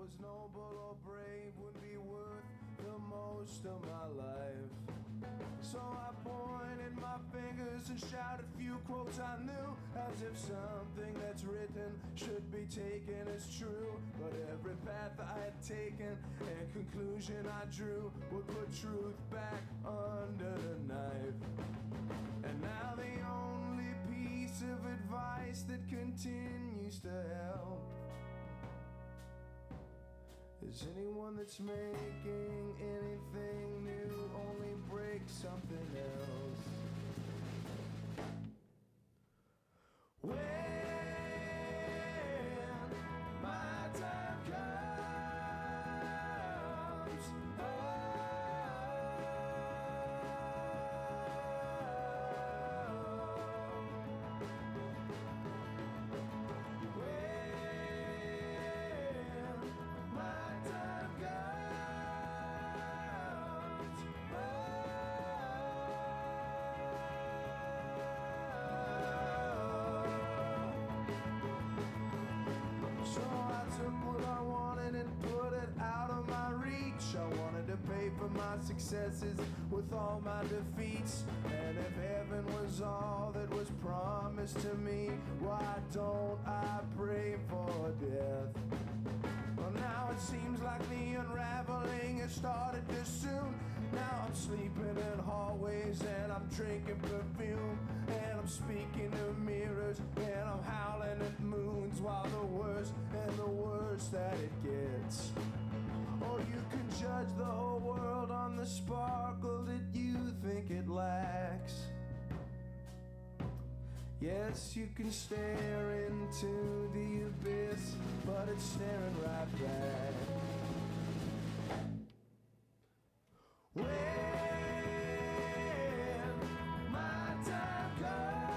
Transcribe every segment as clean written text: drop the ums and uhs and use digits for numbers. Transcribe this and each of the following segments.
was noble or brave would be worth the most of my life. So I pointed my fingers and shouted a few quotes I knew, as if something that's written should be taken as true. But every path I had taken and conclusion I drew would put truth back under the knife. And now the only piece of advice that continues to help is anyone that's making anything new only break something else. When my time comes, I wanted to pay for my successes with all my defeats. And if heaven was all that was promised to me, why don't I pray for death? Well, now it seems like the unraveling has started too soon. Now I'm sleeping in hallways and I'm drinking perfume, and I'm speaking to mirrors and I'm howling at moons, while the worse and the worse that it gets. Or you can judge the whole world on the sparkle that you think it lacks. Yes, you can stare into the abyss, but it's staring right back. When my time comes,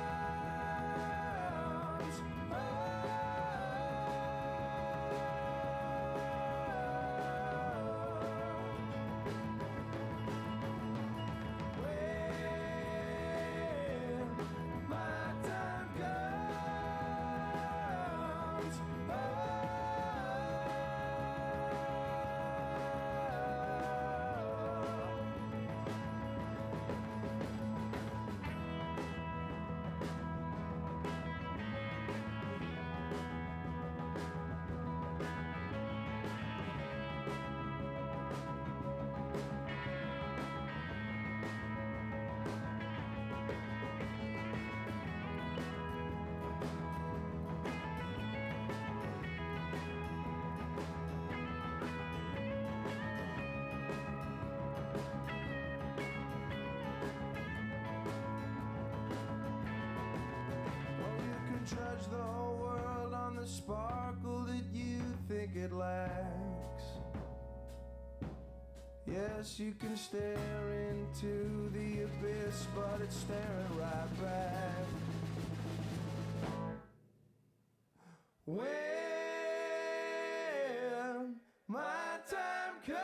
the whole world on the sparkle that you think it lacks. Yes, you can stare into the abyss, but it's staring right back. When my time comes,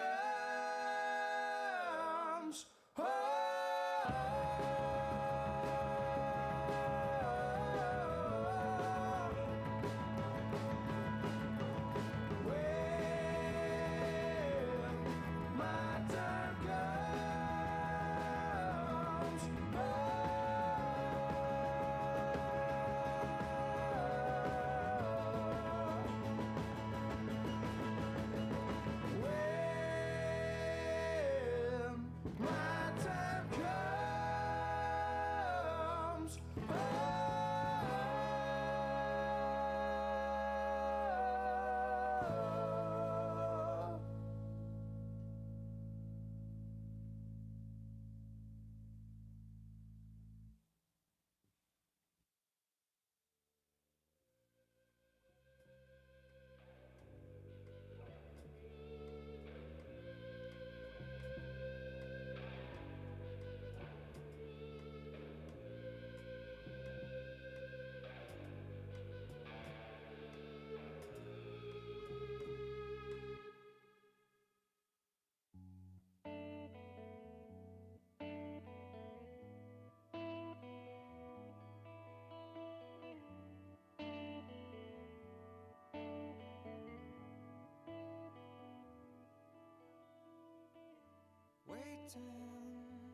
waiting,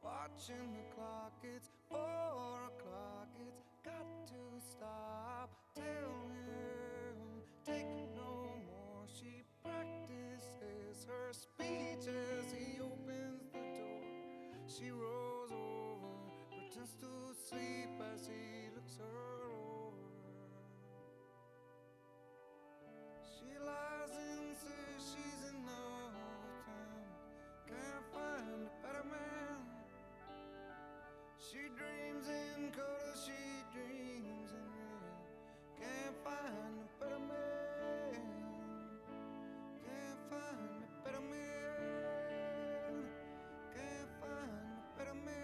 watching the clock. It's 4 o'clock. It's got to stop. Tell him, take no more. She practices her speech as he opens the door. She rolls over, pretends to sleep as he looks her over. She lies and says she's in love with him. Can't find a better man. She dreams in color, she dreams in red. Can't find a better man. Can't find a better man. Can't find a better man.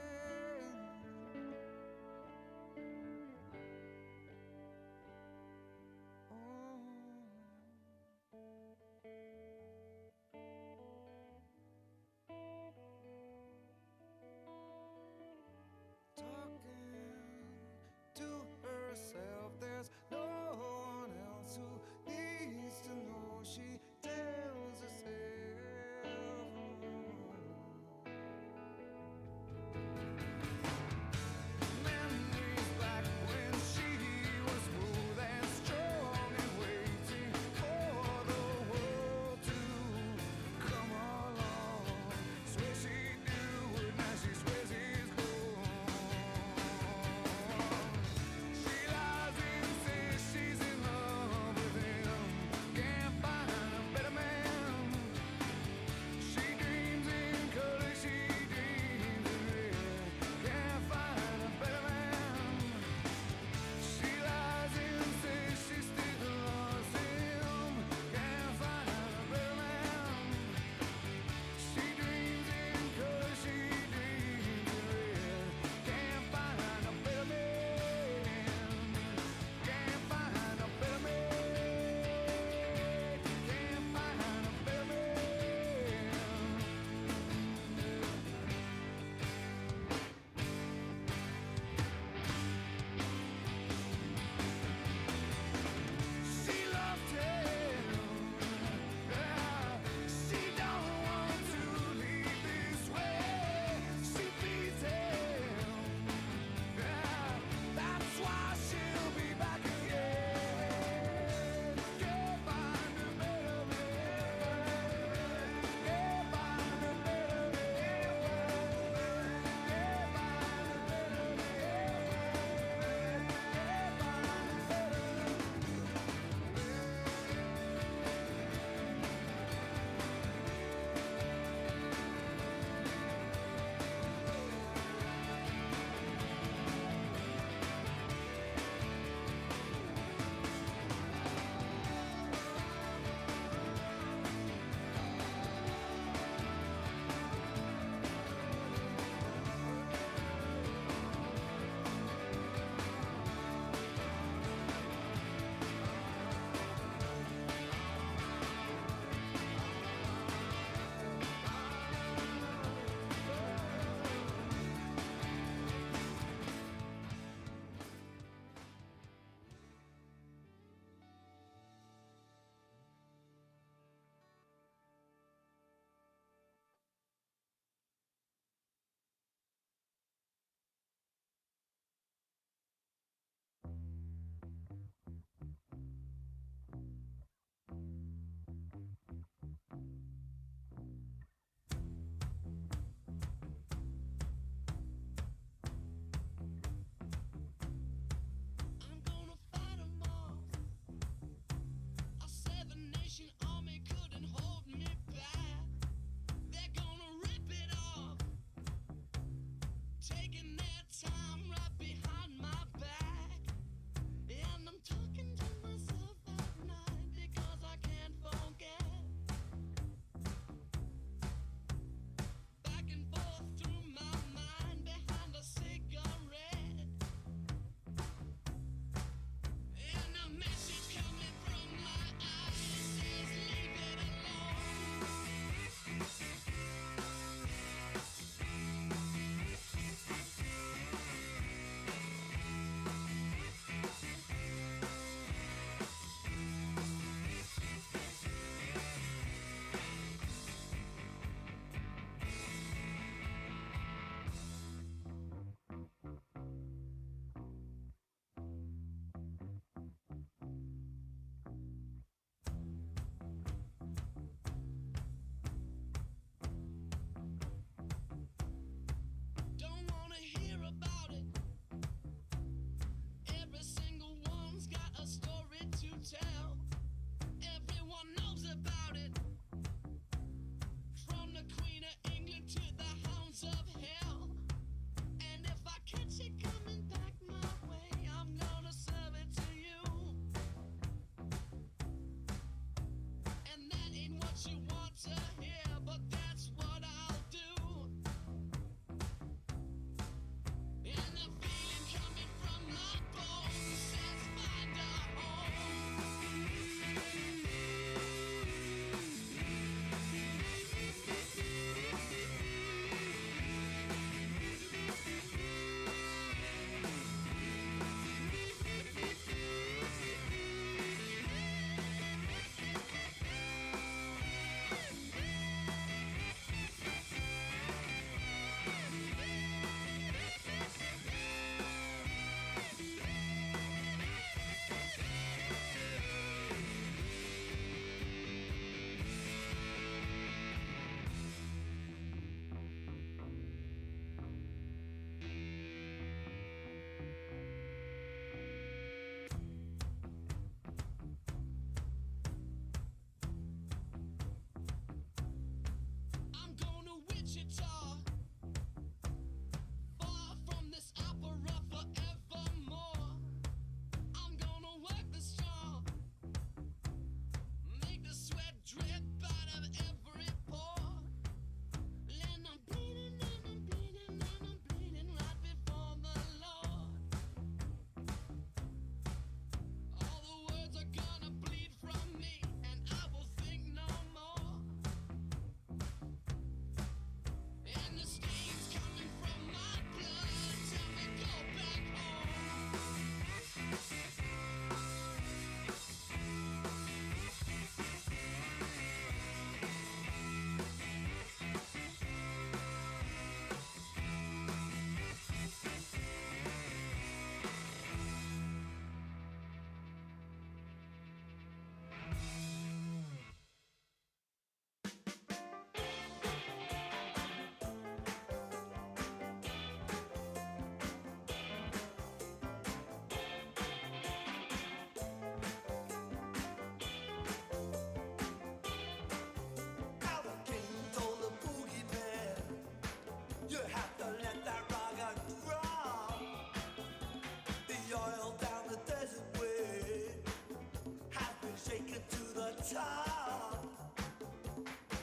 guitar.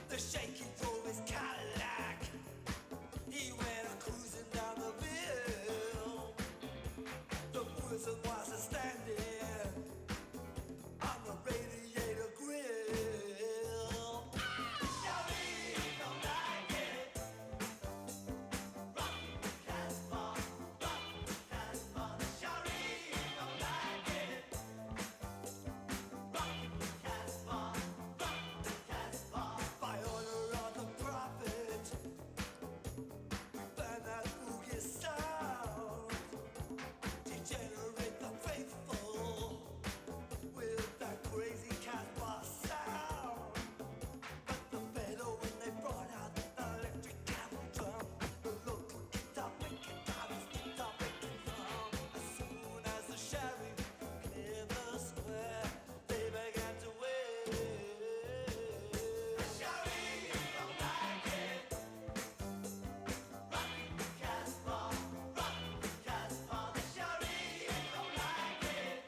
The shaky drove his Cadillac. He went cruising down the bill. The wizard was standing on the radiator grill. Shawty don't like it. Rock Casbah, rock Casbah. Shawty don't like it. Rock Casbah, rock Casbah. By order of the prophet, we burn that boogie sound. Degenerate the faithful with that crazy Casbah sound. But the better when they brought out the electric camel drum, the local guitar picking drivers, guitar picking drum. As soon as the sheriff cleared the square, they began to wave. The sheriff don't like it. Rock Casbah, rock Casbah. The sheriff don't like it.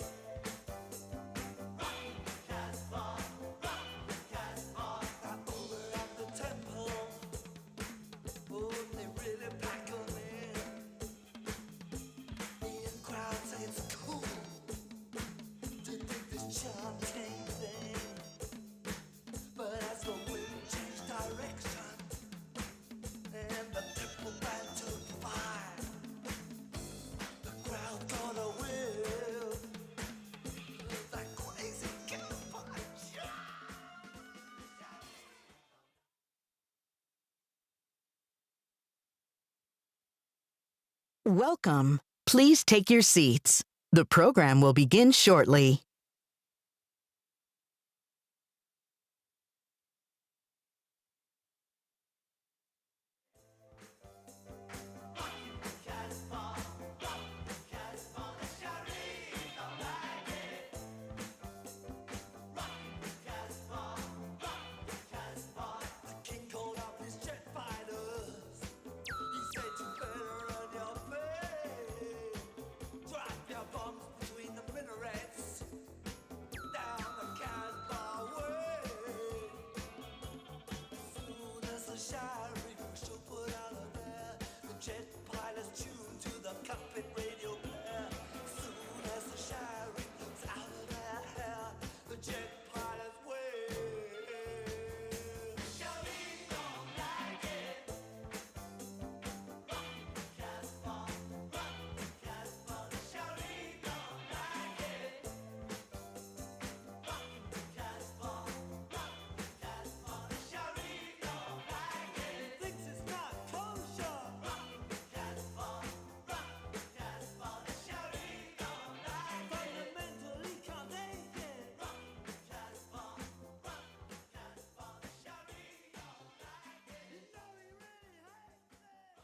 Rock Casbah, rock Casbah. Now over at the temple, oh, they really pack 'em in. The crowd say it's cool to dig this chanting thing. But as the wind changed direction and the temple band took fire, the crowd got a whiff of that crazy campfire. Welcome. Please take your seats. The program will begin shortly. The king called up his jet fighters. He said you better run your face. Drop your bombs between the minarets. Down the Casbah way. Soon as the sheriff should put out of there, the jet pilots tuned to the cockpit radio blare. Soon as the sheriff's out of their hair, the jet pilots wave. Sheriff don't like it. Rock Casbah, rock Casbah. The sheriff don't like it. Rock Casbah, rock Casbah. The sheriff don't like it. Thinks it's not kosher. Rock Casbah, rock Casbah. The sheriff don't like it. Fundamentally condemned. Rock Casbah, rock Casbah. The sheriff don't like it. You know he really hates it.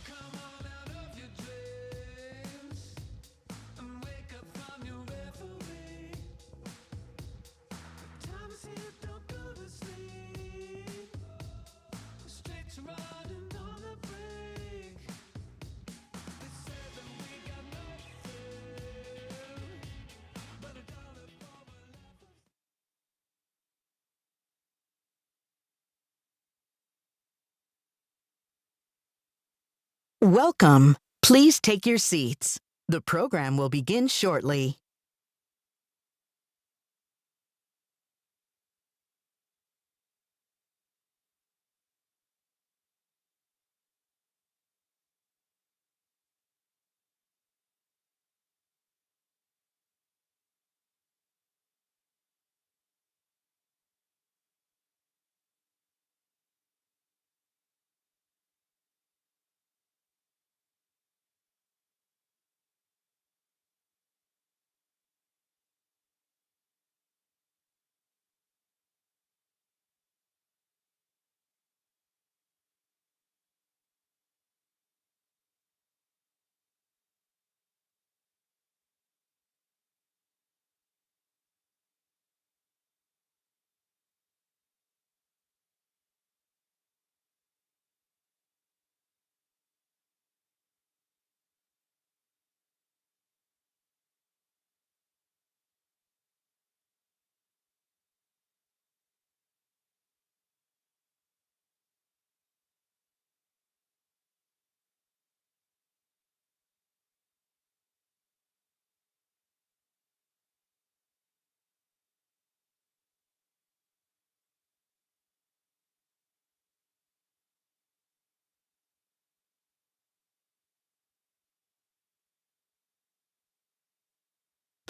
Come on out of your dreams and wake up from your reverie. Time is here, don't go to sleep. Straight to riding on the brink. They said that we got nothing but a dollar for my life. Welcome. Please take your seats. The program will begin shortly.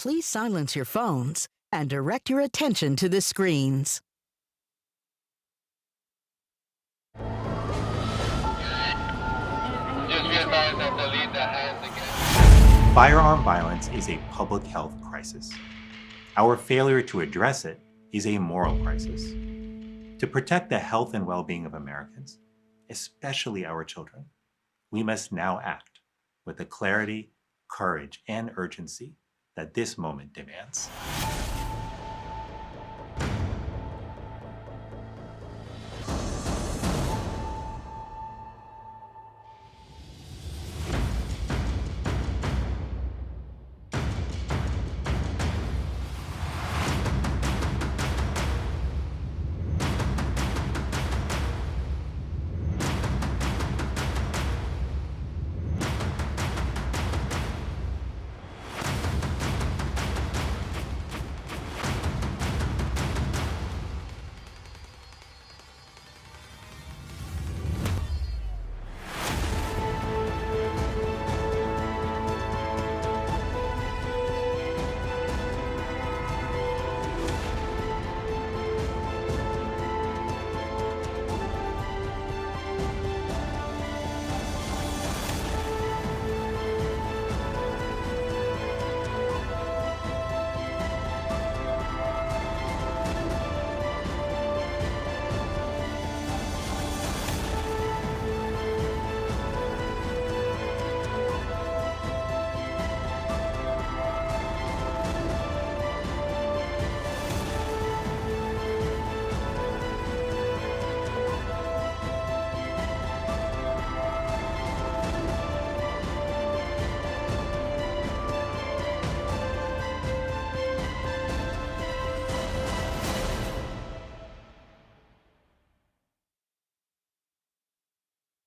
please silence your phones and direct your attention to the screens. Firearm violence is a public health crisis. Our failure to address it is a moral crisis. To protect the health and well-being of Americans, especially our children, we must now act with the clarity, courage, and urgency that this moment demands.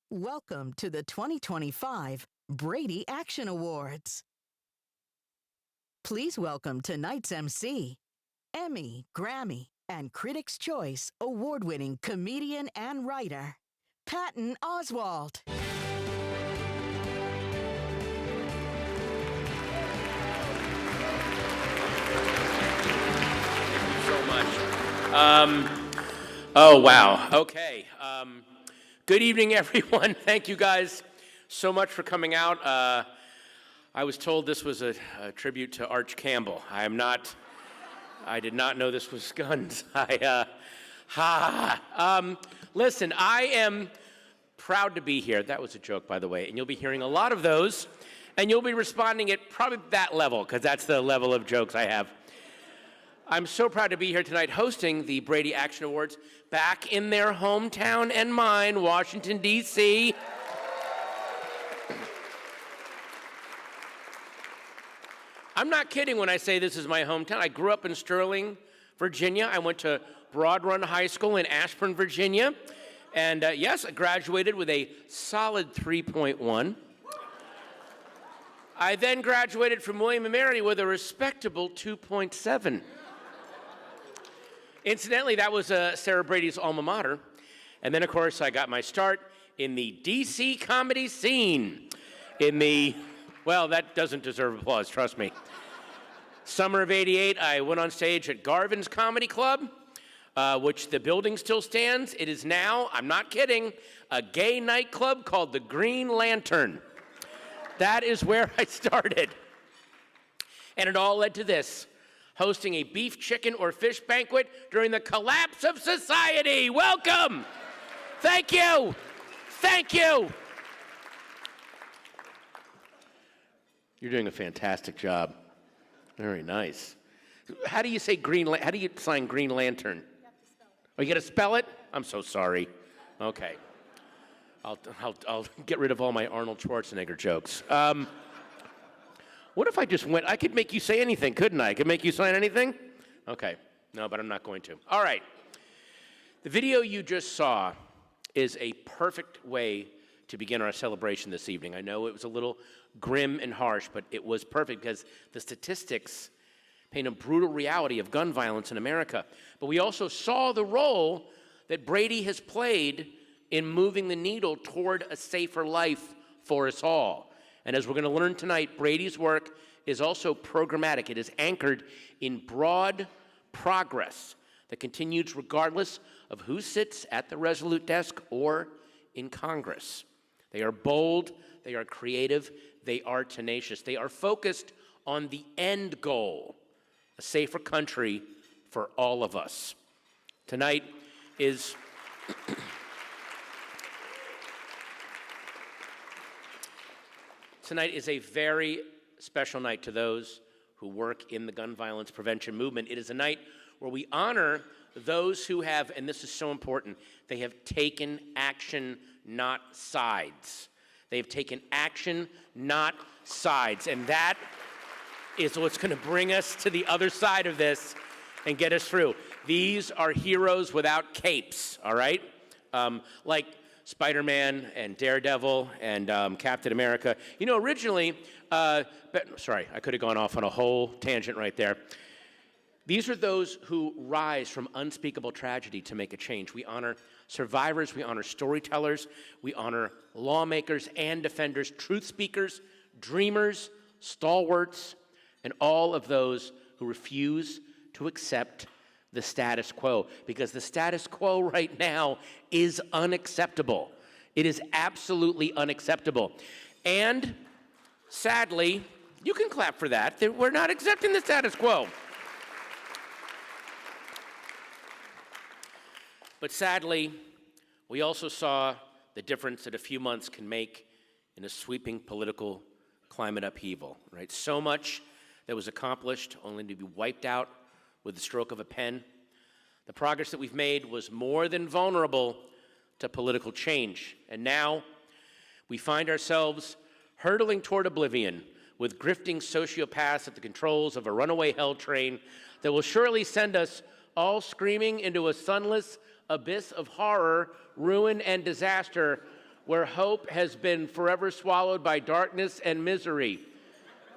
Welcome to the 2025 Brady Action Awards. Please welcome tonight's MC, Emmy, Grammy, and Critics' Choice award-winning comedian and writer, Patton Oswalt. Thank you so much. Oh, wow. Okay. Good evening, everyone. Thank you guys so much for coming out. I was told this was a tribute to Arch Campbell. I did not know this was guns. Listen, I am proud to be here. That was a joke, by the way, and you'll be hearing a lot of those, and you'll be responding at probably that level, because that's the level of jokes I have. I'm so proud to be here tonight hosting the Brady Action Awards back in their hometown and mine, Washington, D.C. I'm not kidding when I say this is my hometown. I grew up in Sterling, Virginia. I went to Broad Run High School in Ashburn, Virginia. And yes, I graduated with a solid 3.1. I then graduated from William & Mary with a respectable 2.7. Incidentally, that was Sarah Brady's alma mater. And then, of course, I got my start in the DC comedy scene. Well, that doesn't deserve applause, trust me. Summer of '88, I went on stage at Garvin's Comedy Club, which the building still stands. It is now, I'm not kidding, a gay nightclub called the Green Lantern. That is where I started. And it all led to this: hosting a beef, chicken, or fish banquet during the collapse of society. Welcome. Thank you. Thank you. You're doing a fantastic job. Very nice. How do you say how do you sign Green Lantern? You have to spell it. Oh, you got to spell it? I'm so sorry. Okay. I'll get rid of all my Arnold Schwarzenegger jokes. What if I just went, I could make you say anything, couldn't I? I could make you sign anything? Okay, no, but I'm not going to. All right, the video you just saw is a perfect way to begin our celebration this evening. I know it was a little grim and harsh, but it was perfect because the statistics paint a brutal reality of gun violence in America. But we also saw the role that Brady has played in moving the needle toward a safer life for us all. And as we're going to learn tonight, Brady's work is also programmatic. It is anchored in broad progress that continues regardless of who sits at the Resolute desk or in Congress. They are bold, they are creative, they are tenacious. They are focused on the end goal, a safer country for all of us. Tonight is a very special night to those who work in the gun violence prevention movement. It is a night where we honor those who have, and this is so important, they have taken action, not sides. They have taken action, not sides. And that is what's going to bring us to the other side of this and get us through. These are heroes without capes, all right? Like Spider-Man and Daredevil and Captain America. You know, originally, sorry, I could have gone off on a whole tangent right there. These are those who rise from unspeakable tragedy to make a change. We honor survivors, we honor storytellers, we honor lawmakers and defenders, truth speakers, dreamers, stalwarts, and all of those who refuse to accept the status quo, because the status quo right now is unacceptable. It is absolutely unacceptable. And sadly, you can clap for that. We're not accepting the status quo. But sadly, we also saw the difference that a few months can make in a sweeping political climate upheaval, right? So much that was accomplished only to be wiped out with the stroke of a pen. The progress that we've made was more than vulnerable to political change. And now we find ourselves hurtling toward oblivion with grifting sociopaths at the controls of a runaway hell train that will surely send us all screaming into a sunless abyss of horror, ruin, and disaster where hope has been forever swallowed by darkness and misery.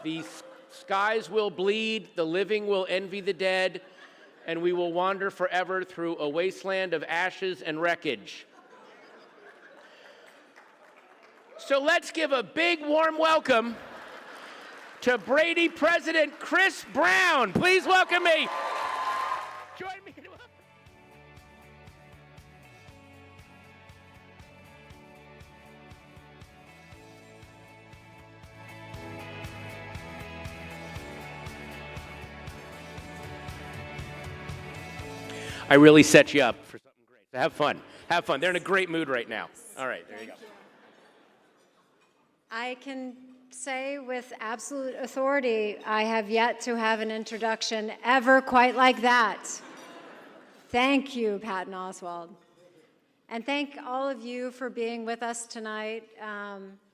The skies will bleed, the living will envy the dead, and we will wander forever through a wasteland of ashes and wreckage. So let's give a big warm welcome to Brady President Chris Brown. Please welcome me. Join me. I really set you up for something great. So have fun. Have fun. They're in a great mood right now. All right, there you go. I can say with absolute authority, I have yet to have an introduction ever quite like that. Thank you, Patton Oswalt. And thank all of you for being with us tonight.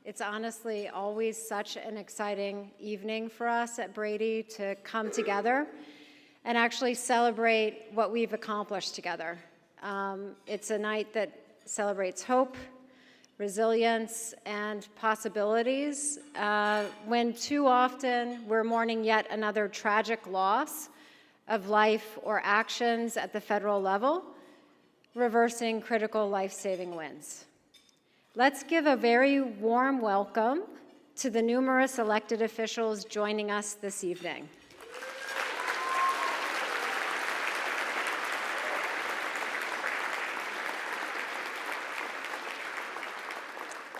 It's honestly always such an exciting evening for us at Brady to come together and actually celebrate what we've accomplished together. It's a night that celebrates hope, resilience, and possibilities, when too often we're mourning yet another tragic loss of life or actions at the federal level, reversing critical life-saving wins. Let's give a very warm welcome to the numerous elected officials joining us this evening.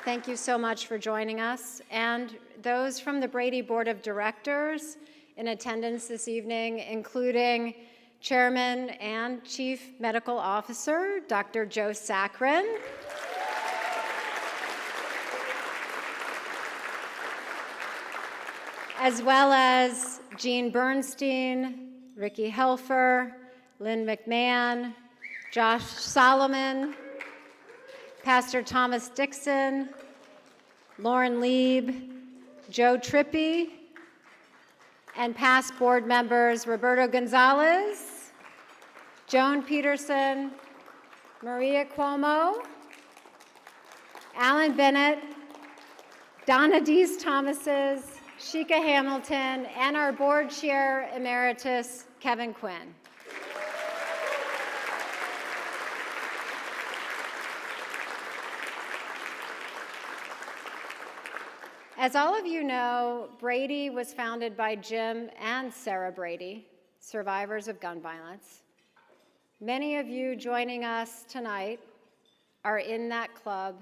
Thank you so much for joining us. And those from the Brady Board of Directors in attendance this evening, including Chairman and Chief Medical Officer, Dr. Joe Saccharin. As well as Jean Bernstein, Ricky Helfer, Lynn McMahon, Josh Solomon, Pastor Thomas Dixon, Lauren Lieb, Joe Trippi, and past board members Roberto Gonzalez, Joan Peterson, Maria Cuomo, Alan Bennett, Donna Dees Thomases, Sheikah Hamilton, and our board chair emeritus, Kevin Quinn. As all of you know, Brady was founded by Jim and Sarah Brady, survivors of gun violence. Many of you joining us tonight are in that club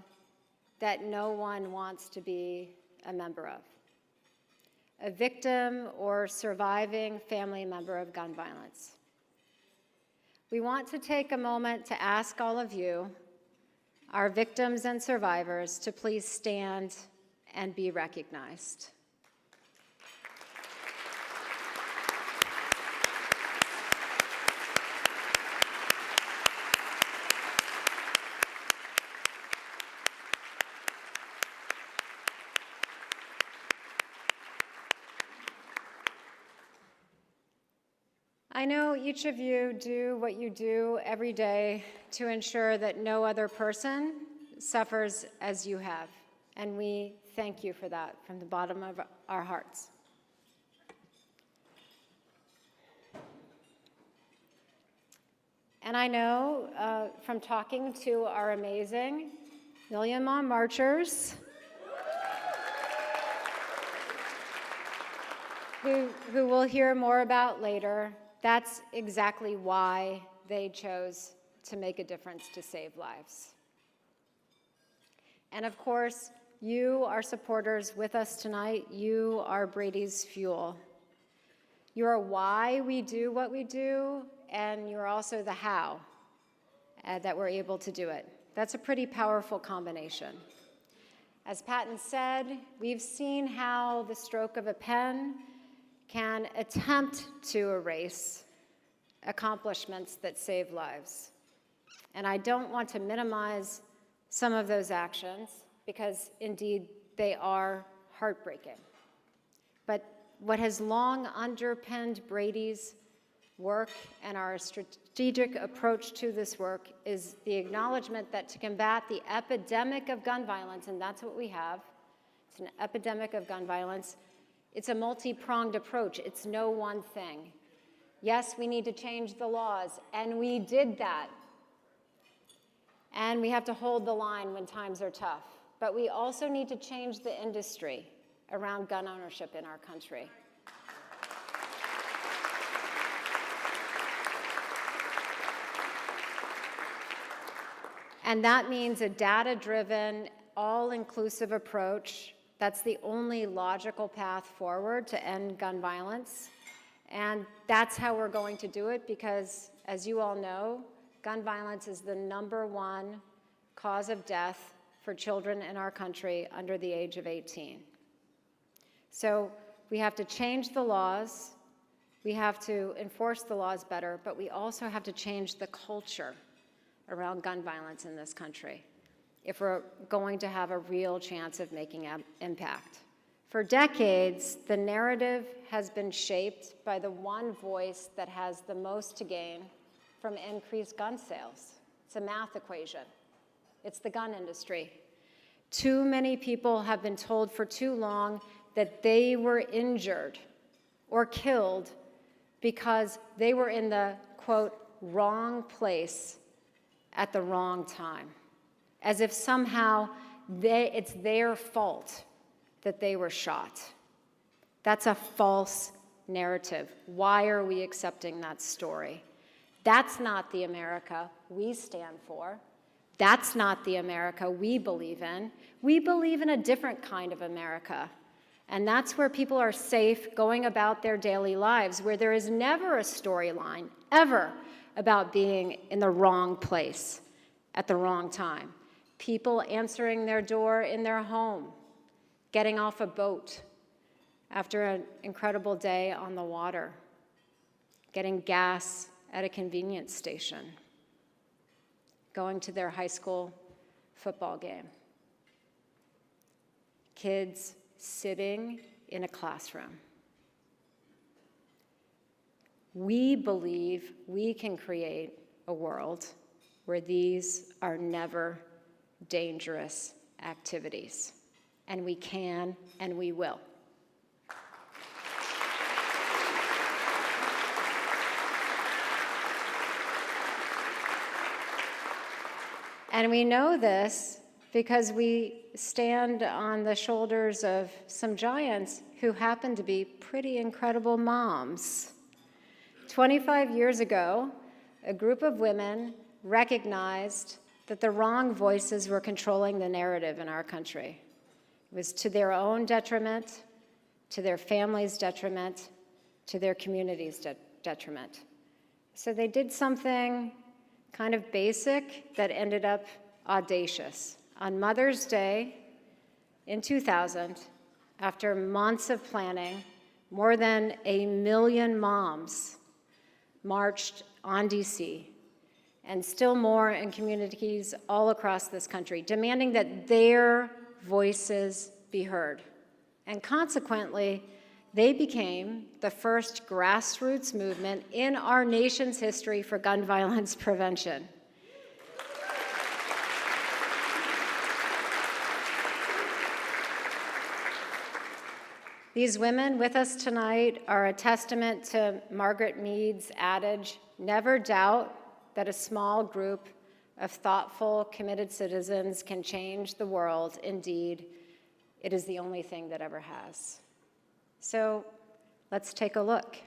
that no one wants to be a member of, a victim or surviving family member of gun violence. We want to take a moment to ask all of you, our victims and survivors, to please stand and be recognized. I know each of you do what you do every day to ensure that no other person suffers as you have, and we thank you for that from the bottom of our hearts. And I know from talking to our amazing Million Mom Marchers, who we'll hear more about later, that's exactly why they chose to make a difference to save lives. And of course, you are supporters with us tonight. You are Brady's fuel. You are why we do what we do, and you're also the how that we're able to do it. That's a pretty powerful combination. As Patton said, we've seen how the stroke of a pen can attempt to erase accomplishments that save lives. And I don't want to minimize some of those actions because indeed they are heartbreaking. But what has long underpinned Brady's work and our strategic approach to this work is the acknowledgement that to combat the epidemic of gun violence, and that's what we have, it's an epidemic of gun violence, it's a multi-pronged approach. It's no one thing. Yes, we need to change the laws, and we did that. And we have to hold the line when times are tough. But we also need to change the industry around gun ownership in our country. And that means a data-driven, all-inclusive approach. That's the only logical path forward to end gun violence. And that's how we're going to do it because, as you all know, gun violence is the #1 cause of death for children in our country under the age of 18. So we have to change the laws, we have to enforce the laws better, but we also have to change the culture around gun violence in this country if we're going to have a real chance of making an impact. For decades, the narrative has been shaped by the one voice that has the most to gain from increased gun sales. It's a math equation. It's the gun industry. Too many people have been told for too long that they were injured or killed because they were in the, quote, wrong place at the wrong time, as if somehow it's their fault that they were shot. That's a false narrative. Why are we accepting that story? That's not the America we stand for. That's not the America we believe in. We believe in a different kind of America. And that's where people are safe going about their daily lives, where there is never a storyline, ever, about being in the wrong place at the wrong time. People answering their door in their home, getting off a boat after an incredible day on the water, getting gas at a convenience station, going to their high school football game, kids sitting in a classroom. We believe we can create a world where these are never dangerous activities. And we can, and we will. And we know this because we stand on the shoulders of some giants who happen to be pretty incredible moms. 25 years ago, a group of women recognized that the wrong voices were controlling the narrative in our country. It was to their own detriment, to their families' detriment, to their communities' detriment. So they did something kind of basic that ended up audacious. On Mother's Day in 2000, after months of planning, more than 1 million moms marched on DC, and still more in communities all across this country, demanding that their voices be heard. And consequently, they became the first grassroots movement in our nation's history for gun violence prevention. These women with us tonight are a testament to Margaret Mead's adage, never doubt that a small group of thoughtful, committed citizens can change the world. Indeed, it is the only thing that ever has. So let's take a look.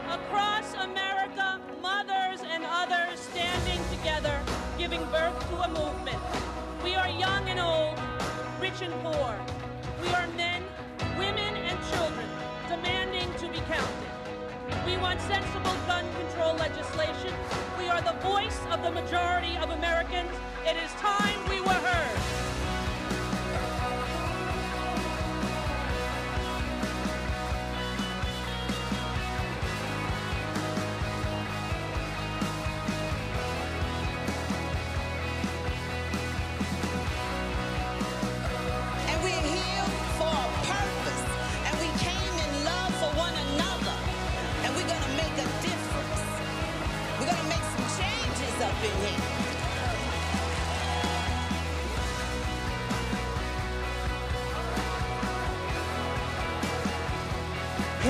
Across America, mothers and others standing together, giving birth to a movement. We are young and old, rich and poor. We are men, women, and children demanding to be counted. We want sensible gun control legislation. We are the voice of the majority of Americans. It is time we were heard.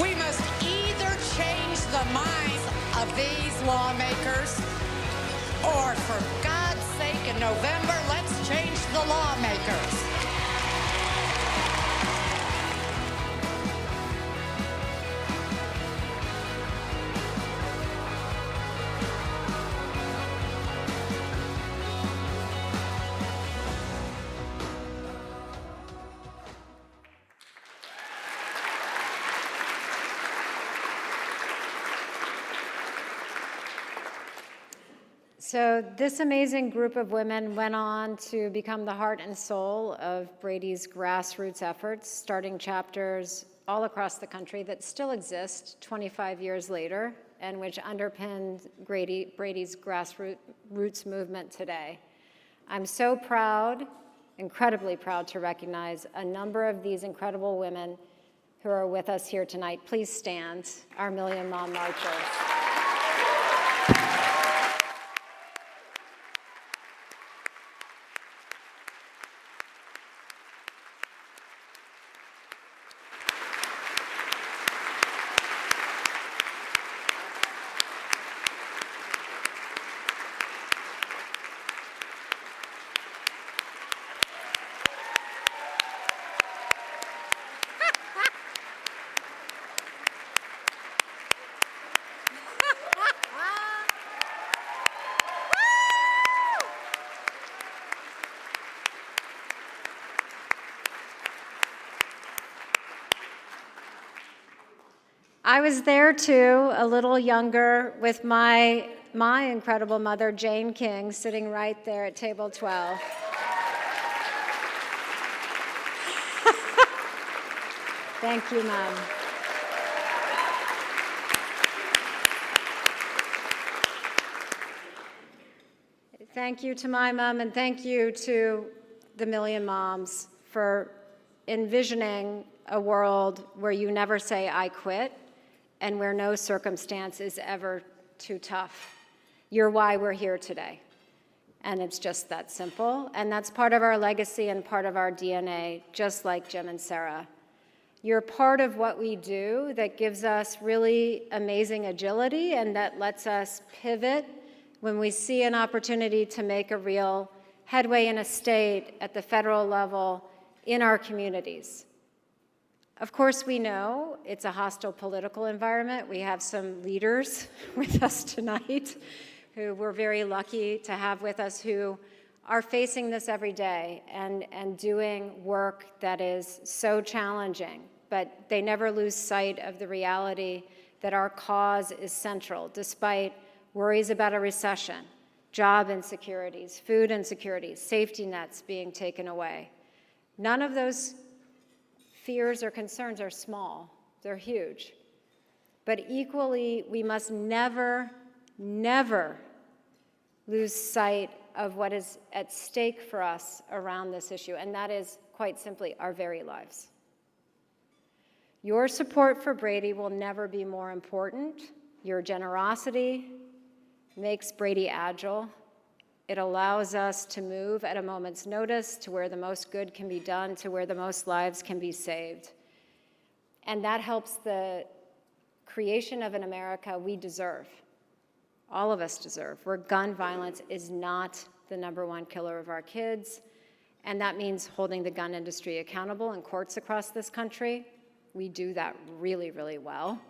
We must either change the minds of these lawmakers, or for God's sake, in November, let's change the lawmakers. So this amazing group of women went on to become the heart and soul of Brady's grassroots efforts, starting chapters all across the country that still exist 25 years later, and which underpinned Brady's grassroots movement today. I'm so proud, incredibly proud, to recognize a number of these incredible women who are with us here tonight. Please stand, our Million Mom Marchers. I was there too, a little younger, with my incredible mother, Jane King, sitting right there at table 12. Thank you, Mom. Thank you to my mom, and thank you to the Million Moms for envisioning a world where you never say, I quit, and where no circumstance is ever too tough. You're why we're here today. And it's just that simple. And that's part of our legacy and part of our DNA, just like Jim and Sarah. You're part of what we do that gives us really amazing agility and that lets us pivot when we see an opportunity to make a real headway in a state, at the federal level, in our communities. Of course, we know it's a hostile political environment. We have some leaders with us tonight who we're very lucky to have with us who are facing this every day and doing work that is so challenging, but they never lose sight of the reality that our cause is central, despite worries about a recession, job insecurities, food insecurities, safety nets being taken away. None of those fears or concerns are small, they're huge. But equally, we must never, never lose sight of what is at stake for us around this issue, and that is, quite simply, our very lives. Your support for Brady will never be more important. Your generosity makes Brady agile. It allows us to move at a moment's notice to where the most good can be done, to where the most lives can be saved. And that helps the creation of an America we deserve, all of us deserve, where gun violence is not the #1 killer of our kids. And that means holding the gun industry accountable in courts across this country. We do that really, really well.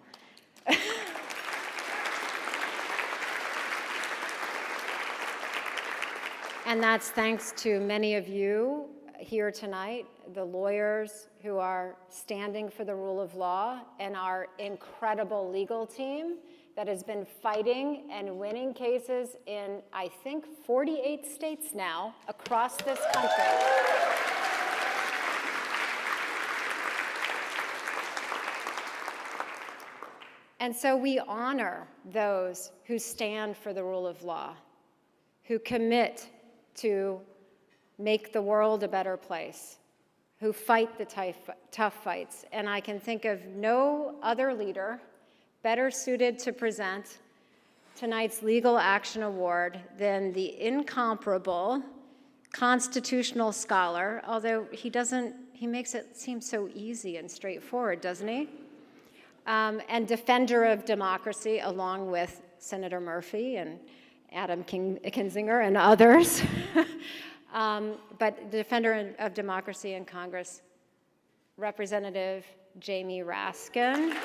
And that's thanks to many of you here tonight, the lawyers who are standing for the rule of law, and our incredible legal team that has been fighting and winning cases in, I think, 48 states now across this country. And so we honor those who stand for the rule of law, who commit to make the world a better place, who fight the tough fights. And I can think of no other leader better suited to present tonight's Legal Action Award than the incomparable constitutional scholar, although he makes it seem so easy and straightforward, doesn't he? And defender of democracy, along with Senator Murphy and Adam Kinzinger and others, but defender of democracy in Congress, Representative Jamie Raskin.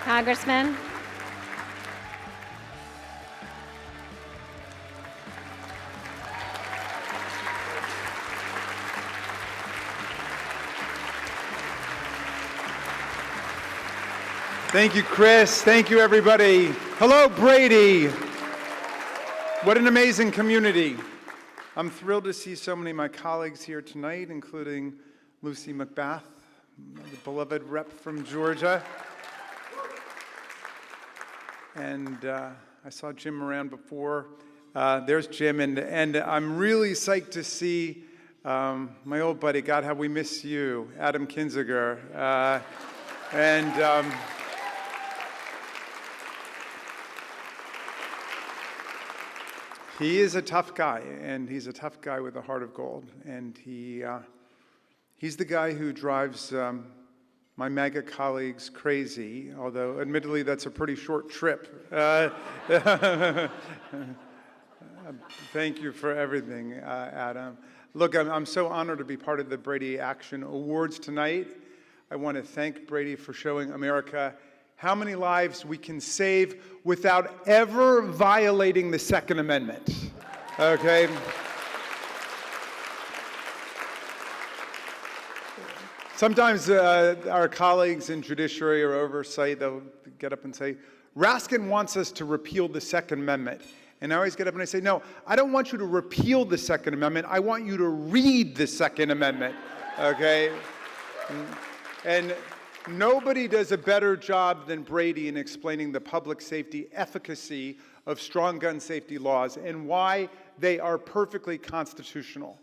Congressman. Thank you, Chris. Thank you, everybody. Hello, Brady. What an amazing community. I'm thrilled to see so many of my colleagues here tonight, including Lucy McBath, the beloved rep from Georgia. And I saw Jim around before. There's Jim, and I'm really psyched to see my old buddy, God, how we miss you, Adam Kinzinger. He is a tough guy, and he's a tough guy with a heart of gold. And he's the guy who drives my MAGA colleagues crazy, although admittedly that's a pretty short trip. Thank you for everything, Adam. Look, I'm so honored to be part of the Brady Action Awards tonight. I want to thank Brady for showing America how many lives we can save without ever violating the Second Amendment, okay? Sometimes our colleagues in judiciary or oversight, they'll get up and say, Raskin wants us to repeal the Second Amendment. And I always get up and I say, no, I don't want you to repeal the Second Amendment. I want you to read the Second Amendment, okay? And nobody does a better job than Brady in explaining the public safety efficacy of strong gun safety laws and why they are perfectly constitutional.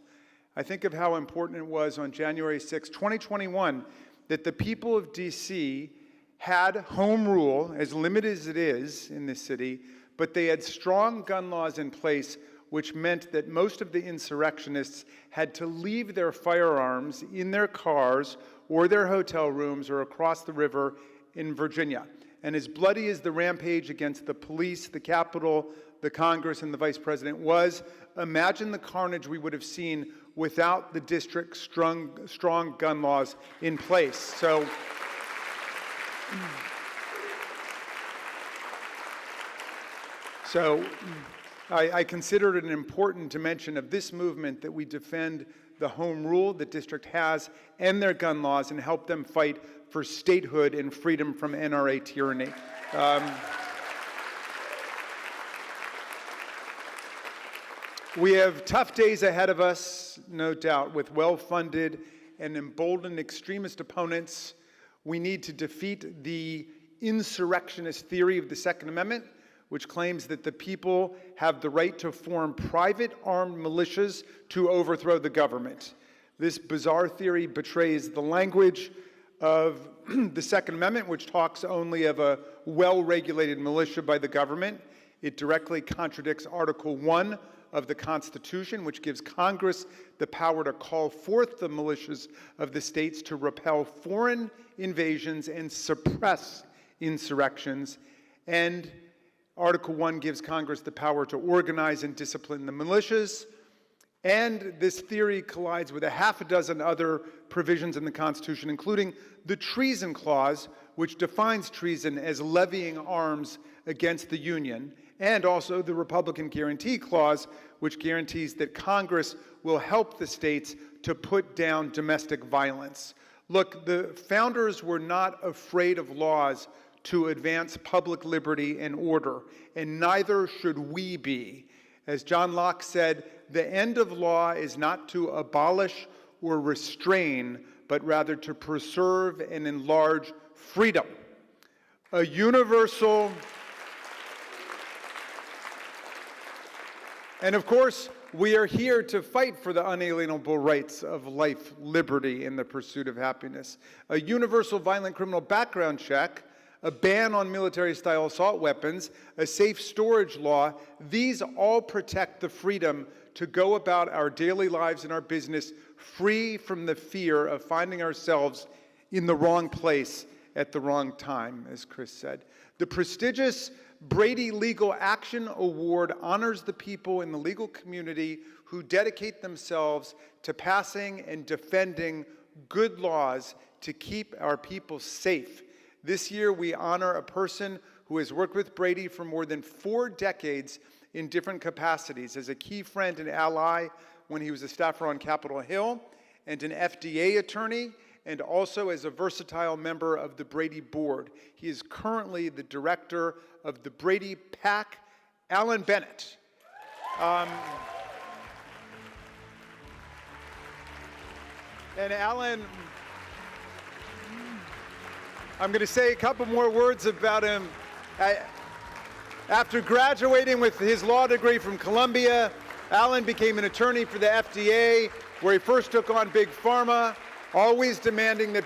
I think of how important it was on January 6, 2021, that the people of DC had home rule, as limited as it is in this city, but they had strong gun laws in place, which meant that most of the insurrectionists had to leave their firearms in their cars or their hotel rooms or across the river in Virginia. And as bloody as the rampage against the police, the Capitol, the Congress, and the Vice President was, imagine the carnage we would have seen without the district's strong gun laws in place. So I consider it an important dimension of this movement that we defend the home rule the district has and their gun laws and help them fight for statehood and freedom from NRA tyranny. We have tough days ahead of us, no doubt, with well-funded and emboldened extremist opponents. We need to defeat the insurrectionist theory of the Second Amendment, which claims that the people have the right to form private armed militias to overthrow the government. This bizarre theory betrays the language of the Second Amendment, which talks only of a well-regulated militia by the government. It directly contradicts Article 1 of the Constitution, which gives Congress the power to call forth the militias of the states to repel foreign invasions and suppress insurrections. And Article 1 gives Congress the power to organize and discipline the militias. And this theory collides with a half a dozen other provisions in the Constitution, including the Treason Clause, which defines treason as levying arms against the Union, and also the Republican Guarantee Clause, which guarantees that Congress will help the states to put down domestic violence. Look, the founders were not afraid of laws to advance public liberty and order, and neither should we be. As John Locke said, the end of law is not to abolish or restrain, but rather to preserve and enlarge freedom. A universal... And of course, we are here to fight for the unalienable rights of life, liberty, and the pursuit of happiness. A universal violent criminal background check, a ban on military-style assault weapons, a safe storage law, these all protect the freedom to go about our daily lives and our business free from the fear of finding ourselves in the wrong place at the wrong time, as Chris said. The prestigious Brady Legal Action Award honors the people in the legal community who dedicate themselves to passing and defending good laws to keep our people safe. This year, we honor a person who has worked with Brady for more than 4 decades in different capacities, as a key friend and ally when he was a staffer on Capitol Hill, and an FDA attorney, and also as a versatile member of the Brady Board. He is currently the director of the Brady PAC, Alan Bennett. And Alan, I'm going to say a couple more words about him. After graduating with his law degree from Columbia, Alan became an attorney for the FDA, where he first took on Big Pharma, always demanding that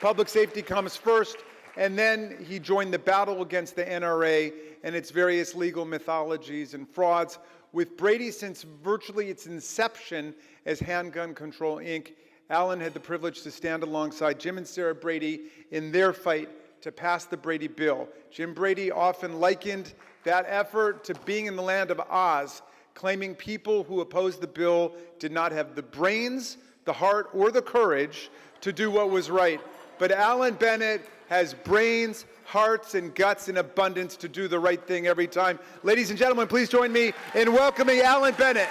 public safety comes first, and then he joined the battle against the NRA and its various legal mythologies and frauds. With Brady since virtually its inception as Handgun Control, Inc., Alan had the privilege to stand alongside Jim and Sarah Brady in their fight to pass the Brady Bill. Jim Brady often likened that effort to being in the land of Oz, claiming people who opposed the bill did not have the brains, the heart, or the courage to do what was right. But Alan Bennett has brains, hearts, and guts in abundance to do the right thing every time. Ladies and gentlemen, please join me in welcoming Alan Bennett.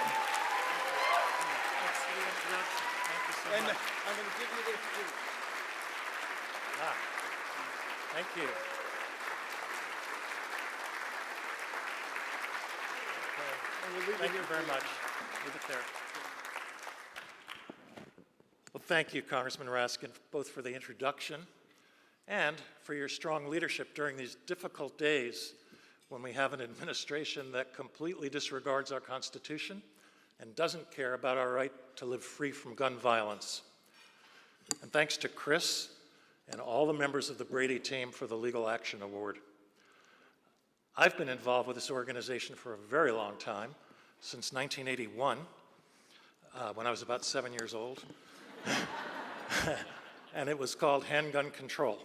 And I'm going to give you this too. Thank you. Thank you very much. Leave it there. Well, thank you, Congressman Raskin, both for the introduction and for your strong leadership during these difficult days when we have an administration that completely disregards our Constitution and doesn't care about our right to live free from gun violence. And thanks to Chris and all the members of the Brady team for the Legal Action Award. I've been involved with this organization for a very long time, since 1981, when I was about 7 years old. And it was called Handgun Control.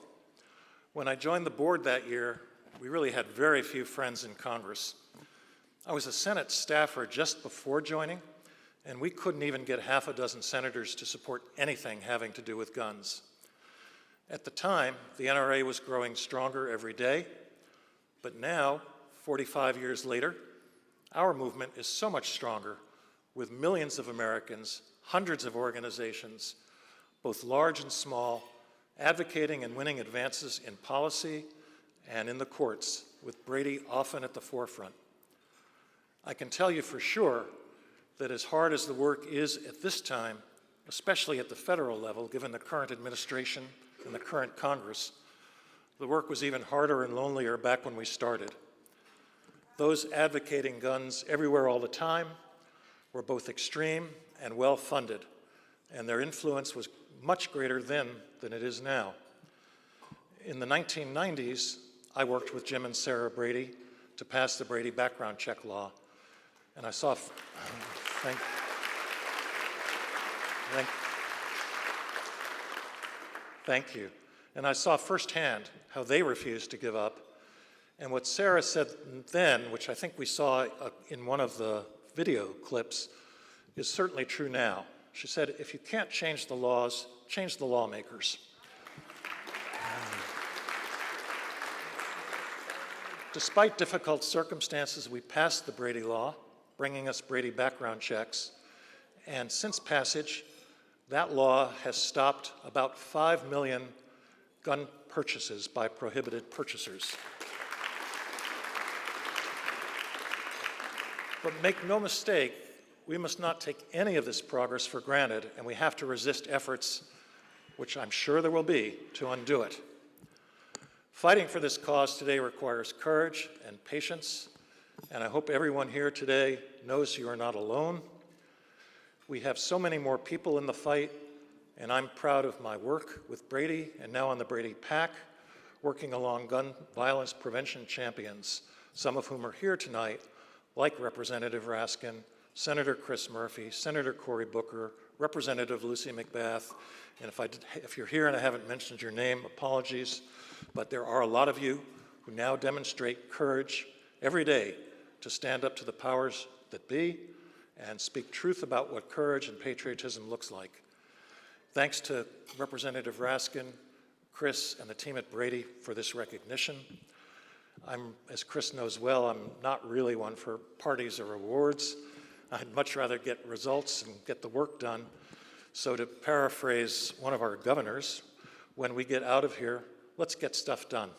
When I joined the board that year, we really had very few friends in Congress. I was a Senate staffer just before joining, and we couldn't even get half a dozen senators to support anything having to do with guns. At the time, the NRA was growing stronger every day, but now, 45 years later, our movement is so much stronger, with millions of Americans, hundreds of organizations, both large and small, advocating and winning advances in policy and in the courts, with Brady often at the forefront. I can tell you for sure that as hard as the work is at this time, especially at the federal level, given the current administration and the current Congress, the work was even harder and lonelier back when we started. Those advocating guns everywhere all the time were both extreme and well-funded, and their influence was much greater then than it is now. In the 1990s, I worked with Jim and Sarah Brady to pass the Brady background check law, and I saw, thank you. And I saw firsthand how they refused to give up. And what Sarah said then, which I think we saw in one of the video clips, is certainly true now. She said, if you can't change the laws, change the lawmakers. Despite difficult circumstances, we passed the Brady law, bringing us Brady background checks. And since passage, that law has stopped about 5 million gun purchases by prohibited purchasers. But make no mistake, we must not take any of this progress for granted, and we have to resist efforts, which I'm sure there will be, to undo it. Fighting for this cause today requires courage and patience, and I hope everyone here today knows you are not alone. We have so many more people in the fight, and I'm proud of my work with Brady and now on the Brady PAC, working along gun violence prevention champions, some of whom are here tonight, like Representative Raskin, Senator Chris Murphy, Senator Cory Booker, Representative Lucy McBath, and if you're here and I haven't mentioned your name, apologies, but there are a lot of you who now demonstrate courage every day to stand up to the powers that be and speak truth about what courage and patriotism looks like. Thanks to Representative Raskin, Chris, and the team at Brady for this recognition. As Chris knows well, I'm not really one for parties or awards. I'd much rather get results and get the work done. So to paraphrase one of our governors, when we get out of here, let's get stuff done.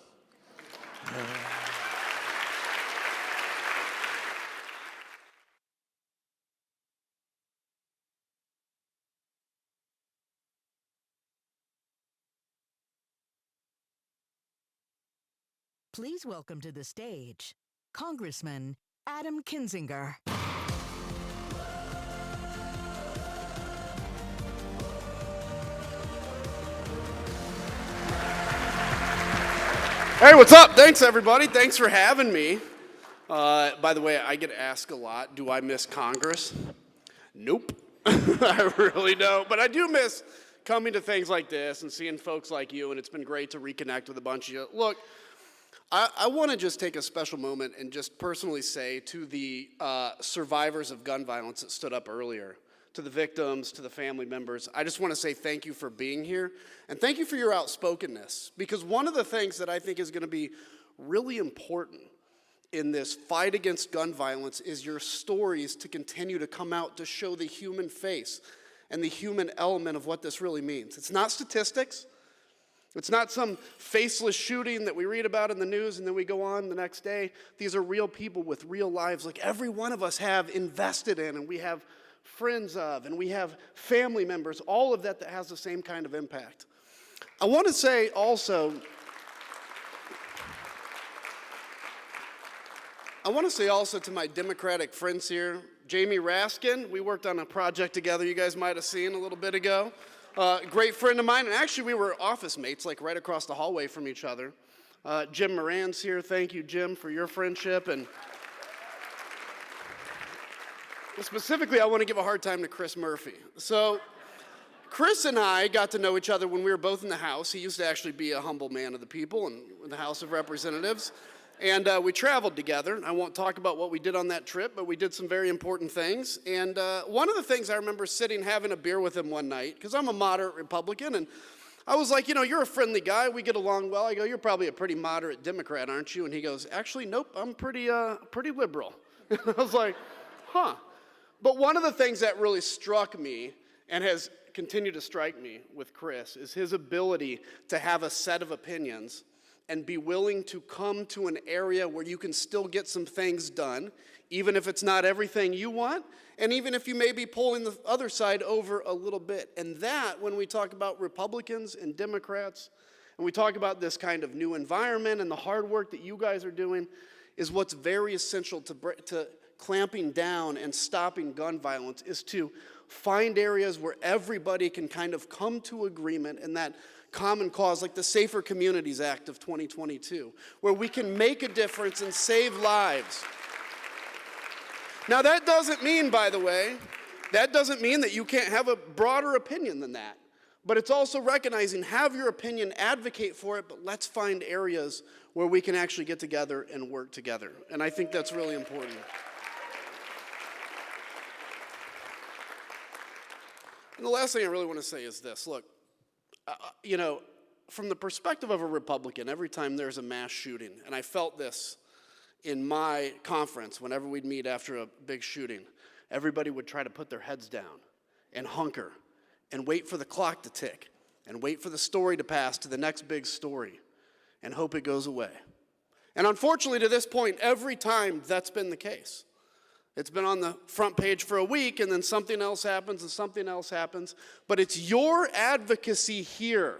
Please welcome to the stage, Congressman Adam Kinzinger. Hey, what's up? Thanks, everybody. Thanks for having me. By the way, I get asked a lot, do I miss Congress? Nope. I really don't. But I do miss coming to things like this and seeing folks like you, and it's been great to reconnect with a bunch of you. Look, I want to just take a special moment and just personally say to the survivors of gun violence that stood up earlier, to the victims, to the family members, I just want to say thank you for being here, and thank you for your outspokenness, because one of the things that I think is going to be really important in this fight against gun violence is your stories to continue to come out to show the human face and the human element of what this really means. It's not statistics. It's not some faceless shooting that we read about in the news and then we go on the next day. These are real people with real lives like every one of us have invested in, and we have friends of, and we have family members, all of that has the same kind of impact. I want to say also to my Democratic friends here, Jamie Raskin, we worked on a project together you guys might have seen a little bit ago. great friend of mine, and actually we were office mates, like right across the hallway from each other. Jim Moran's here. Thank you, Jim, for your friendship. And specifically, I want to give a hard time to Chris Murphy. So Chris and I got to know each other when we were both in the House. He used to actually be a humble man of the people in the House of Representatives. And we traveled together. I won't talk about what we did on that trip, but we did some very important things. And one of the things I remember sitting having a beer with him one night, because I'm a moderate Republican, and I was like, you're a friendly guy. We get along well. I go, you're probably a pretty moderate Democrat, aren't you? And he goes, actually, nope, I'm pretty liberal. I was like, huh. But one of the things that really struck me and has continued to strike me with Chris is his ability to have a set of opinions and be willing to come to an area where you can still get some things done, even if it's not everything you want, and even if you may be pulling the other side over a little bit. And that, when we talk about Republicans and Democrats, and we talk about this kind of new environment and the hard work that you guys are doing, is what's very essential to clamping down and stopping gun violence, is to find areas where everybody can kind of come to agreement in that common cause, like the Safer Communities Act of 2022, where we can make a difference and save lives. Now, that doesn't mean, by the way, that you can't have a broader opinion than that. But it's also recognizing, have your opinion, advocate for it, but let's find areas where we can actually get together and work together. And I think that's really important. And the last thing I really want to say is this. Look, from the perspective of a Republican, every time there's a mass shooting, and I felt this in my conference whenever we'd meet after a big shooting, everybody would try to put their heads down and hunker and wait for the clock to tick and wait for the story to pass to the next big story and hope it goes away. And unfortunately, to this point, every time that's been the case. It's been on the front page for a week, and then something else happens and something else happens. But it's your advocacy here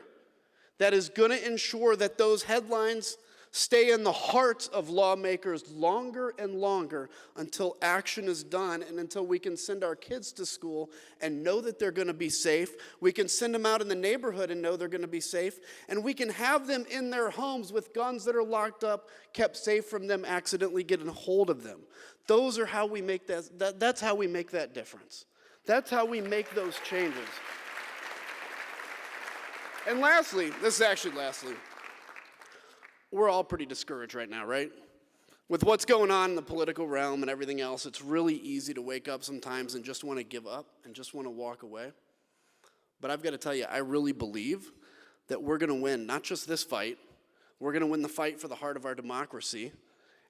that is going to ensure that those headlines stay in the hearts of lawmakers longer and longer until action is done and until we can send our kids to school and know that they're going to be safe. We can send them out in the neighborhood and know they're going to be safe. And we can have them in their homes with guns that are locked up, kept safe from them accidentally getting a hold of them. Those are how we make that's how we make that difference. That's how we make those changes. And lastly, we're all pretty discouraged right now, right? With what's going on in the political realm and everything else, it's really easy to wake up sometimes and just want to give up and just want to walk away. But I've got to tell you, I really believe that we're going to win, not just this fight, we're going to win the fight for the heart of our democracy.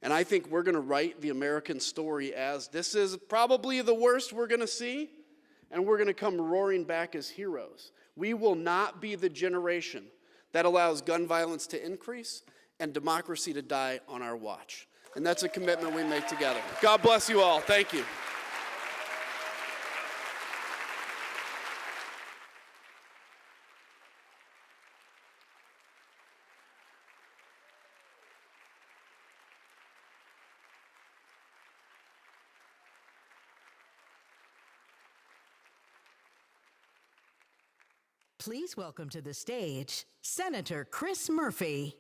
And I think we're going to write the American story as this is probably the worst we're going to see, and we're going to come roaring back as heroes. We will not be the generation that allows gun violence to increase and democracy to die on our watch. And that's a commitment we make together. God bless you all. Thank you. Please welcome to the stage, Senator Chris Murphy.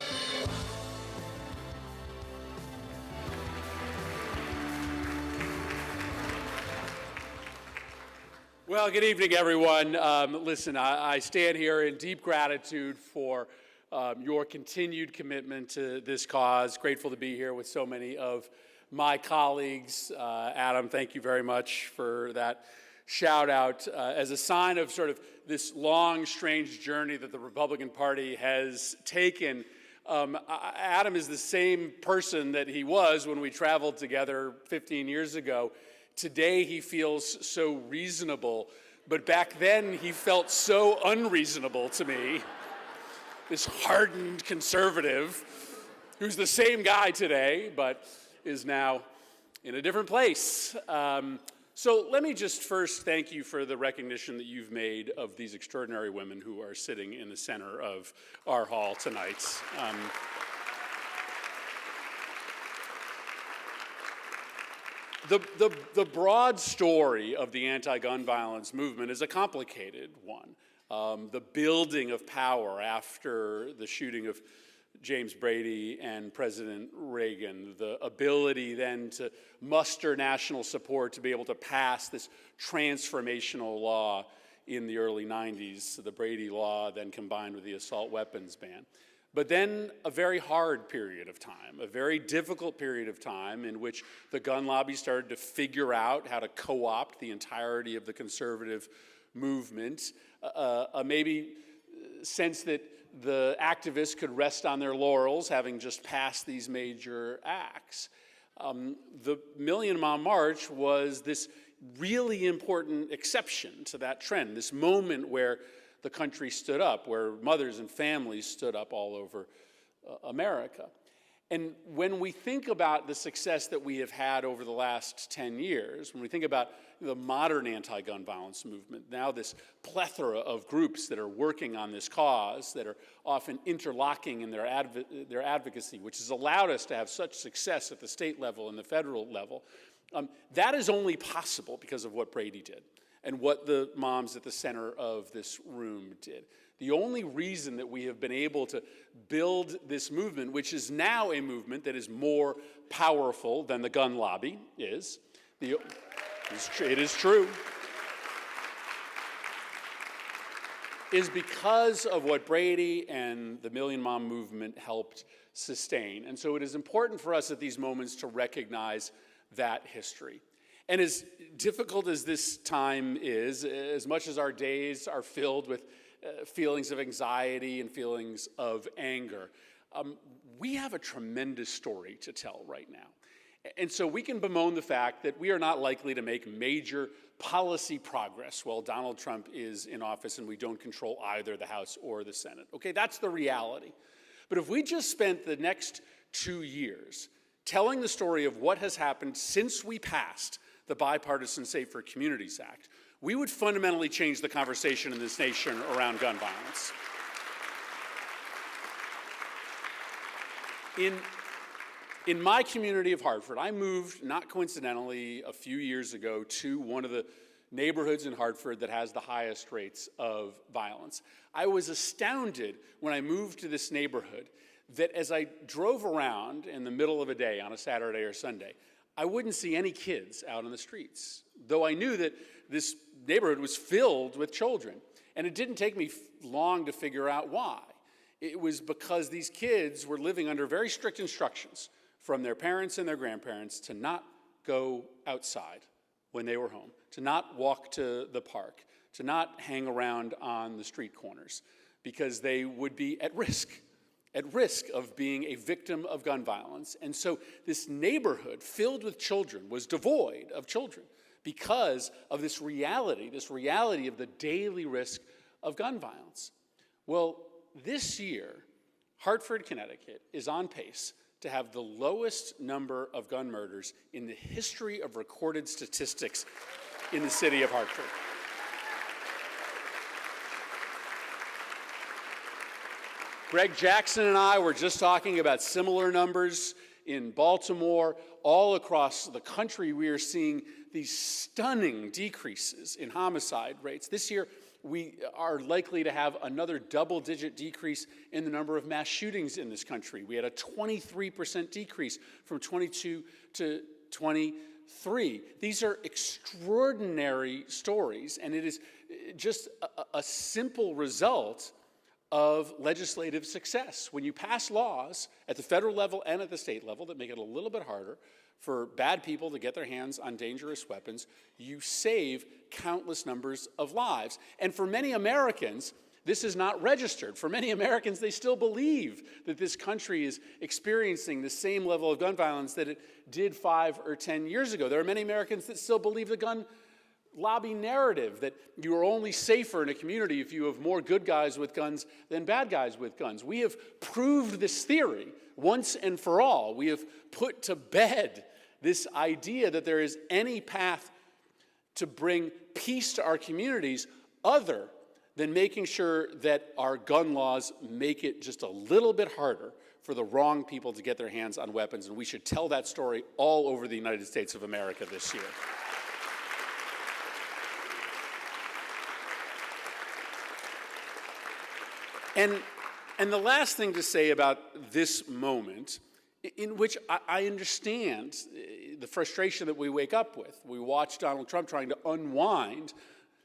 Well, good evening, everyone. Listen, I stand here in deep gratitude for your continued commitment to this cause. Grateful to be here with so many of my colleagues. Adam, thank you very much for that shout out. As a sign of sort of this long, strange journey that the Republican Party has taken, Adam is the same person that he was when we traveled together 15 years ago. Today he feels so reasonable, but back then he felt so unreasonable to me. This hardened conservative who's the same guy today, but is now in a different place. So let me just first thank you for the recognition that you've made of these extraordinary women who are sitting in the center of our hall tonight. The broad story of the anti-gun violence movement is a complicated one. the building of power after the shooting of James Brady and President Reagan, the ability then to muster national support to be able to pass this transformational law in the early 90s, the Brady Law, then combined with the assault weapons ban. But then a very hard period of time, a very difficult period of time in which the gun lobby started to figure out how to co-opt the entirety of the conservative movement, maybe sense that the activists could rest on their laurels having just passed these major acts. The Million Mom March was this really important exception to that trend, this moment where the country stood up, where mothers and families stood up all over America. And when we think about the success that we have had over the last 10 years, when we think about the modern anti-gun violence movement, now this plethora of groups that are working on this cause, that are often interlocking in their advocacy, which has allowed us to have such success at the state level and the federal level, that is only possible because of what Brady did and what the moms at the center of this room did. The only reason that we have been able to build this movement, which is now a movement that is more powerful than the gun lobby is, it is true, is because of what Brady and the Million Mom movement helped sustain. And so it is important for us at these moments to recognize that history. And as difficult as this time is, as much as our days are filled with feelings of anxiety and feelings of anger, we have a tremendous story to tell right now. And so we can bemoan the fact that we are not likely to make major policy progress while Donald Trump is in office and we don't control either the House or the Senate. Okay, that's the reality. But if we just spent the next 2 years telling the story of what has happened since we passed the Bipartisan Safer Communities Act, we would fundamentally change the conversation in this nation around gun violence. In my community of Hartford, I moved, not coincidentally, a few years ago to one of the neighborhoods in Hartford that has the highest rates of violence. I was astounded when I moved to this neighborhood that as I drove around in the middle of a day on a Saturday or Sunday, I wouldn't see any kids out on the streets, though I knew that this neighborhood was filled with children. And it didn't take me long to figure out why. It was because these kids were living under very strict instructions from their parents and their grandparents to not go outside when they were home, to not walk to the park, to not hang around on the street corners, because they would be at risk of being a victim of gun violence. And so this neighborhood filled with children was devoid of children because of this reality of the daily risk of gun violence. Well, this year, Hartford, Connecticut is on pace to have the lowest number of gun murders in the history of recorded statistics in the city of Hartford. Greg Jackson and I were just talking about similar numbers in Baltimore. All across the country, we are seeing these stunning decreases in homicide rates. This year, we are likely to have another double-digit decrease in the number of mass shootings in this country. We had a 23% decrease from 22 to 23. These are extraordinary stories, and it is just a simple result of legislative success. When you pass laws at the federal level and at the state level that make it a little bit harder for bad people to get their hands on dangerous weapons, you save countless numbers of lives. And for many Americans, this is not registered. For many Americans, they still believe that this country is experiencing the same level of gun violence that it did 5 or 10 years ago. There are many Americans that still believe the gun lobby narrative that you are only safer in a community if you have more good guys with guns than bad guys with guns. We have proved this theory once and for all. We have put to bed this idea that there is any path to bring peace to our communities other than making sure that our gun laws make it just a little bit harder for the wrong people to get their hands on weapons. And we should tell that story all over the United States of America this year. And the last thing to say about this moment, in which I understand the frustration that we wake up with. We watch Donald Trump trying to unwind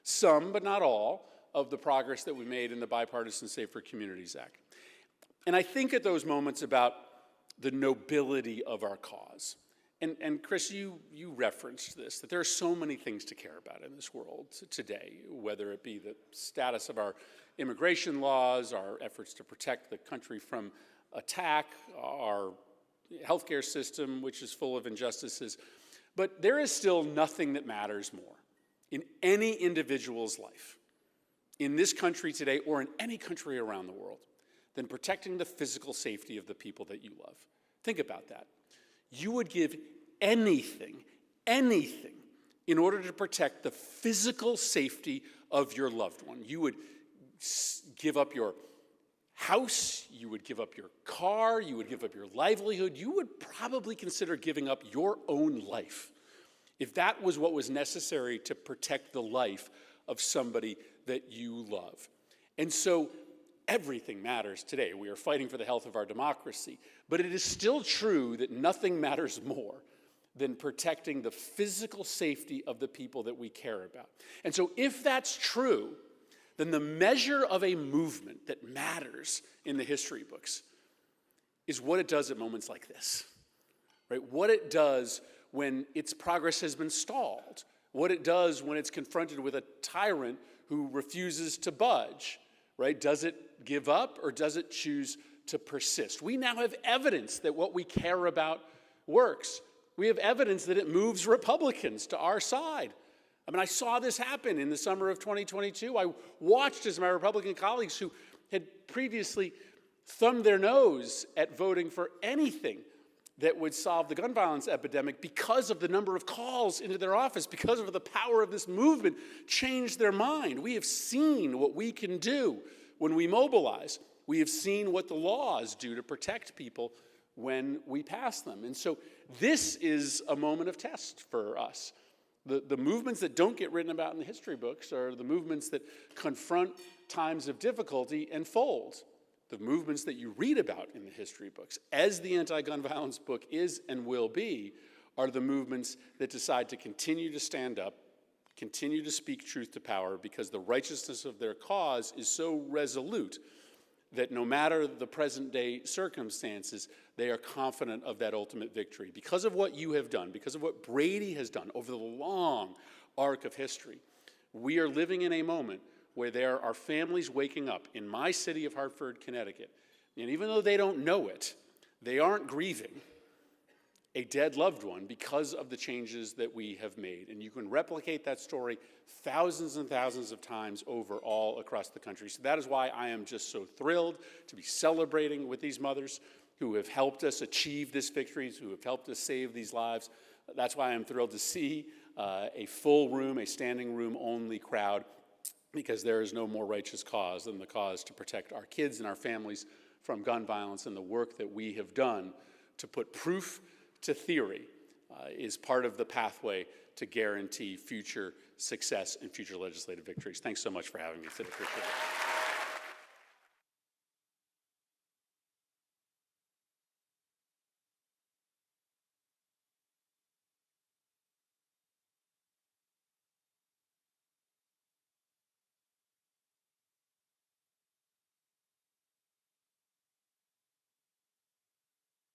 some, but not all, of the progress that we made in the Bipartisan Safer Communities Act. And I think at those moments about the nobility of our cause. And Chris, you referenced this, that there are so many things to care about in this world today, whether it be the status of our immigration laws, our efforts to protect the country from attack, our healthcare system, which is full of injustices. But there is still nothing that matters more in any individual's life, in this country today or in any country around the world, than protecting the physical safety of the people that you love. Think about that. You would give anything, in order to protect the physical safety of your loved one. You would give up your house, you would give up your car, you would give up your livelihood, you would probably consider giving up your own life if that was what was necessary to protect the life of somebody that you love. And so everything matters today. We are fighting for the health of our democracy. But it is still true that nothing matters more than protecting the physical safety of the people that we care about. And so if that's true, then the measure of a movement that matters in the history books is what it does at moments like this, right? What it does when its progress has been stalled, what it does when it's confronted with a tyrant who refuses to budge, right? Does it give up or does it choose to persist? We now have evidence that what we care about works. We have evidence that it moves Republicans to our side. I mean, I saw this happen in the summer of 2022. I watched as my Republican colleagues who had previously thumbed their nose at voting for anything that would solve the gun violence epidemic because of the number of calls into their office, because of the power of this movement, changed their mind. We have seen what we can do when we mobilize. We have seen what the laws do to protect people when we pass them. And so this is a moment of test for us. The movements that don't get written about in the history books are the movements that confront times of difficulty and fold. The movements that you read about in the history books, as the anti-gun violence book is and will be, are the movements that decide to continue to stand up, continue to speak truth to power, because the righteousness of their cause is so resolute that no matter the present-day circumstances, they are confident of that ultimate victory. Because of what you have done, because of what Brady has done over the long arc of history, we are living in a moment where there are families waking up in my city of Hartford, Connecticut, and even though they don't know it, they aren't grieving a dead loved one because of the changes that we have made. And you can replicate that story thousands and thousands of times over all across the country. So that is why I am just so thrilled to be celebrating with these mothers who have helped us achieve this victory, who have helped us save these lives. That's why I'm thrilled to see a full room, a standing room only crowd, because there is no more righteous cause than the cause to protect our kids and our families from gun violence. And the work that we have done to put proof to theory is part of the pathway to guarantee future success and future legislative victories. Thanks so much for having me today. Appreciate it.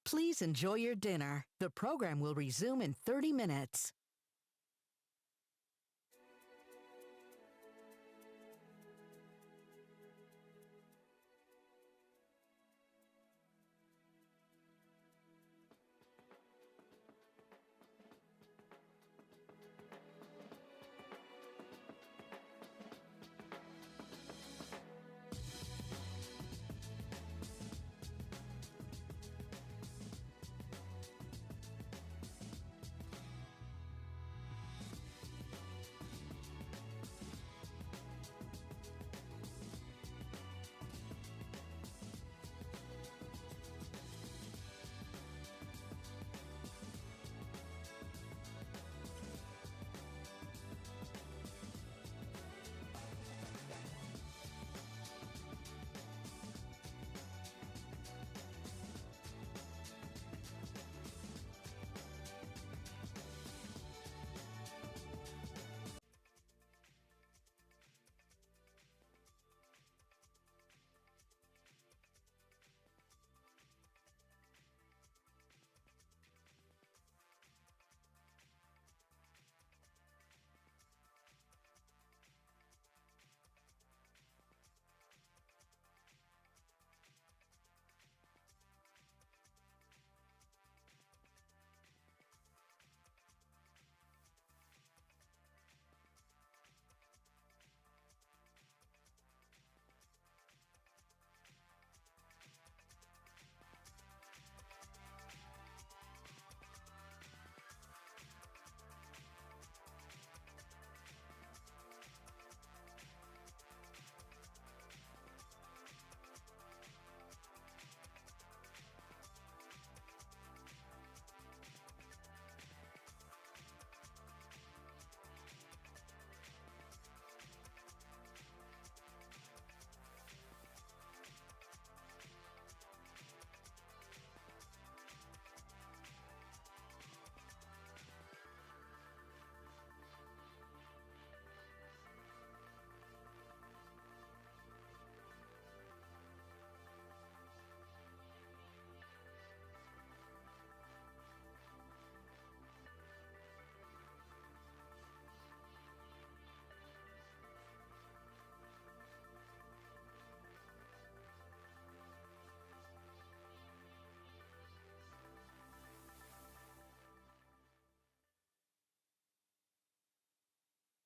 Please enjoy your dinner. The program will resume in 30 minutes.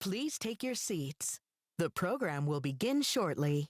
Please take your seats. The program will begin shortly.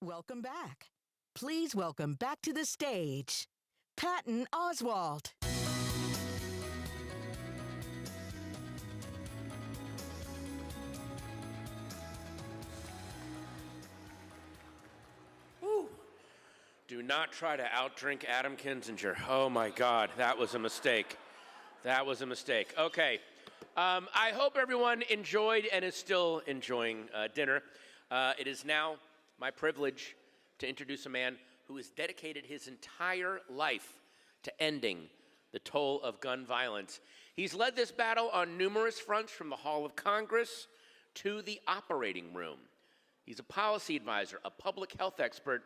Welcome back. Please welcome back to the stage, Patton Oswalt. Woo. Do not try to outdrink Adam Kinzinger. Oh my God, that was a mistake. That was a mistake. Okay. I hope everyone enjoyed and is still enjoying dinner. It is now my privilege to introduce a man who has dedicated his entire life to ending the toll of gun violence. He's led this battle on numerous fronts, from the Hall of Congress to the operating room. He's a policy advisor, a public health expert,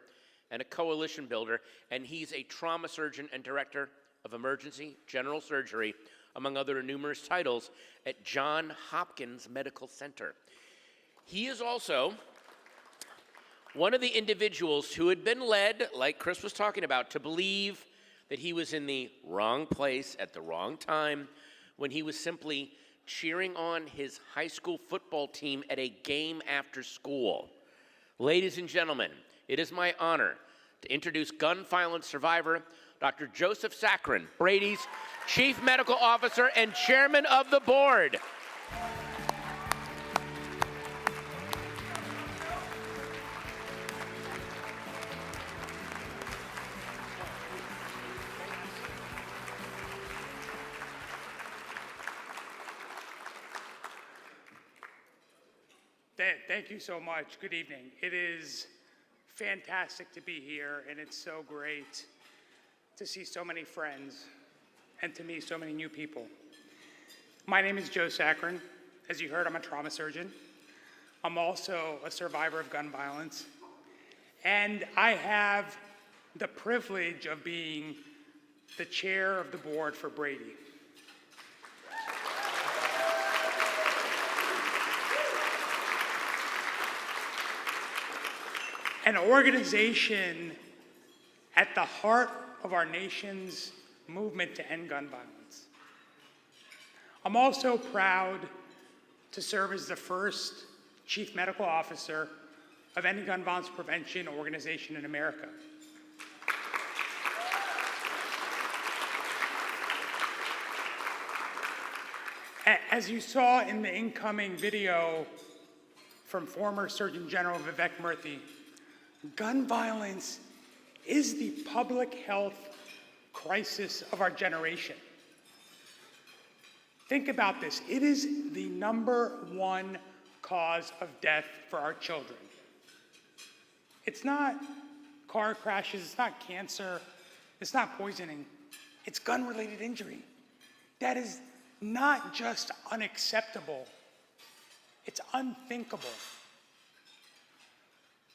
and a coalition builder, and he's a trauma surgeon and director of emergency general surgery, among other numerous titles, at Johns Hopkins Medical Center. He is also one of the individuals who had been led, like Chris was talking about, to believe that he was in the wrong place at the wrong time when he was simply cheering on his high school football team at a game after school. Ladies and gentlemen, it is my honor to introduce gun violence survivor, Dr. Joseph Sakharine, Brady's Chief Medical Officer and Chairman of the Board. Thank you so much. Good evening. It is fantastic to be here, and it's so great to see so many friends and to meet so many new people. My name is Joe Sakharine. As you heard, I'm a trauma surgeon. I'm also a survivor of gun violence, and I have the privilege of being the chair of the board for Brady. An organization at the heart of our nation's movement to end gun violence. I'm also proud to serve as the first Chief Medical Officer of any gun violence prevention organization in America. As you saw in the incoming video from former Surgeon General Vivek Murthy, gun violence is the public health crisis of our generation. Think about this. It is the #1 cause of death for our children. It's not car crashes, it's not cancer, it's not poisoning, it's gun-related injury. That is not just unacceptable, it's unthinkable.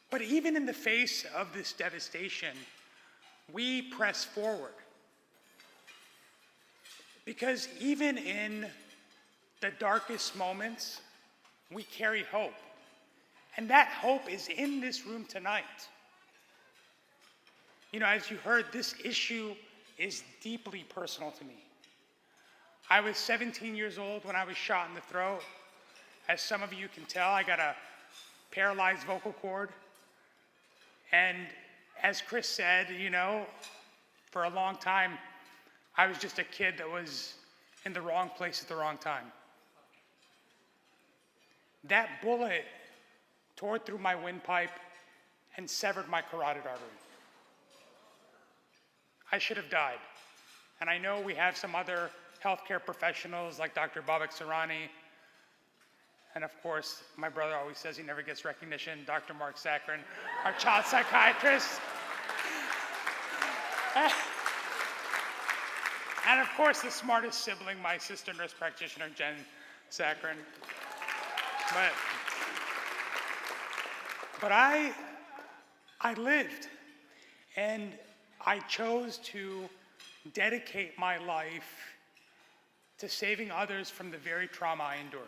But even in the face of this devastation, we press forward. Because even in the darkest moments, we carry hope. And that hope is in this room tonight. You know, as you heard, this issue is deeply personal to me. I was 17 years old when I was shot in the throat. As some of you can tell, I got a paralyzed vocal cord. And as Chris said, you know, for a long time, I was just a kid that was in the wrong place at the wrong time. That bullet tore through my windpipe, and severed my carotid artery. I should have died. And I know we have some other healthcare professionals like Dr. Babak Sarani, and of course, my brother always says he never gets recognition, Dr. Mark Sakrin, our child psychiatrist. And of course, the smartest sibling, my sister nurse practitioner, Jen Sakrin. But I lived, and I chose to dedicate my life to saving others from the very trauma I endured.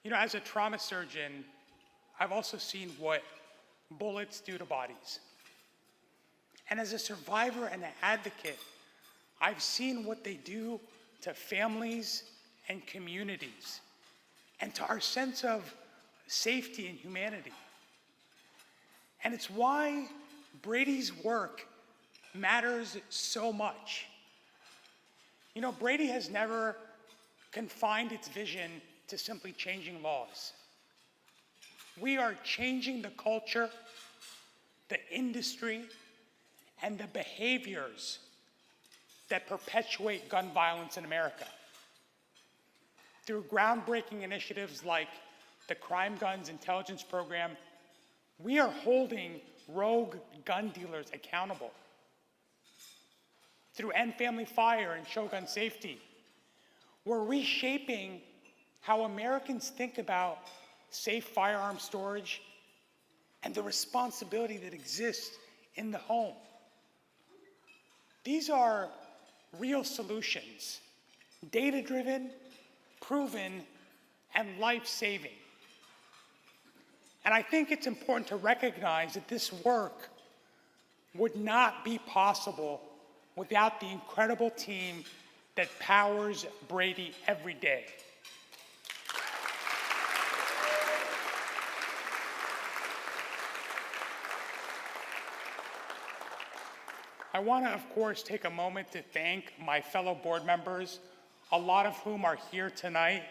You know, as a trauma surgeon, I've also seen what bullets do to bodies. And as a survivor and an advocate, I've seen what they do to families and communities, and to our sense of safety and humanity. And it's why Brady's work matters so much. You know, Brady has never confined its vision to simply changing laws. We are changing the culture, the industry, and the behaviors that perpetuate gun violence in America. Through groundbreaking initiatives like the Crime Guns Intelligence Program, we are holding rogue gun dealers accountable. Through End Family Fire and Show Gun Safety, we're reshaping how Americans think about safe firearm storage and the responsibility that exists in the home. These are real solutions, data-driven, proven, and life-saving. And I think it's important to recognize that this work would not be possible without the incredible team that powers Brady every day. I want to, of course, take a moment to thank my fellow board members, a lot of whom are here tonight,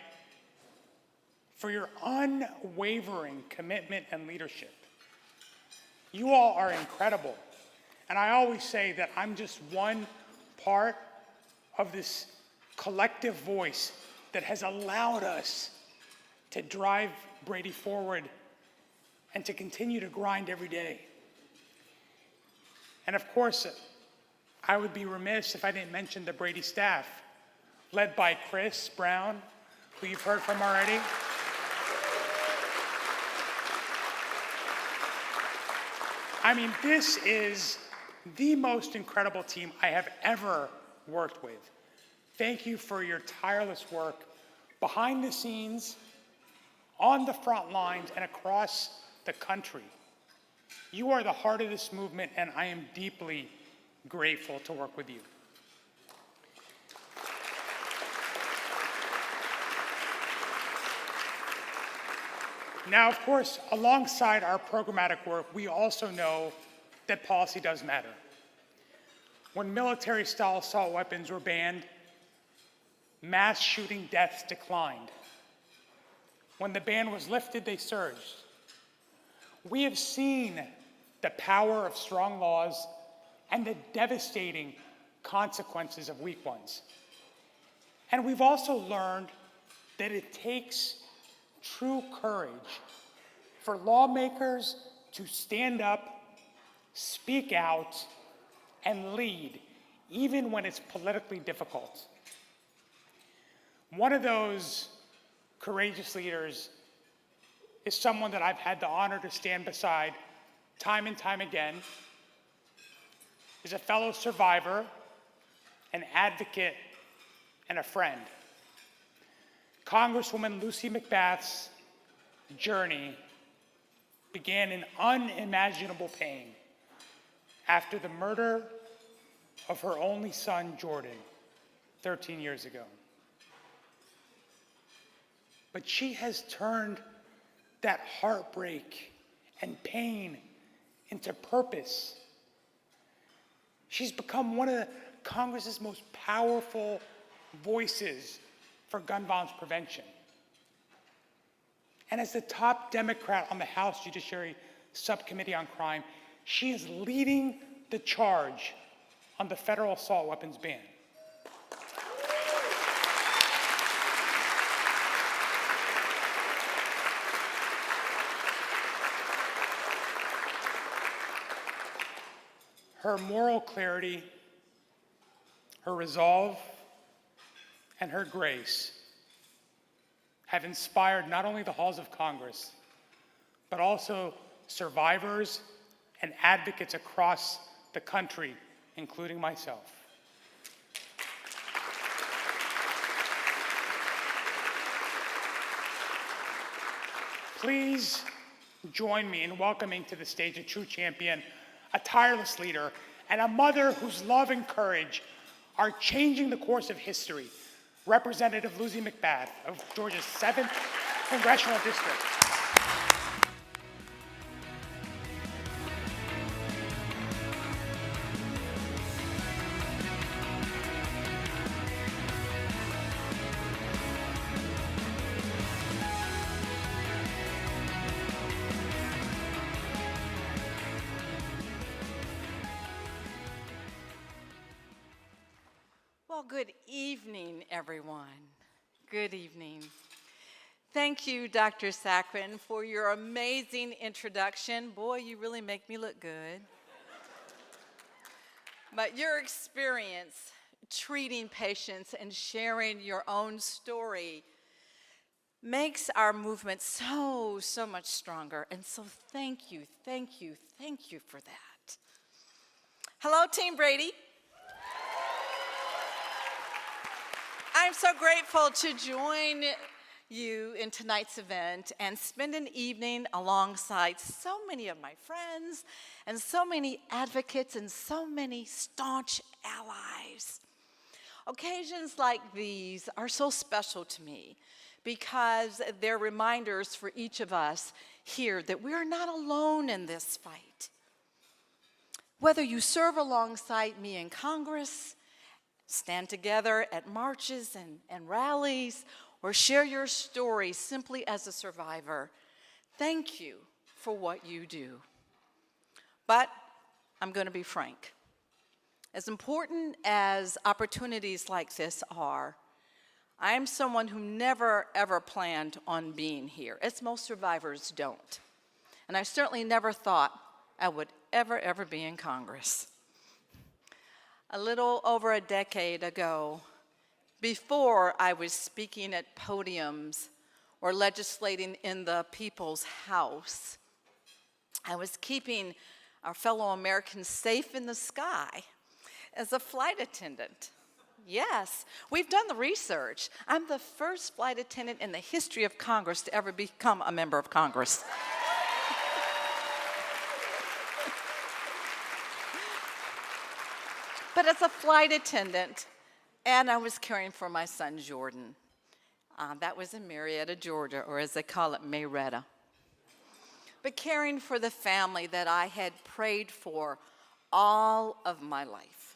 for your unwavering commitment and leadership. You all are incredible. And I always say that I'm just one part of this collective voice that has allowed us to drive Brady forward and to continue to grind every day. And of course, I would be remiss if I didn't mention the Brady staff, led by Chris Brown, who you've heard from already. I mean, this is the most incredible team I have ever worked with. Thank you for your tireless work behind the scenes, on the front lines, and across the country. You are the heart of this movement, and I am deeply grateful to work with you. Now, of course, alongside our programmatic work, we also know that policy does matter. When military-style assault weapons were banned, mass shooting deaths declined. When the ban was lifted, they surged. We have seen the power of strong laws and the devastating consequences of weak ones. And we've also learned that it takes true courage for lawmakers to stand up, speak out, and lead, even when it's politically difficult. One of those courageous leaders is someone that I've had the honor to stand beside time and time again. He's a fellow survivor, an advocate, and a friend. Congresswoman Lucy McBath's journey began in unimaginable pain after the murder of her only son, Jordan, 13 years ago. But she has turned that heartbreak and pain into purpose. She's become one of Congress's most powerful voices for gun violence prevention. And as the top Democrat on the House Judiciary Subcommittee on Crime, she is leading the charge on the federal assault weapons ban. Her moral clarity, her resolve, and her grace have inspired not only the halls of Congress, but also survivors and advocates across the country, including myself. Please join me in welcoming to the stage a true champion, a tireless leader, and a mother whose love and courage are changing the course of history, Representative Lucy McBath of Georgia's 7th Congressional District. Well, good evening, everyone. Good evening. Thank you, Dr. Saccharin, for your amazing introduction. Boy, you really make me look good. But your experience treating patients and sharing your own story makes our movement so much stronger. And so thank you for that. Hello, Team Brady. I'm so grateful to join you in tonight's event and spend an evening alongside so many of my friends and so many advocates and so many staunch allies. Occasions like these are so special to me because they're reminders for each of us here that we are not alone in this fight. Whether you serve alongside me in Congress, stand together at marches and rallies, or share your story simply as a survivor, thank you for what you do. But I'm going to be frank. As important as opportunities like this are, I am someone who never, ever planned on being here, as most survivors don't. And I certainly never thought I would ever be in Congress. A little over a decade ago, before I was speaking at podiums or legislating in the People's House, I was keeping our fellow Americans safe in the sky as a flight attendant. Yes, we've done the research. I'm the first flight attendant in the history of Congress to ever become a member of Congress. But as a flight attendant, and I was caring for my son, Jordan. That was in Marietta, Georgia, or as they call it, Mayretta. But caring for the family that I had prayed for all of my life.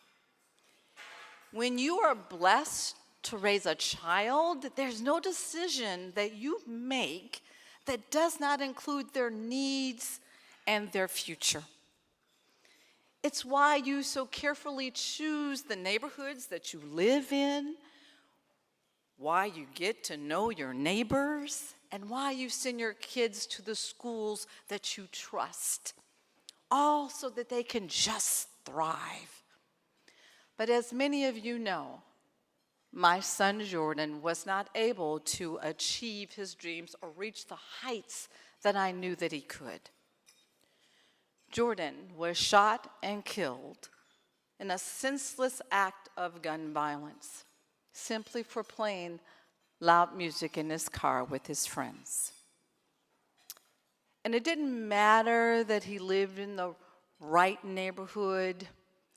When you are blessed to raise a child, there's no decision that you make that does not include their needs and their future. It's why you so carefully choose the neighborhoods that you live in, why you get to know your neighbors, and why you send your kids to the schools that you trust, all so that they can just thrive. But as many of you know, my son Jordan was not able to achieve his dreams or reach the heights that I knew that he could. Jordan was shot and killed in a senseless act of gun violence, simply for playing loud music in his car with his friends. And it didn't matter that he lived in the right neighborhood.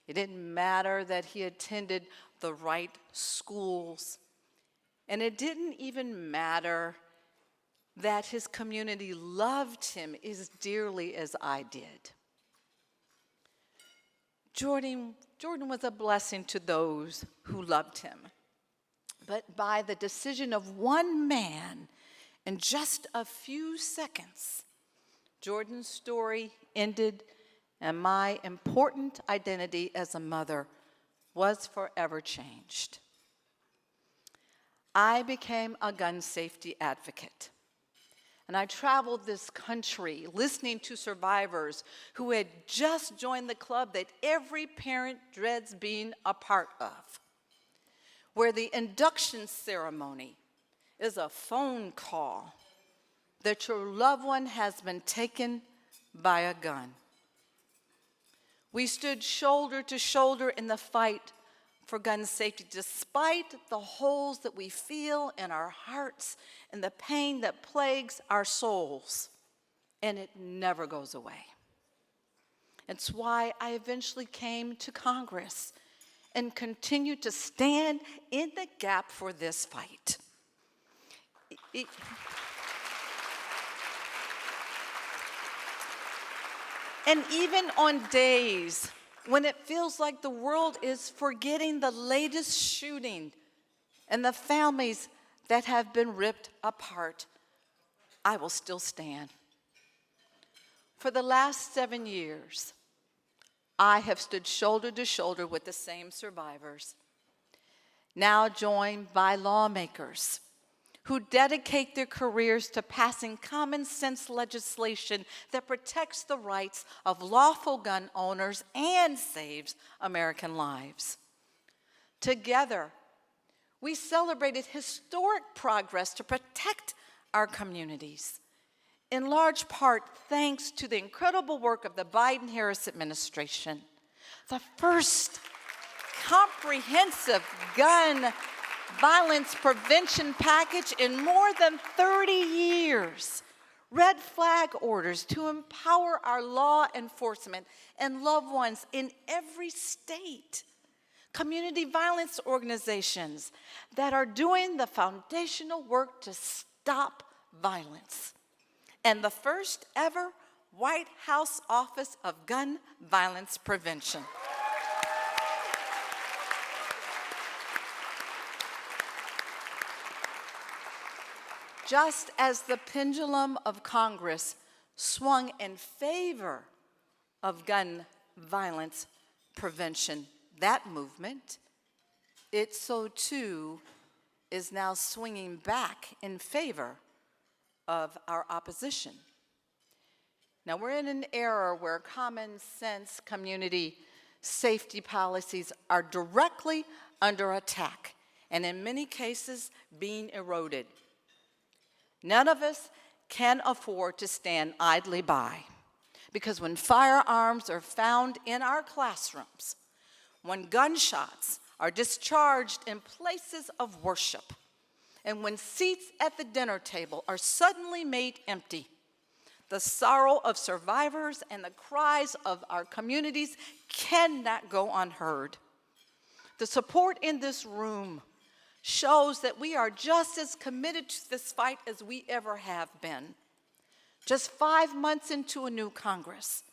It didn't matter that he attended the right schools. And it didn't even matter that his community loved him as dearly as I did. Jordan was a blessing to those who loved him. But by the decision of one man In just a few seconds, Jordan's story ended, and my important identity as a mother was forever changed. I became a gun safety advocate. And I traveled this country listening to survivors who had just joined the club that every parent dreads being a part of, where the induction ceremony is a phone call that your loved one has been taken by a gun. We stood shoulder to shoulder in the fight for gun safety, despite the holes that we feel in our hearts and the pain that plagues our souls, and it never goes away. It's why I eventually came to Congress and continue to stand in the gap for this fight. And even on days when it feels like the world is forgetting the latest shooting and the families that have been ripped apart, I will still stand. For the last 7 years, I have stood shoulder to shoulder with the same survivors, now joined by lawmakers who dedicate their careers to passing common sense legislation that protects the rights of lawful gun owners and saves American lives. Together, we celebrated historic progress to protect our communities, in large part thanks to the incredible work of the Biden-Harris administration. The first comprehensive gun violence prevention package in more than 30 years. Red flag orders to empower our law enforcement and loved ones in every state. Community violence organizations that are doing the foundational work to stop violence. And the first ever White House Office of Gun Violence Prevention. Just as the pendulum of Congress swung in favor of gun violence prevention, that movement, it so too is now swinging back in favor of our opposition. Now, we're in an era where common sense community safety policies are directly under attack and in many cases being eroded. None of us can afford to stand idly by, because when firearms are found in our classrooms, when gunshots are discharged in places of worship, and when seats at the dinner table are suddenly made empty, the sorrow of survivors and the cries of our communities cannot go unheard. The support in this room shows that we are just as committed to this fight as we ever have been. Just 5 months into a new Congress,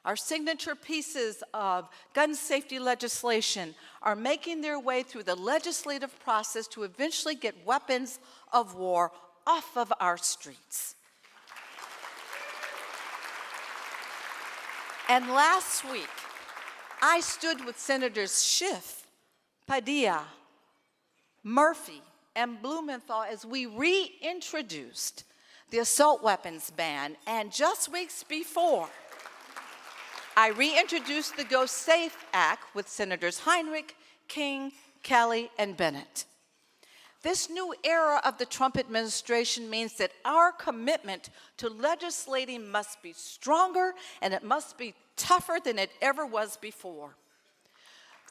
our signature pieces of gun safety legislation are making their way through the legislative process to eventually get weapons of war off of our streets. And last week, I stood with Senators Schiff, Padilla, Murphy, and Blumenthal as we reintroduced the assault weapons ban, and just weeks before, I reintroduced the Go Safe Act with Senators Heinrich, King, Kelly, and Bennett. This new era of the Trump administration means that our commitment to legislating must be stronger and it must be tougher than it ever was before.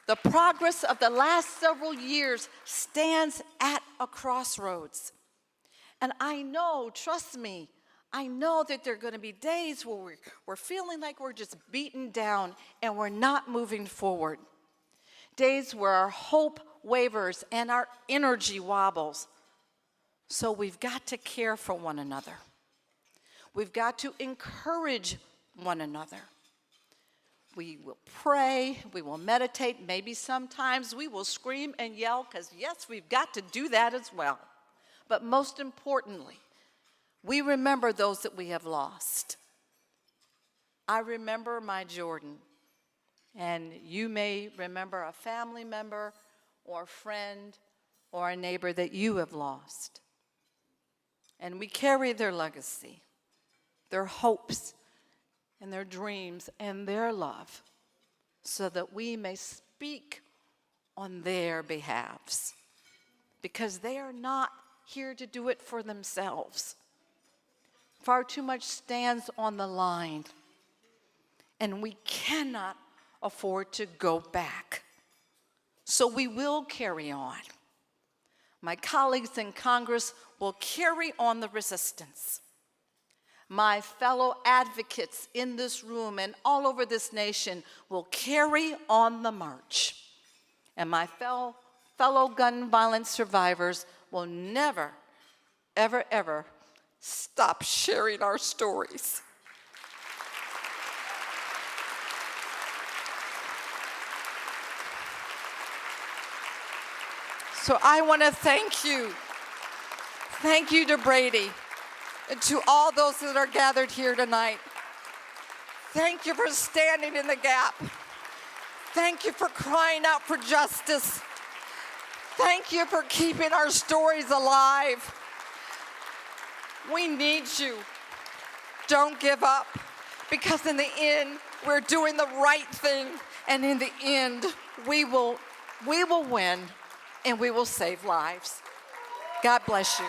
The progress of the last several years stands at a crossroads. And I know, trust me, I know that there are going to be days where we're feeling like we're just beaten down and we're not moving forward. Days where our hope wavers and our energy wobbles. So we've got to care for one another. We've got to encourage one another. We will pray, we will meditate, maybe sometimes we will scream and yell, because yes, we've got to do that as well. But most importantly, We remember those that we have lost. I remember my Jordan, and you may remember a family member or a friend or a neighbor that you have lost. And we carry their legacy, their hopes, and their dreams, and their love, so that we may speak on their behalves, because they are not here to do it for themselves. Far too much stands on the line, and we cannot afford to go back. So we will carry on. My colleagues in Congress will carry on the resistance. My fellow advocates in this room and all over this nation will carry on the march. And my fellow gun violence survivors will never, ever, ever stop sharing our stories. So I want to thank you. Thank you to Brady and to all those that are gathered here tonight. Thank you for standing in the gap. Thank you for crying out for justice. Thank you for keeping our stories alive. We need you. Don't give up, because in the end, we're doing the right thing, and in the end, we will win, and we will save lives. God bless you.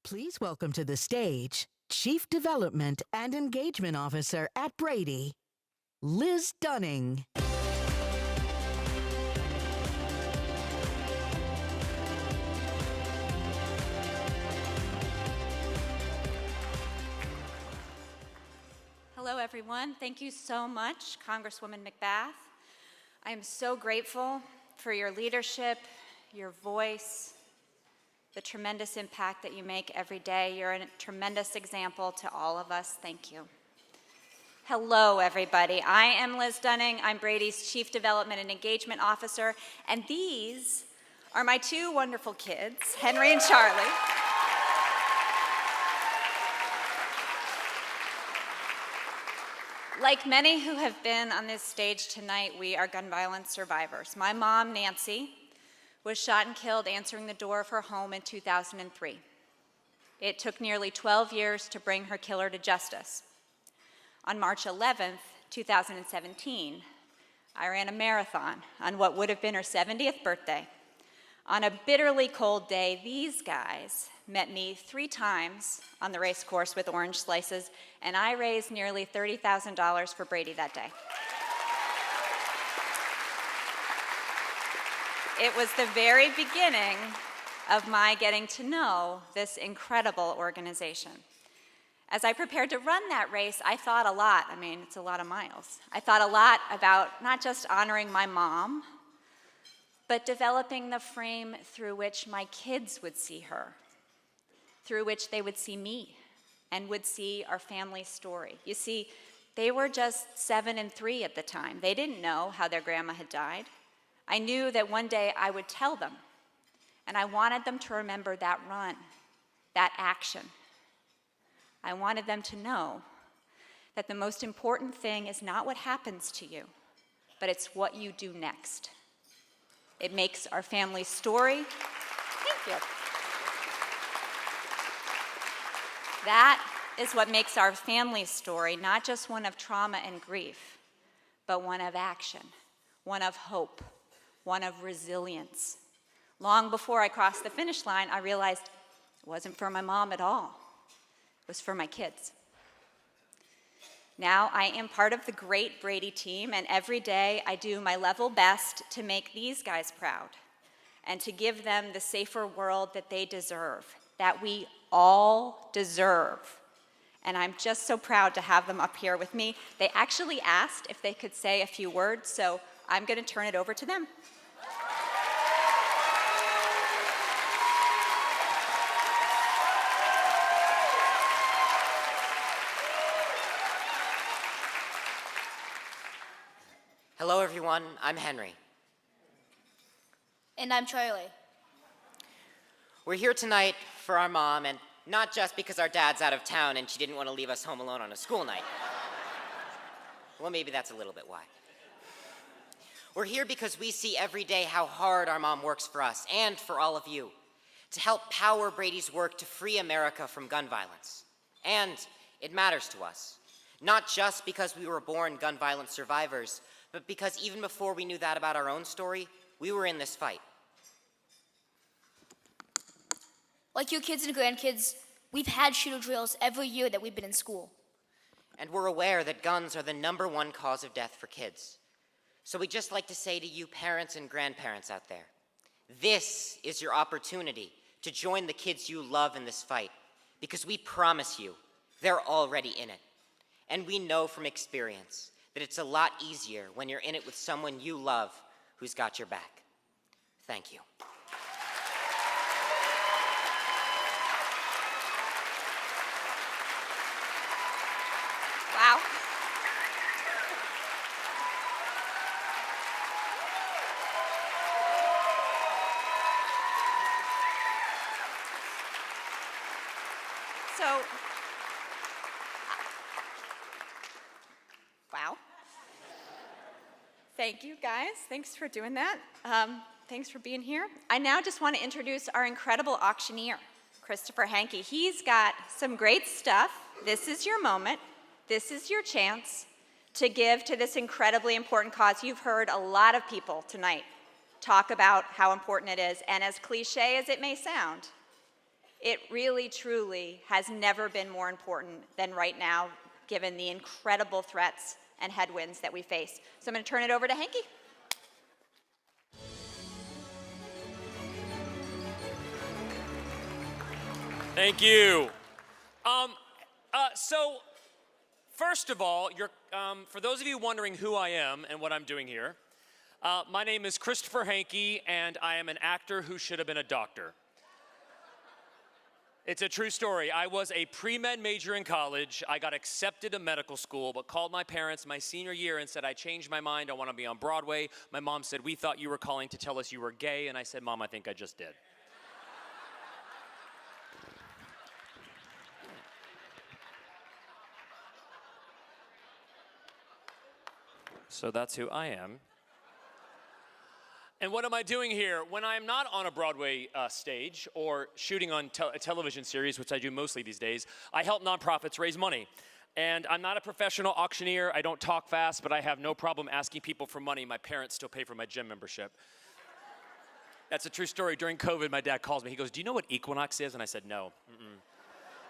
Please welcome to the stage Chief Development and Engagement Officer at Brady, Liz Dunning. Hello, everyone. Thank you so much, Congresswoman McBath. I am so grateful for your leadership, your voice, the tremendous impact that you make every day. You're a tremendous example to all of us. Thank you. Hello, everybody. I am Liz Dunning. I'm Brady's Chief Development and Engagement Officer, and these are my two wonderful kids, Henry and Charlie. Like many who have been on this stage tonight, we are gun violence survivors. My mom, Nancy, was shot and killed answering the door of her home in 2003. It took nearly 12 years to bring her killer to justice. On March 11th, 2017, I ran a marathon on what would have been her 70th birthday. On a bitterly cold day, these guys met me 3 times on the race course with orange slices, and I raised nearly $30,000 for Brady that day. It was the very beginning of my getting to know this incredible organization. As I prepared to run that race, I thought a lot. I mean, it's a lot of miles. I thought a lot about not just honoring my mom, but developing the frame through which my kids would see her, through which they would see me, and would see our family story. You see, they were just 7 and 3 at the time. They didn't know how their grandma had died. I knew that one day I would tell them, and I wanted them to remember that run, that action. I wanted them to know that the most important thing is not what happens to you, but it's what you do next. It makes our family story. Thank you. That is what makes our family story not just one of trauma and grief, but one of action, one of hope, one of resilience. Long before I crossed the finish line, I realized it wasn't for my mom at all. It was for my kids. Now I am part of the great Brady team, and every day I do my level best to make these guys proud and to give them the safer world that they deserve, that we all deserve. And I'm just so proud to have them up here with me. They actually asked if they could say a few words, so I'm going to turn it over to them. Hello, everyone. I'm Henry. And I'm Charlie. We're here tonight for our mom, and not just because our dad's out of town and she didn't want to leave us home alone on a school night. Well, maybe that's a little bit why. We're here because we see every day how hard our mom works for us and for all of you to help power Brady's work to free America from gun violence. And it matters to us, not just because we were born gun violence survivors, but because even before we knew that about our own story, we were in this fight. Like your kids and grandkids, we've had shooter drills every year that we've been in school. And we're aware that guns are the #1 cause of death for kids. So we'd just like to say to you parents and grandparents out there, this is your opportunity to join the kids you love in this fight, because we promise you, they're already in it. And we know from experience that it's a lot easier when you're in it with someone you love who's got your back. Thank you. Wow. So, wow. Thank you, guys. Thanks for doing that. Thanks for being here. I now just want to introduce our incredible auctioneer, Christopher Hankey. He's got some great stuff. This is your moment. This is your chance to give to this incredibly important cause. You've heard a lot of people tonight talk about how important it is, and as cliche as it may sound, it really, truly has never been more important than right now, given the incredible threats and headwinds that we face. So I'm going to turn it over to Hankey. Thank you. So, first of all, for those of you wondering who I am and what I'm doing here, my name is Christopher Hankey, and I am an actor who should have been a doctor. It's a true story. I was a pre-med major in college. I got accepted to medical school, but called my parents my senior year and said, I changed my mind. I want to be on Broadway. My mom said, we thought you were calling to tell us you were gay. And I said, Mom, I think I just did. So that's who I am. And what am I doing here? When I am not on a Broadway stage or shooting on a television series, which I do mostly these days, I help nonprofits raise money. And I'm not a professional auctioneer. I don't talk fast, but I have no problem asking people for money. My parents still pay for my gym membership. That's a true story. During COVID, my dad calls me. He goes, do you know what Equinox is? And I said, no.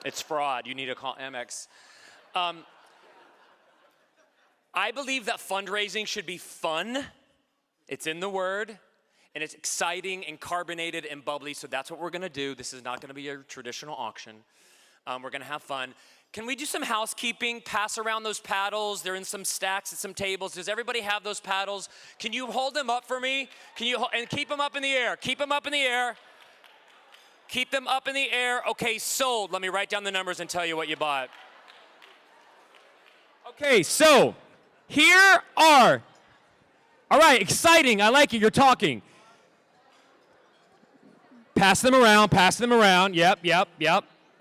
It's fraud. You need to call Amex. I believe that fundraising should be fun. It's in the word, and it's exciting and carbonated and bubbly, so that's what we're gonna do. This is not gonna be a traditional auction. We're gonna have fun. Can we do some housekeeping? Pass around those paddles. They're in some stacks at some tables. Does everybody have those paddles? Can you hold them up for me? And keep them up in the air. Keep them up in the air. Keep them up in the air. Okay, sold. Let me write down the numbers and tell you what you bought. Okay, so here are, all right, exciting. I like it. You're talking. Pass them around. Pass them around. Yep.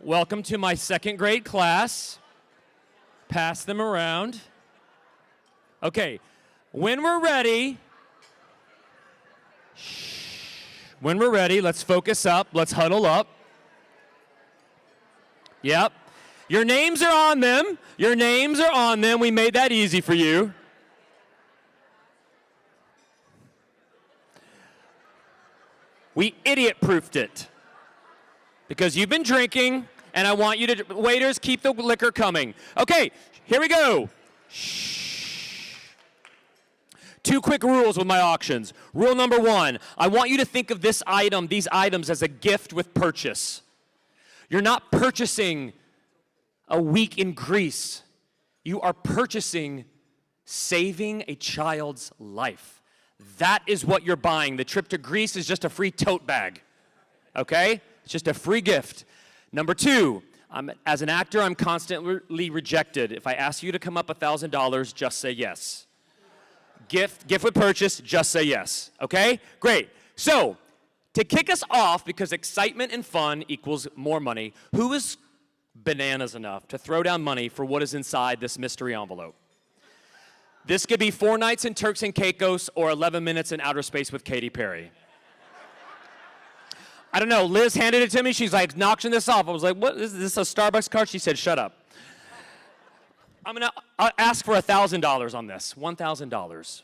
Welcome to my second grade class. Pass them around. Okay, when we're ready, when we're ready, let's focus up. Let's huddle up. Yep. Your names are on them. Your names are on them. We made that easy for you. We idiot-proofed it. Because you've been drinking, and I want you to, waiters, keep the liquor coming. Okay, here we go. Shh. 2 quick rules with my auctions. Rule number 1, I want you to think of these items as a gift with purchase. You're not purchasing a week in Greece. You are purchasing saving a child's life. That is what you're buying. The trip to Greece is just a free tote bag, okay? It's just a free gift. Number 2, as an actor, I'm constantly rejected. If I ask you to come up $1,000, just say yes. Gift with purchase, just say yes. Okay? Great. So, to kick us off, because excitement and fun equals more money, who is bananas enough to throw down money for what is inside this mystery envelope? This could be 4 nights in Turks and Caicos or 11 minutes in outer space with Katy Perry. I don't know, Liz handed it to me, she's like, knocking this off. I was like, what, is this a Starbucks card? She said, shut up. I'll ask for $1,000 on this, $1,000.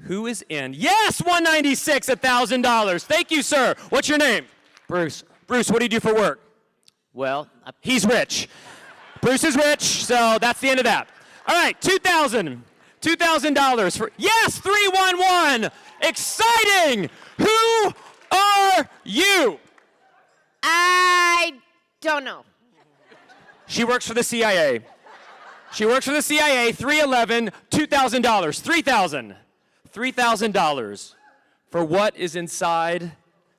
Who is in? Yes, $196, $1,000. Thank you, sir. What's your name? Bruce. Bruce, what do you do for work? Well, he's rich. Bruce is rich, so that's the end of that. All right, $2,000 for, yes, 311. Exciting. Who are you? I don't know. She works for the CIA. She works for the CIA, 311, $2,000, $3,000. $3,000 for what is inside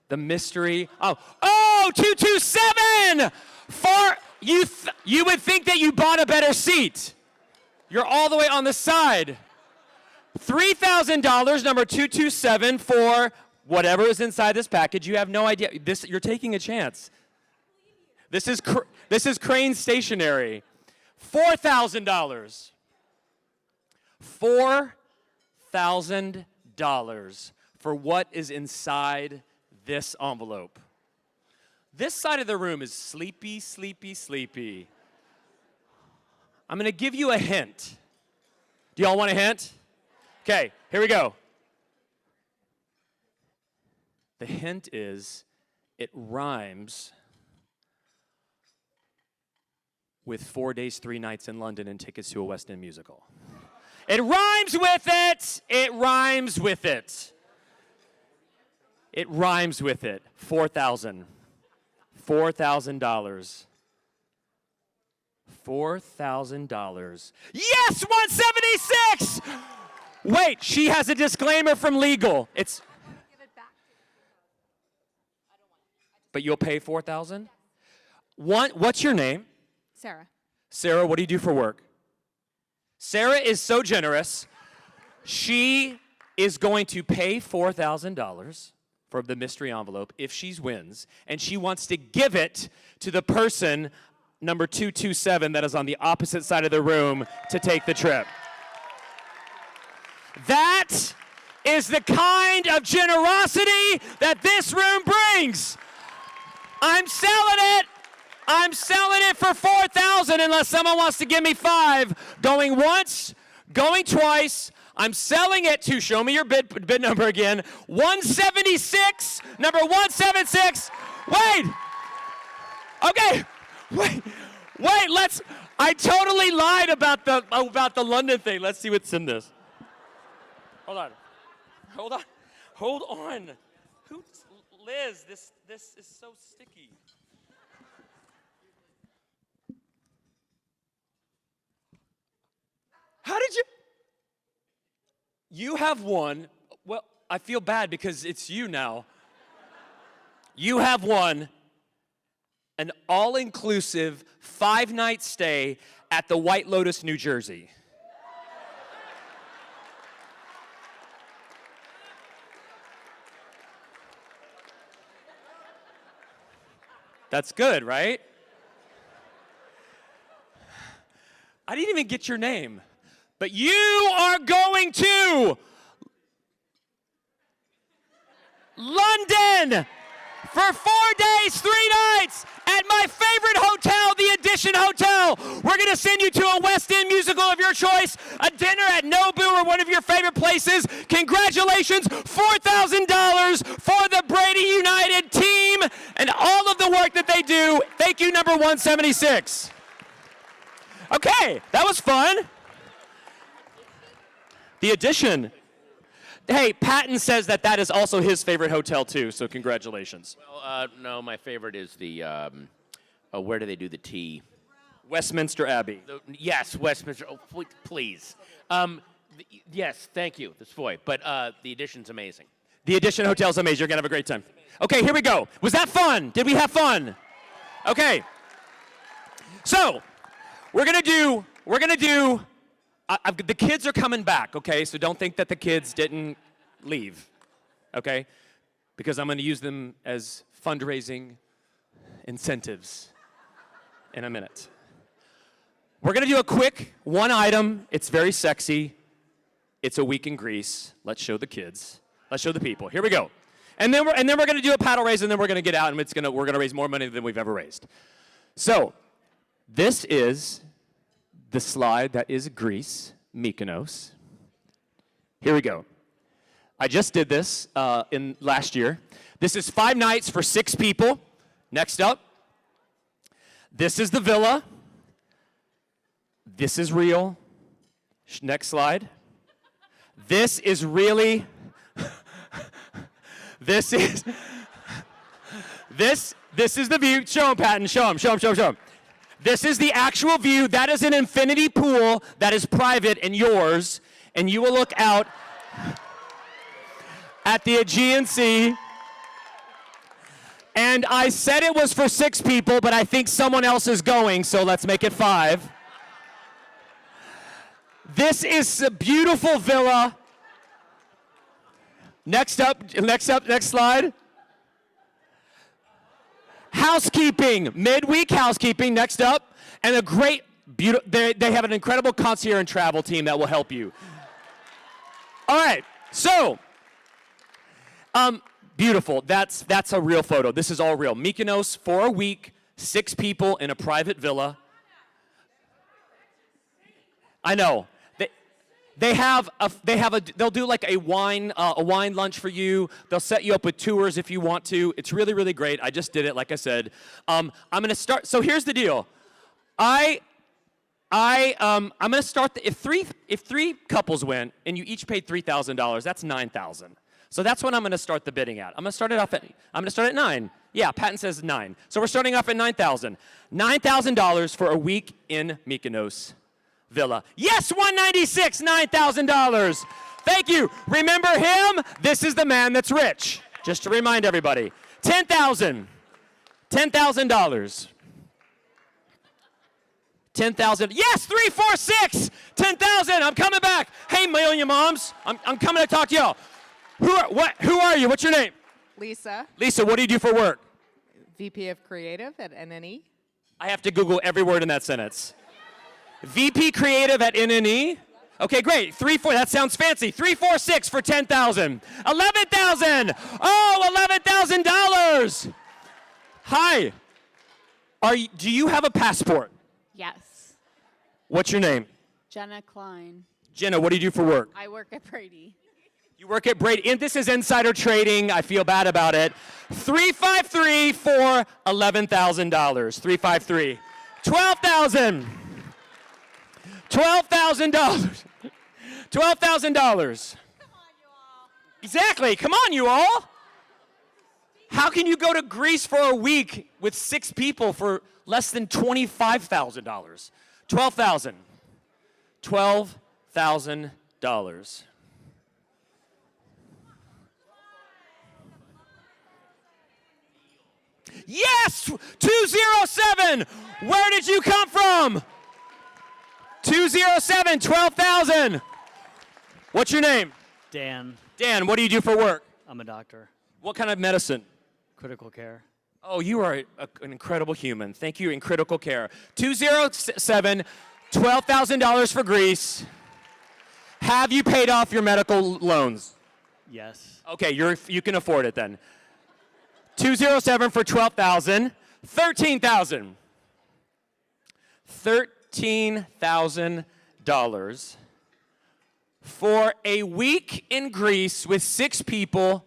the mystery. Oh, 227! You would think that you bought a better seat. You're all the way on the side. $3,000, number 227, for whatever is inside this package. You have no idea. You're taking a chance. This is Crane Stationery. $4,000. $4,000 for what is inside this envelope. This side of the room is sleepy, sleepy, sleepy. I'm going to give you a hint. Do y'all want a hint? Okay, here we go. The hint is it rhymes with 4 days, 3 nights in London and tickets to a West End musical. It rhymes with it. It rhymes with it. It rhymes with it. $4,000. $4,000. $4,000. Yes, 176. Wait, she has a disclaimer from legal. It's. But you'll pay $4,000. What's your name? Sarah. Sarah, what do you do for work? Sarah is so generous. She is going to pay $4,000 for the mystery envelope if she wins, and she wants to give it to the person, number 227, that is on the opposite side of the room to take the trip. That is the kind of generosity that this room brings. I'm selling it. I'm selling it for $4,000 unless someone wants to give me $5. Going once, going twice. I'm selling it to, show me your bid number again, 176, number 176. Wait. Okay. Wait, I totally lied about the London thing. Let's see what's in this. Hold on. Liz, this is so sticky. How did you? You have won. Well, I feel bad because it's you now. You have won an all-inclusive 5-night stay at the White Lotus, New Jersey. That's good, right? I didn't even get your name. But you are going to London for 4 days, 3 nights at my favorite hotel, the Edition Hotel. We're going to send you to a West End musical of your choice, a dinner at Nobu or one of your favorite places. Congratulations, $4,000 for the Brady United team and all of the work that they do. Thank you, number 176. Okay, that was fun. The Edition. Hey, Patton says that is also his favorite hotel too, so congratulations. Well, no, my favorite is the, where do they do the tea? Westminster Abbey. Yes, Westminster, please. Yes, thank you, the Savoy, but the Edition's amazing. The Edition Hotel's amazing, you're gonna have a great time. Okay, here we go. Was that fun? Did we have fun? Okay. So, we're gonna do the kids are coming back, okay? So don't think that the kids didn't leave, okay? Because I'm going to use them as fundraising incentives in a minute. We're going to do a quick one item. It's very sexy. It's a week in Greece. Let's show the kids. Let's show the people. Here we go. And then we're going to do a paddle raise, and then we're going to get out, and we're going to raise more money than we've ever raised. So this is the slide that is Greece, Mykonos. Here we go. I just did this in last year. This is 5 nights for 6 people. Next up, this is the villa. This is real. Next slide. This is really, this is the view. Show them, Patton. Show them. This is the actual view. That is an infinity pool that is private and yours, and you will look out at the Aegean Sea. And I said it was for 6 people, but I think someone else is going, so let's make it 5. This is a beautiful villa. Next slide. Housekeeping, midweek housekeeping, next up. And a great, they have an incredible concierge and travel team that will help you. All right, so, beautiful, that's a real photo. This is all real. Mykonos for a week, 6 people in a private villa. I know. They'll do like a wine lunch for you. They'll set you up with tours if you want to. It's really, really great. I just did it, like I said. I'm gonna start, so here's the deal. I'm gonna start, if three couples went and you each paid $3,000, that's $9,000. So that's when I'm gonna start the bidding at. I'm gonna start at 9. Yeah, Patton says 9. So we're starting off at $9,000. $9,000 for a week in Mykonos villa. Yes, 196, $9,000. Thank you. Remember him? This is the man that's rich. Just to remind everybody. $10,000. $10,000. 10,000. Yes, 3, 4, 6. 10,000. I'm coming back. Hey, Million Moms. I'm coming to talk to y'all. Who are you? What's your name? Lisa. Lisa, what do you do for work? VP of Creative at NNE. I have to Google every word in that sentence. VP Creative at NNE? Okay, great. 3, 4, that sounds fancy. 3, 4, 6 for 10,000. 11,000. Oh, $11,000. Hi. Do you have a passport? Yes. What's your name? Jenna Klein. Jenna, what do you do for work? I work at Brady. You work at Brady, and this is insider trading. I feel bad about it. 353 for $11,000. 353. 12,000. $12,000. $12,000. Exactly. Come on, you all. How can you go to Greece for a week with 6 people for less than $25,000? $12,000. $12,000. Yes! 207! Where did you come from? 207, 12,000. What's your name? Dan. Dan, what do you do for work? I'm a doctor. What kind of medicine? Critical care. Oh, you are an incredible human. Thank you, in critical care. 207, $12,000 for Greece. Have you paid off your medical loans? Yes. Okay, you can afford it then. 207 for 12,000. 13,000. $13,000 for a week in Greece with 6 people.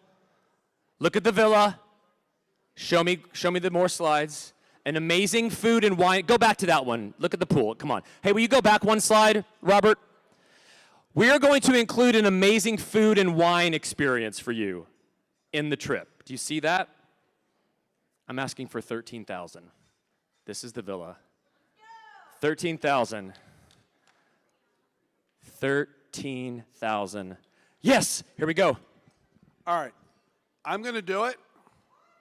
Look at the villa. Show me the more slides. An amazing food and wine. Go back to that one. Look at the pool. Come on. Hey, will you go back one slide, Robert? We are going to include an amazing food and wine experience for you in the trip. Do you see that? I'm asking for 13,000. This is the villa. 13,000. 13,000. Yes, here we go. All right. I'm going to do it,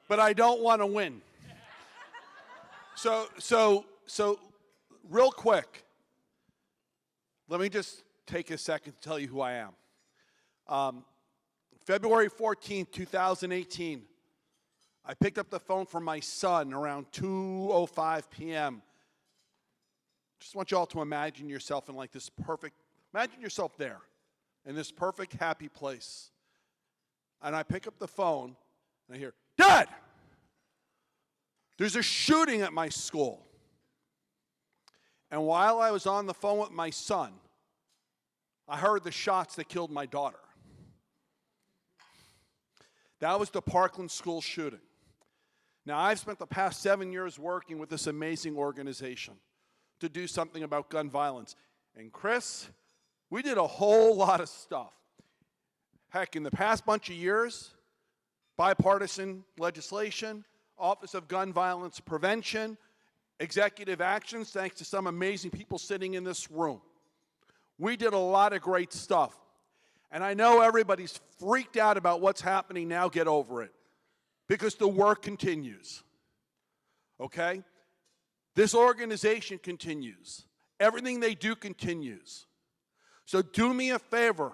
but I don't want to win. So real quick, let me just take a second to tell you who I am. February 14th, 2018, I picked up the phone from my son around 2:05 p.m. Just want you all to imagine yourself in like this perfect, imagine yourself there, in this perfect, happy place. And I pick up the phone, and I hear, Dad, there's a shooting at my school. And while I was on the phone with my son, I heard the shots that killed my daughter. That was the Parkland school shooting. Now, I've spent the past 7 years working with this amazing organization to do something about gun violence. And Chris, we did a whole lot of stuff. Heck, in the past bunch of years, bipartisan legislation, Office of Gun Violence Prevention, executive actions, thanks to some amazing people sitting in this room. We did a lot of great stuff. And I know everybody's freaked out about what's happening now. Get over it. Because the work continues. Okay? This organization continues. Everything they do continues. So do me a favor.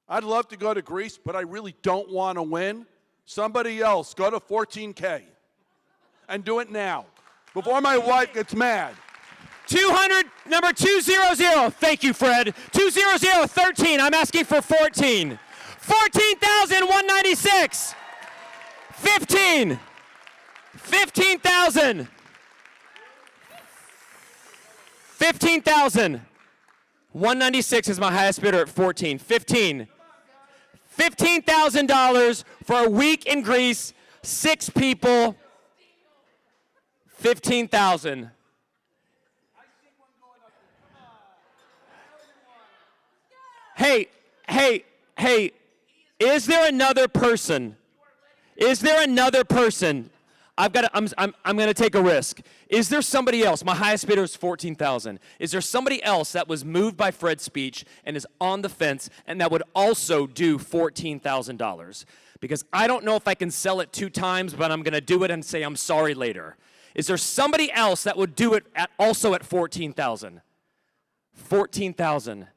I'd love to go to Greece, but I really don't want to win. Somebody else, go to 14K and do it now before my wife gets mad. 200, number 200. Thank you, Fred. 20013. I'm asking for 14. 14,196. 15. 15,000. 15,000. 196 is my highest bidder at 14. 15. $15,000 for a week in Greece, 6 people. 15,000. Hey, is there another person? Is there another person? I'm going to take a risk. Is there somebody else? My highest bidder is 14,000. Is there somebody else that was moved by Fred's speech and is on the fence and that would also do $14,000? Because I don't know if I can sell it 2 times, but I'm going to do it and say I'm sorry later. Is there somebody else that would do it also at 14,000? 14,000.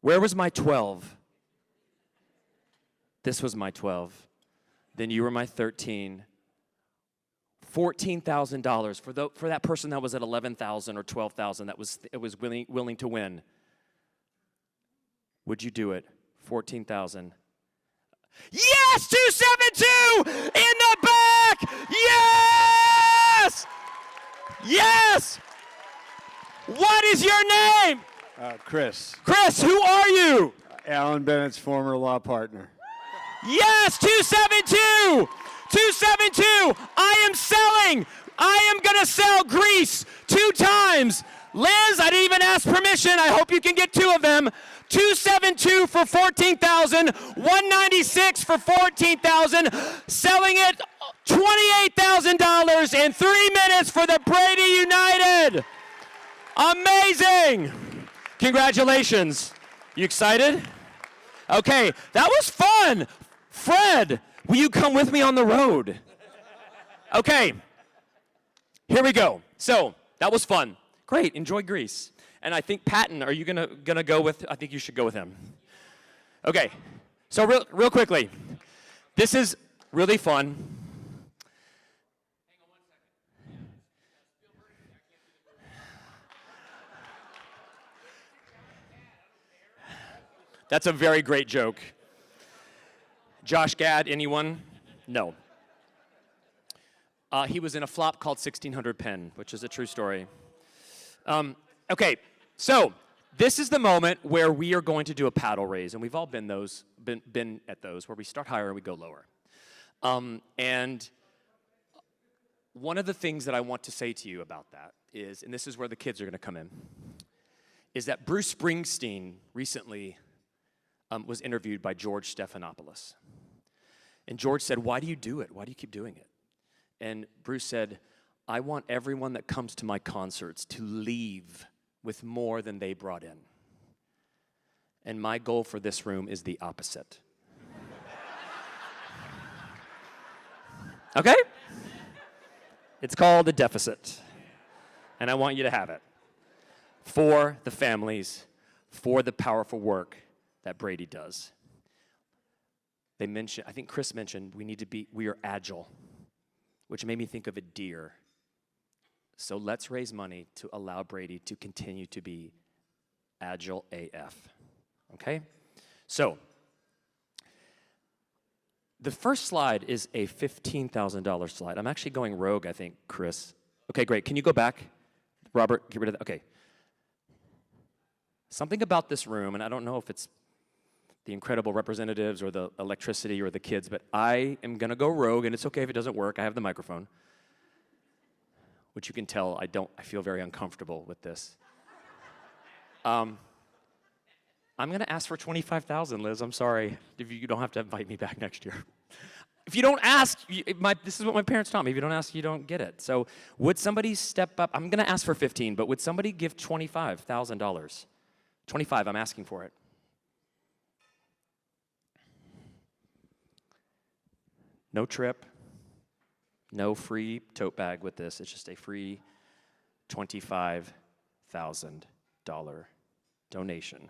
Where was my 12? This was my 12. Then you were my 13. $14,000 for that person that was at 11,000 or 12,000 that was willing to win. Would you do it? 14,000. Yes, 272 in the back. Yes, yes. What is your name? Chris. Chris, who are you? Alan Bennett's former law partner. Yes, 272. 272. I am selling. I am going to sell Greece 2 times. Liz, I didn't even ask permission. I hope you can get 2 of them. 272 for 14,000. 196 for 14,000. Selling it $28,000 in 3 minutes for the Brady United. Amazing. Congratulations. You excited? Okay, that was fun. Fred, will you come with me on the road? Okay, here we go. So, that was fun. Great, enjoy Greece. And I think Patton, are you gonna go with, I think you should go with him. Okay, so real quickly, this is really fun. That's a very great joke. Josh Gad, anyone? No. He was in a flop called 1600 Penn, which is a true story. Okay, so this is the moment where we are going to do a paddle raise, and we've all been at those, where we start higher and we go lower. And one of the things that I want to say to you about that is, and this is where the kids are going to come in, is that Bruce Springsteen recently was interviewed by George Stephanopoulos. And George said, why do you do it? Why do you keep doing it? And Bruce said, I want everyone that comes to my concerts to leave with more than they brought in. And my goal for this room is the opposite. Okay? It's called a deficit. And I want you to have it. for the families, for the powerful work that Brady does. They mentioned, I think Chris mentioned, we are agile, which made me think of a deer. So let's raise money to allow Brady to continue to be agile AF, okay? So, the first slide is a $15,000 slide. I'm actually going rogue, I think, Chris. Okay, great. Can you go back? Robert, get rid of that. Okay. Something about this room, and I don't know if it's the incredible representatives or the electricity or the kids, but I am going to go rogue, and it's okay if it doesn't work. I have the microphone, which you can tell I feel very uncomfortable with this. I'm going to ask for $25,000, Liz. I'm sorry. If you don't have to invite me back next year. If you don't ask, this is what my parents taught me. If you don't ask, you don't get it. So would somebody step up? I'm going to ask for 15, but would somebody give $25,000? 25, I'm asking for it. No trip, no free tote bag with this. It's just a free $25,000 donation.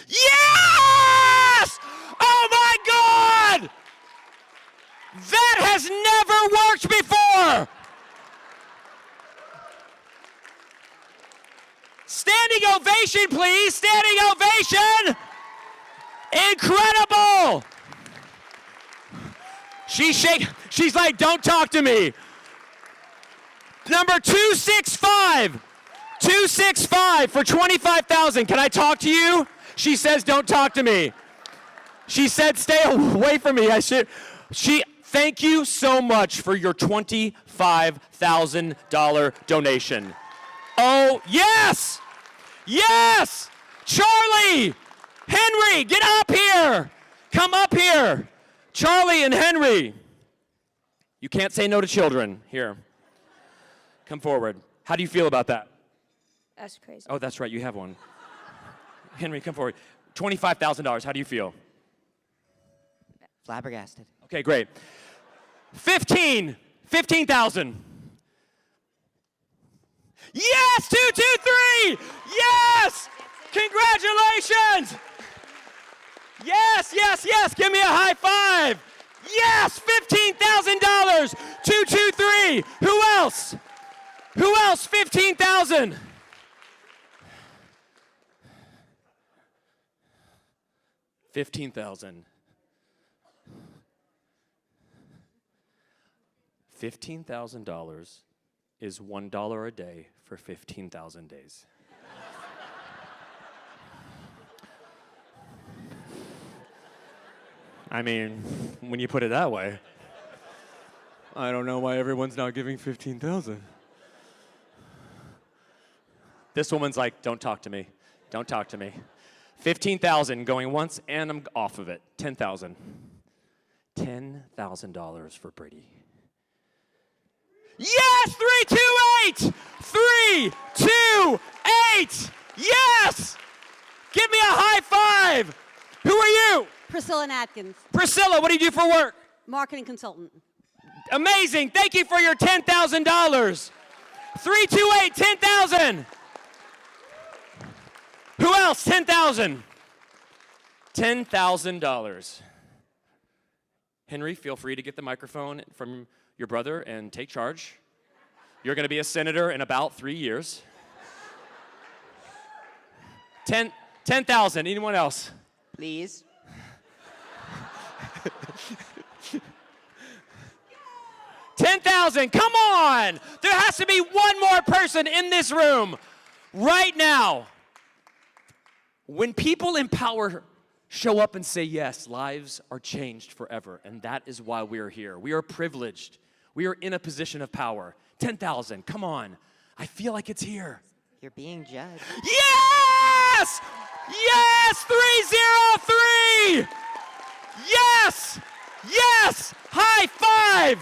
Yes! Oh my God! That has never worked before! Standing ovation, please. Standing ovation. Incredible. She's like, don't talk to me. Number 265. 265 for $25,000. Can I talk to you? She says, don't talk to me. She said, stay away from me. Thank you so much for your $25,000 donation. Oh, yes! Yes! Charlie! Henry, get up here! Come up here! Charlie and Henry. You can't say no to children. Here. Come forward. How do you feel about that? That's crazy. Oh, that's right, you have one. Henry, come forward. $25,000, how do you feel? Flabbergasted. Okay, great. 15,000. Yes, 223. Yes, congratulations. Yes. Give me a high five. Yes, $15,000. 223. Who else? 15,000. $15,000. $15,000 is $1 a day for 15,000 days. I mean, when you put it that way, I don't know why everyone's not giving 15,000. This woman's like, don't talk to me. Don't talk to me. 15,000 going once, and I'm off of it. 10,000. $10,000 for Brady. Yes, 328! 328! Yes! Give me a high five! Who are you? Priscilla Atkins. Priscilla, what do you do for work? Marketing consultant. Amazing. Thank you for your $10,000. 328, 10,000. Who else? 10,000. $10,000. Henry, feel free to get the microphone from your brother and take charge. You're going to be a senator in about 3 years. 10,000. Anyone else? Please. $10,000. Come on. There has to be one more person in this room right now. When people in power show up and say yes, lives are changed forever, and that is why we are here. We are privileged. We are in a position of power. 10,000, come on. I feel like it's here. You're being judged. Yes! Yes! 303! Yes! Yes! High five!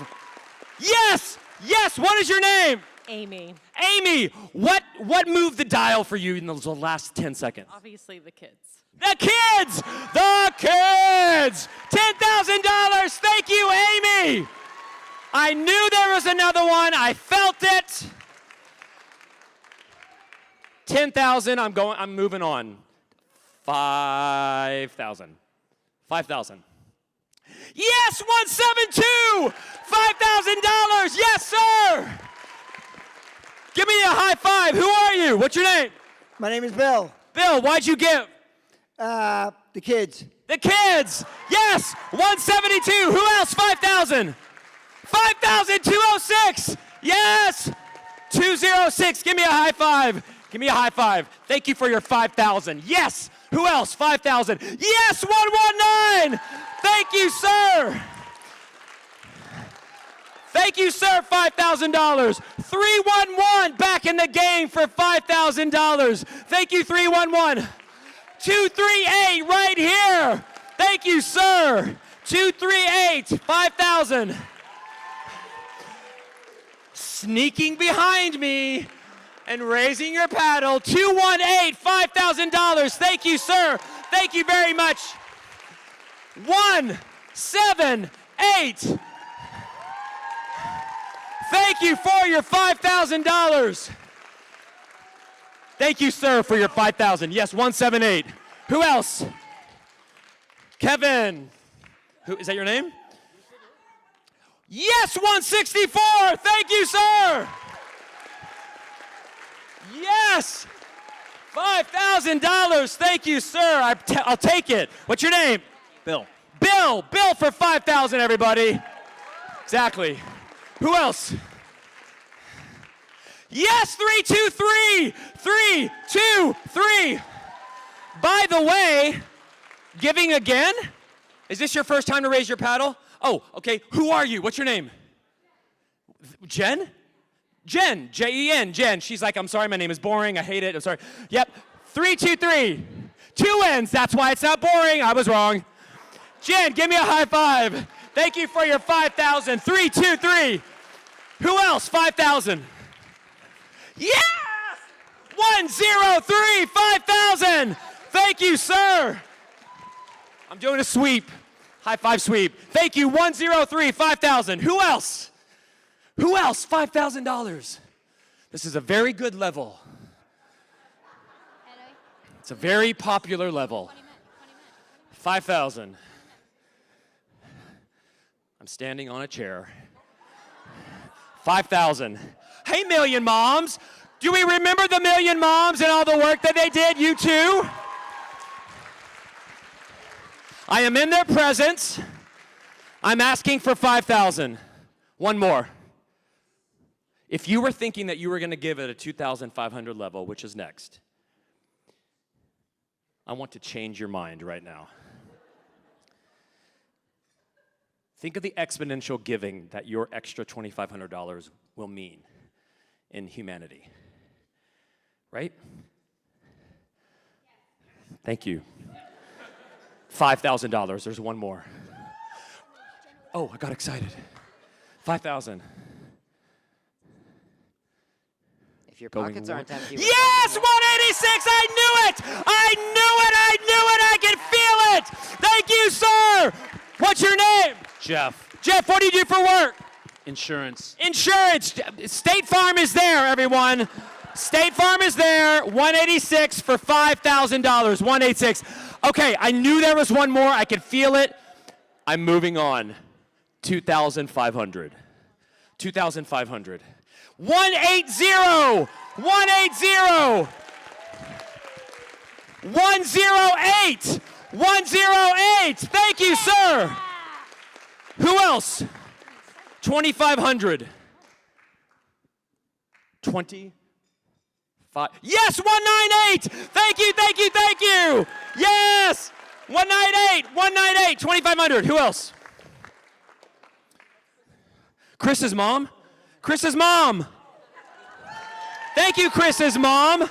Yes! Yes! What is your name? Amy. Amy, what moved the dial for you in those last 10 seconds? Obviously the kids. The kids! The kids! $10,000! Thank you, Amy! I knew there was another one. I felt it. 10,000. I'm moving on. 5,000. 5,000. Yes, 172. $5,000. Yes, sir. Give me a high five. Who are you? What's your name? My name is Bill. Bill, why'd you give? The kids. The kids. Yes, 172. Who else? 5,000. 5,000. 206. Yes. 206. Give me a high five. Give me a high five. Thank you for your 5,000. Yes. Who else? 5,000. Yes, 119. Thank you, sir. Thank you, sir, $5,000. 311 back in the game for $5,000. Thank you, 311. 238 right here. Thank you, sir. 238, 5,000. Sneaking behind me and raising your paddle. 218, $5,000. Thank you, sir. Thank you very much. 178. Thank you for your $5,000. Thank you, sir, for your 5,000. Yes, 178. Who else? Kevin. Who is that your name? Yes, 164. Thank you, sir. Yes. $5,000. Thank you, sir. I'll take it. What's your name? Bill. Bill. Bill for 5,000, everybody. Exactly. Who else? Yes, 323. 323. By the way, giving again? Is this your first time to raise your paddle? Oh, okay. Who are you? What's your name? Jen? Jen. Jen. Jen. She's like, I'm sorry, my name is boring. I hate it. I'm sorry. Yep. 323. 2 N's. That's why it's not boring. I was wrong. Jen, give me a high five. Thank you for your 5,000. 323. Who else? 5,000. Yes! 103. 5,000. Thank you, sir. I'm doing a sweep. High five sweep. Thank you. 103. 5,000. Who else? Who else? $5,000. This is a very good level. It's a very popular level. 5,000. I'm standing on a chair. 5,000. Hey, Million Moms. Do we remember the Million Moms and all the work that they did? You too? I am in their presence. I'm asking for 5,000. One more. If you were thinking that you were going to give at a 2,500 level, which is next, I want to change your mind right now. Think of the exponential giving that your extra $2,500 will mean in humanity. Right? Thank you. $5,000. There's one more. Oh, I got excited. 5,000. If your pockets aren't empty. Yes, 186. I knew it. I knew it. I knew it. I can feel it. Thank you, sir. What's your name? Jeff. Jeff, what do you do for work? Insurance. Insurance. State Farm is there, everyone. State Farm is there. 186 for $5,000. 186. Okay, I knew there was one more. I could feel it. I'm moving on. 2,500. 2,500. 180. 180. 108. 108. Thank you, sir. Who else? 2,500. 25. Yes, 198. Thank you, thank you, thank you. Yes. 198. 198. 2,500. Who else? Chris's mom. Chris's mom. Thank you, Chris's mom.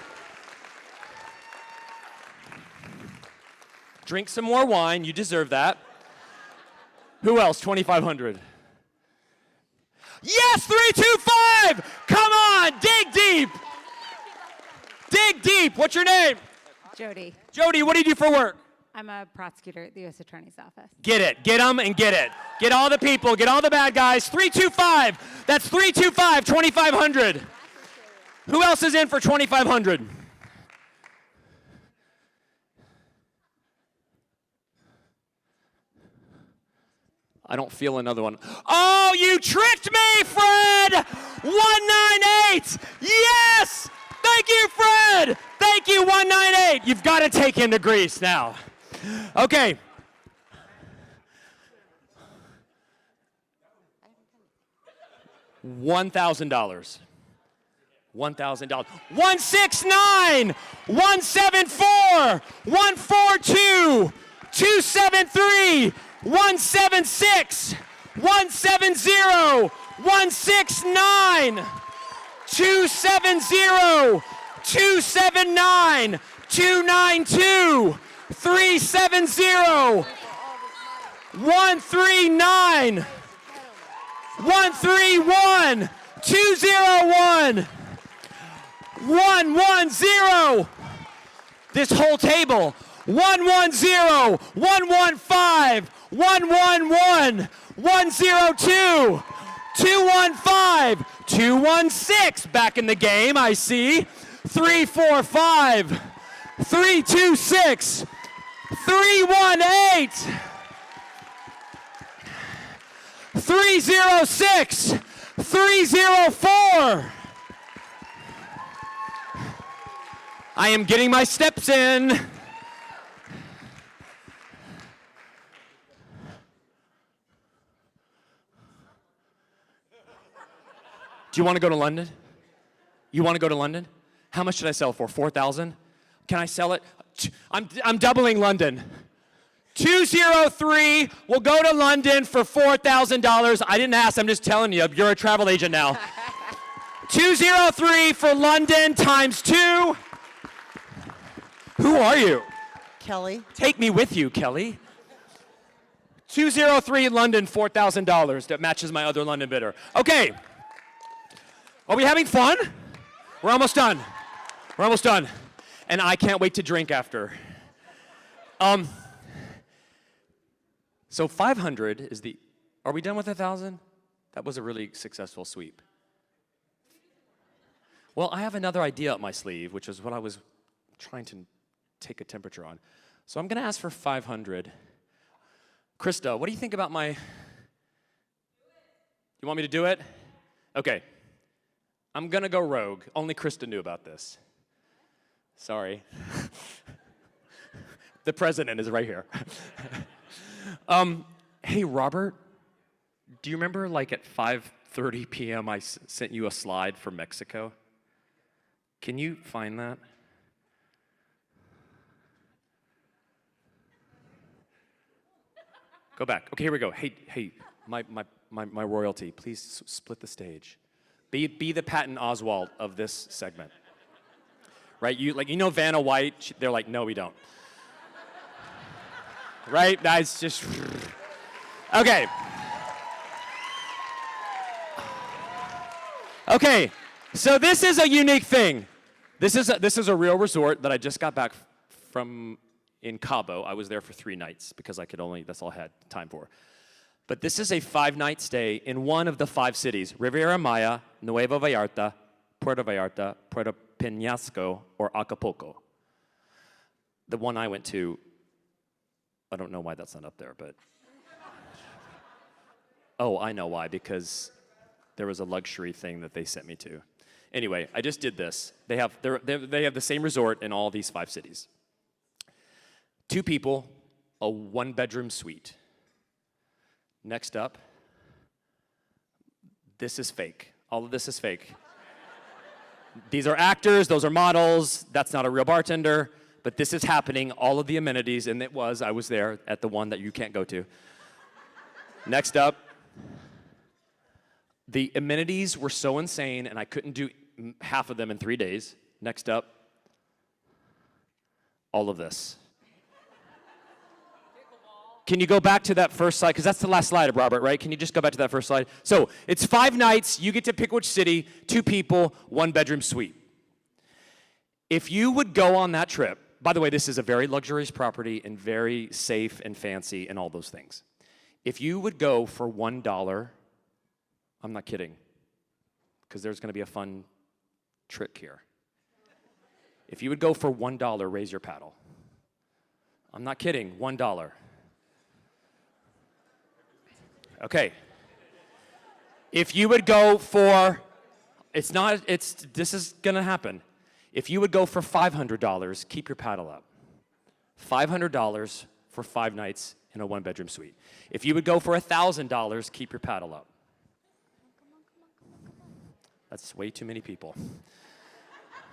Drink some more wine. You deserve that. Who else? 2,500. Yes, 325. Come on, dig deep. Dig deep. What's your name? Jody. Jody, what do you do for work? I'm a prosecutor at the U.S. Attorney's Office. Get it. Get them and get it. Get all the people. Get all the bad guys. 325. That's 325, 2,500. Who else is in for 2,500? I don't feel another one. Oh, you tricked me, Fred! 198! Yes! Thank you, Fred! Thank you, 198! You've got to take him to Greece now. Okay. $1,000. $1,000. 169, 174, 142, 273, 176, 170, 169, 270, 279, 292, 370, 139, 131, 201, 110. This whole table. 110, 115, 111, 102, 215, 216. Back in the game, I see. 345, 326, 318, 306, 304. I am getting my steps in. Do you want to go to London? You want to go to London? How much should I sell for? 4,000? Can I sell it? I'm doubling London. 203 will go to London for $4,000. I didn't ask, I'm just telling you. You're a travel agent now. 203 for London times 2. Who are you? Kelly. Take me with you, Kelly. 203 London, $4,000. That matches my other London bidder. Okay. Are we having fun? We're almost done. We're almost done. And I can't wait to drink after. So 500 is the, are we done with 1,000? That was a really successful sweep. Well, I have another idea up my sleeve, which is what I was trying to take a temperature on. So I'm gonna ask for 500. Krista, what do you think about my, you want me to do it? Okay. I'm gonna go rogue. Only Krista knew about this. Sorry. The president is right here. Hey, Robert, do you remember like at 5:30 p.m. I sent you a slide for Mexico? Can you find that? Go back. Okay, here we go. Hey, my royalty, please split the stage. Be the Patton Oswalt of this segment. Right? You know Vanna White? They're like, no, we don't. Right? That's just. Okay. Okay. So this is a unique thing. This is a real resort that I just got back from in Cabo. I was there for 3 nights because that's all I had time for. But this is a 5-night stay in one of the 5 cities: Riviera Maya, Nueva Vallarta, Puerto Peñasco, or Acapulco. The one I went to, I don't know why that's not up there, but oh, I know why, because there was a luxury thing that they sent me to. Anyway, I just did this. They have the same resort in all these 5 cities. 2 people, a 1-bedroom suite. Next up, this is fake. All of this is fake. These are actors, those are models, that's not a real bartender, but this is happening, all of the amenities, and I was there at the one that you can't go to. Next up, the amenities were so insane, and I couldn't do half of them in 3 days. Next up, all of this. Can you go back to that first slide? Because that's the last slide, Robert, right? Can you just go back to that first slide? So it's 5 nights. You get to pick which city, 2 people, 1-bedroom suite. If you would go on that trip by the way, this is a very luxurious property and very safe and fancy and all those things. If you would go for $1, I'm not kidding, because there's going to be a fun trick here. If you would go for $1, raise your paddle. I'm not kidding, $1. Okay. If you would go for, this is going to happen. If you would go for $500, keep your paddle up. $500 for 5 nights in a 1-bedroom suite. If you would go for $1,000, keep your paddle up. That's way too many people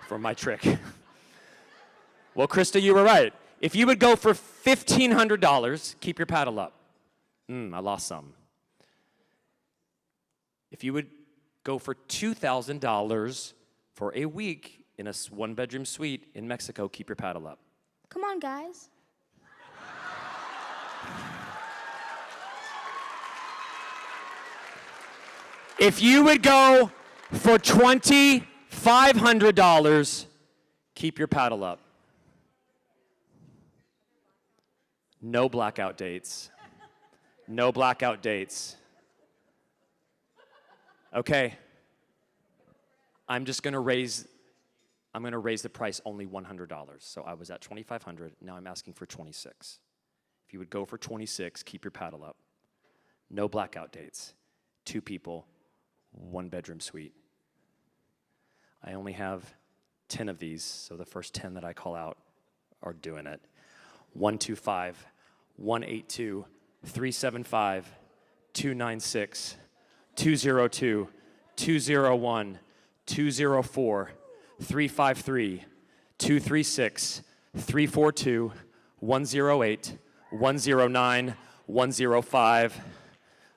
for my trick. Well, Krista, you were right. If you would go for $1,500, keep your paddle up. I lost some. If you would go for $2,000 for a week in a 1-bedroom suite in Mexico, keep your paddle up. Come on, guys. If you would go for $2,500, keep your paddle up. No blackout dates. No blackout dates. Okay. I'm going to raise the price only $100. So I was at $2,500, now I'm asking for $26. If you would go for $26, keep your paddle up. No blackout dates. 2 people, 1-bedroom suite. I only have 10 of these, so the first 10 that I call out are doing it. 125, 182, 375, 296, 202, 201, 204, 353, 236, 342, 108, 109, 105.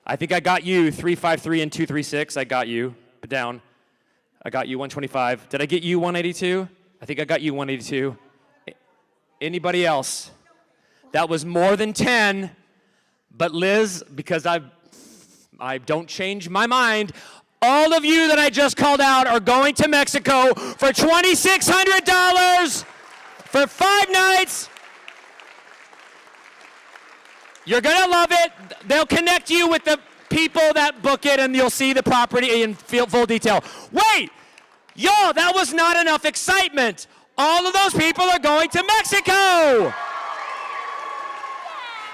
I think I got you, 353 and 236. I got you. Put down. I got you, 125. Did I get you, 182? I think I got you, 182. Anybody else? That was more than 10. But Liz, because I don't change my mind, all of you that I just called out are going to Mexico for $2,600 for 5 nights. You're going to love it. They'll connect you with the people that book it, and you'll see the property in full detail. Wait! Y'all, that was not enough excitement. All of those people are going to Mexico.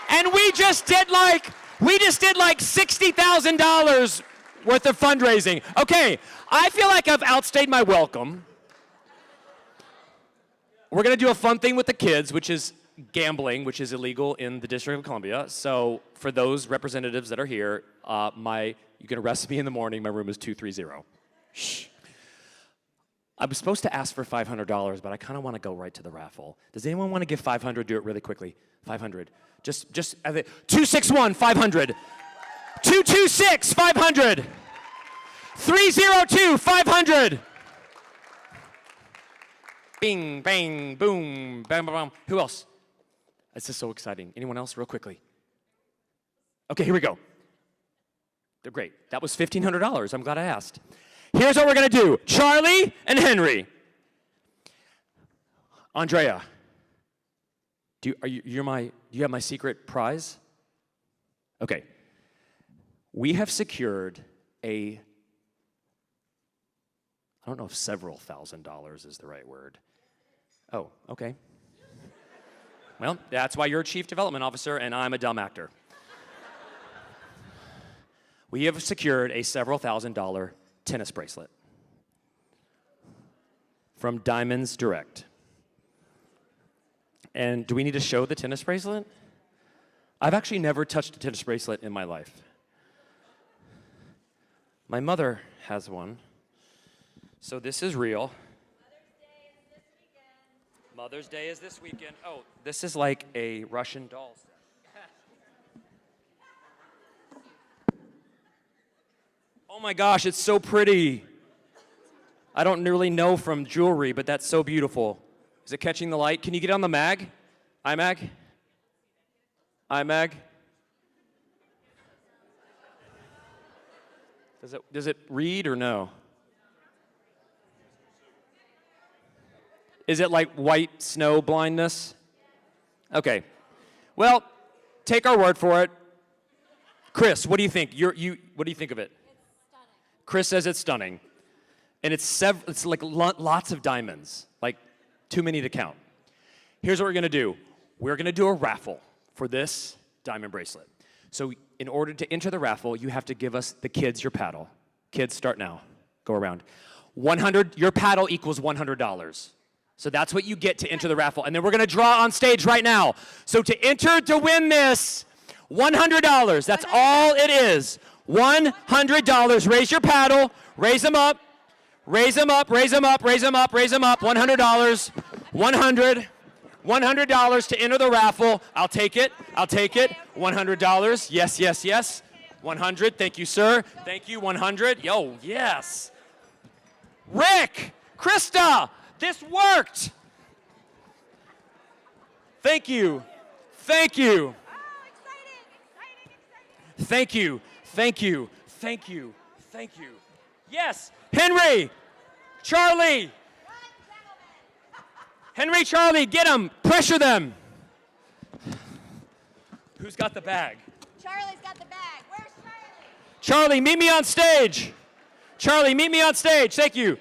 And we just did like $60,000 worth of fundraising. Okay, I feel like I've outstayed my welcome. We're going to do a fun thing with the kids, which is gambling, which is illegal in the District of Columbia. So for those representatives that are here, you can arrest me in the morning. My room is 230. Shh. I was supposed to ask for $500, but I kind of want to go right to the raffle. Does anyone want to give $500? Do it really quickly. $500. Just 261, $500. 226, $500. 302, $500. Bing, bang, boom, bam, bam, bam. Who else? This is so exciting. Anyone else, real quickly? Okay, here we go. They're great. That was $1,500. I'm glad I asked. Here's what we're going to do. Charlie and Henry. Andrea, do you have my secret prize? Okay. We have secured I don't know if several $1,000s is the right word. Oh, okay. Well, that's why you're a chief development officer and I'm a dumb actor. We have secured a several $1,000 tennis bracelet from Diamonds Direct. And do we need to show the tennis bracelet? I've actually never touched a tennis bracelet in my life. My mother has one. So this is real. Mother's Day is this weekend. Oh, this is like a Russian doll set. Oh my gosh, it's so pretty. I don't really know from jewelry, but that's so beautiful. Is it catching the light? Can you get on the mag? iMag? iMag? Does it read or no? Is it like white snow blindness? Okay. Well, take our word for it. Chris, what do you think? What do you think of it? It's stunning. Chris says it's stunning. And it's like lots of diamonds, like too many to count. Here's what we're gonna do. We're gonna do a raffle for this diamond bracelet. So in order to enter the raffle, you have to give us, the kids, your paddle. Kids, start now. Go around. Your paddle equals $100. So that's what you get to enter the raffle. And then we're gonna draw on stage right now. So to enter to win this, $100, that's all it is. $100, raise your paddle, raise them up, raise them up, raise them up, raise them up, raise them up, $100, $100 to enter the raffle. I'll take it, $100, yes, yes, yes. 100, thank you, sir. Thank you, 100, yo, yes. Rick, Krista, this worked. Thank you, thank you. Thank you, thank you, thank you, thank you. Yes, Henry, Charlie. Henry, Charlie, get them, pressure them. Who's got the bag? Charlie's got the bag. Where's Charlie? Charlie, meet me on stage. Charlie, meet me on stage, thank you.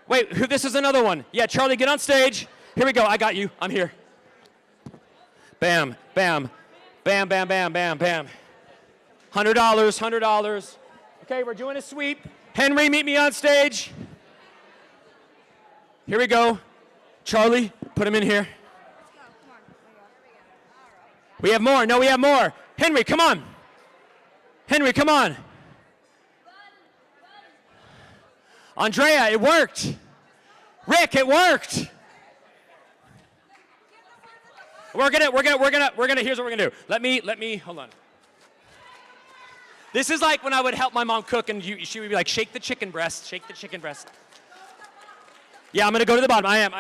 Wait, this is another one. Yeah, Charlie, get on stage. Here we go, I got you, I'm here. Bam, bam, bam, bam, bam, bam, bam. $100, $100. Okay, we're doing a sweep. Henry, meet me on stage. Here we go. Charlie, put him in here. We have more. No, we have more. Henry, come on. Henry, come on. Andrea, it worked. Rick, it worked. Here's what we're gonna do. Let me, hold on. This is like when I would help my mom cook and she would be like, shake the chicken breast, shake the chicken breast. Yeah, I'm gonna go to the bottom, I am.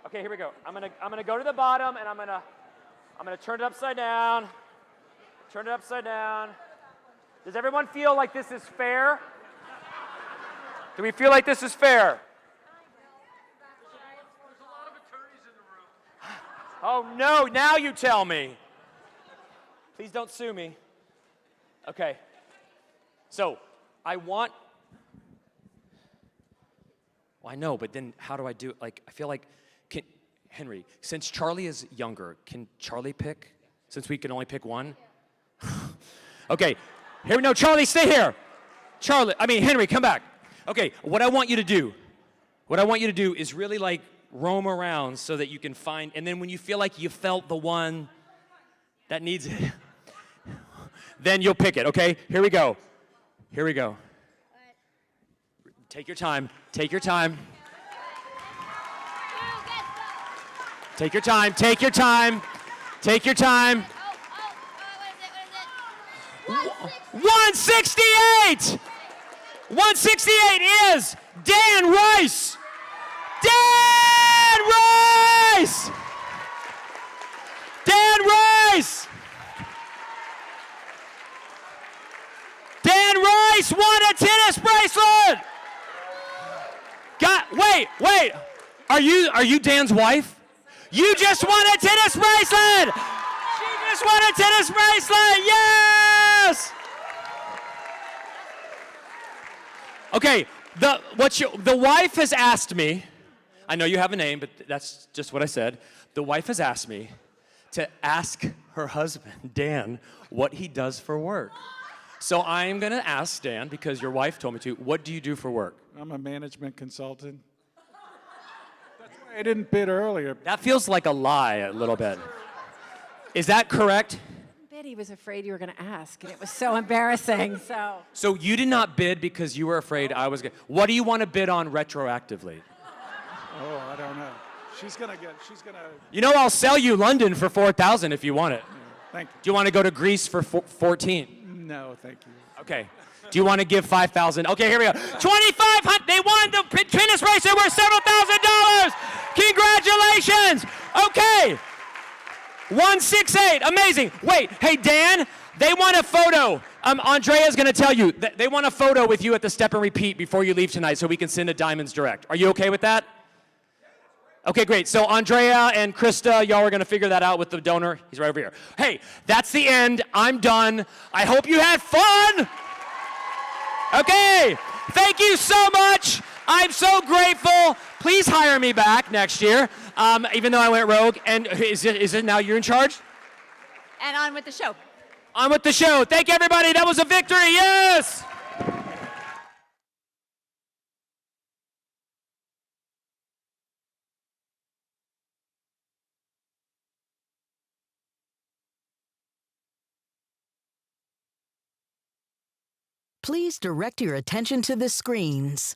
Okay, here we go. I'm gonna go to the bottom and I'm gonna turn it upside down. Turn it upside down. Does everyone feel like this is fair? Do we feel like this is fair? Oh no, now you tell me. Please don't sue me. Okay. So, I know, but then how do I do it? Like, I feel like, Henry, since Charlie is younger, can Charlie pick? Since we can only pick one? Okay, no, Charlie, stay here. Henry, come back. Okay, what I want you to do is really like roam around so that you can find, and then when you feel like you felt the one that needs it, then you'll pick it, okay? Here we go. Take your time. Take your time. 168! 168 is Dan Rice! Dan Rice! Dan Rice! Dan Rice won a tennis bracelet! Wait. Are you Dan's wife? You just won a tennis bracelet! She just won a tennis bracelet! Yes! Okay, the wife has asked me, I know you have a name, but that's just what I said. The wife has asked me to ask her husband, Dan, what he does for work. So I'm gonna ask Dan, because your wife told me to, what do you do for work? I'm a management consultant. That's why I didn't bid earlier. That feels like a lie a little bit. Is that correct? Betty was afraid you were going to ask, and it was so embarrassing, so. So you did not bid because you were afraid I was going to. What do you want to bid on retroactively? Oh, I don't know. She's gonna. You know, I'll sell you London for 4,000 if you want it. Yeah, thank you. Do you want to go to Greece for 14? No, thank you. Okay. Do you want to give 5,000? Okay, here we go. 2,500. They won the tennis race. They were several $1,000s. Congratulations. Okay. 168. Amazing. Wait. Hey, Dan. They want a photo. Andrea's going to tell you. They want a photo with you at the Step and Repeat before you leave tonight so we can send a Diamonds Direct. Are you okay with that? Okay, great. So Andrea and Krista, y'all are going to figure that out with the donor. He's right over here. Hey, that's the end. I'm done. I hope you had fun. Okay, thank you so much. I'm so grateful. Please hire me back next year, even though I went rogue. And is it now you're in charge? And on with the show. On with the show. Thank you, everybody. That was a victory. Yes. Please direct your attention to the screens.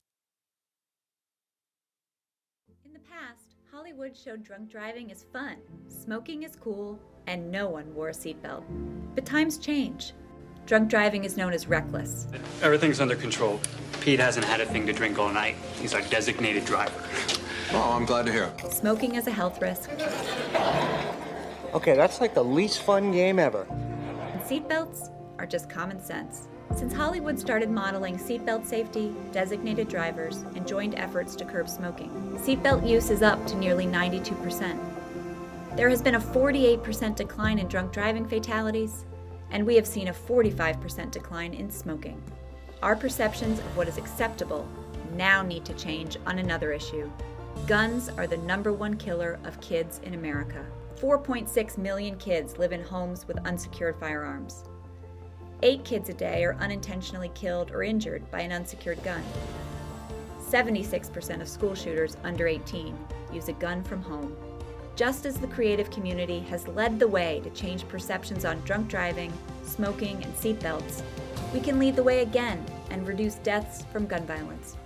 In the past, Hollywood showed drunk driving is fun, smoking is cool, and no one wore a seatbelt. But times change. Drunk driving is known as reckless. Everything's under control. Pete hasn't had a thing to drink all night. He's our designated driver. Oh, I'm glad to hear it. Smoking is a health risk. Okay, that's like the least fun game ever. And seatbelts are just common sense. Since Hollywood started modeling seatbelt safety, designated drivers, and joined efforts to curb smoking, seatbelt use is up to nearly 92%. There has been a 48% decline in drunk driving fatalities, and we have seen a 45% decline in smoking. Our perceptions of what is acceptable now need to change on another issue. Guns are the #1 killer of kids in America. 4.6 million kids live in homes with unsecured firearms. 8 kids a day are unintentionally killed or injured by an unsecured gun. 76% of school shooters under 18 use a gun from home. Just as the creative community has led the way to change perceptions on drunk driving, smoking, and seatbelts, we can lead the way again and reduce deaths from gun violence.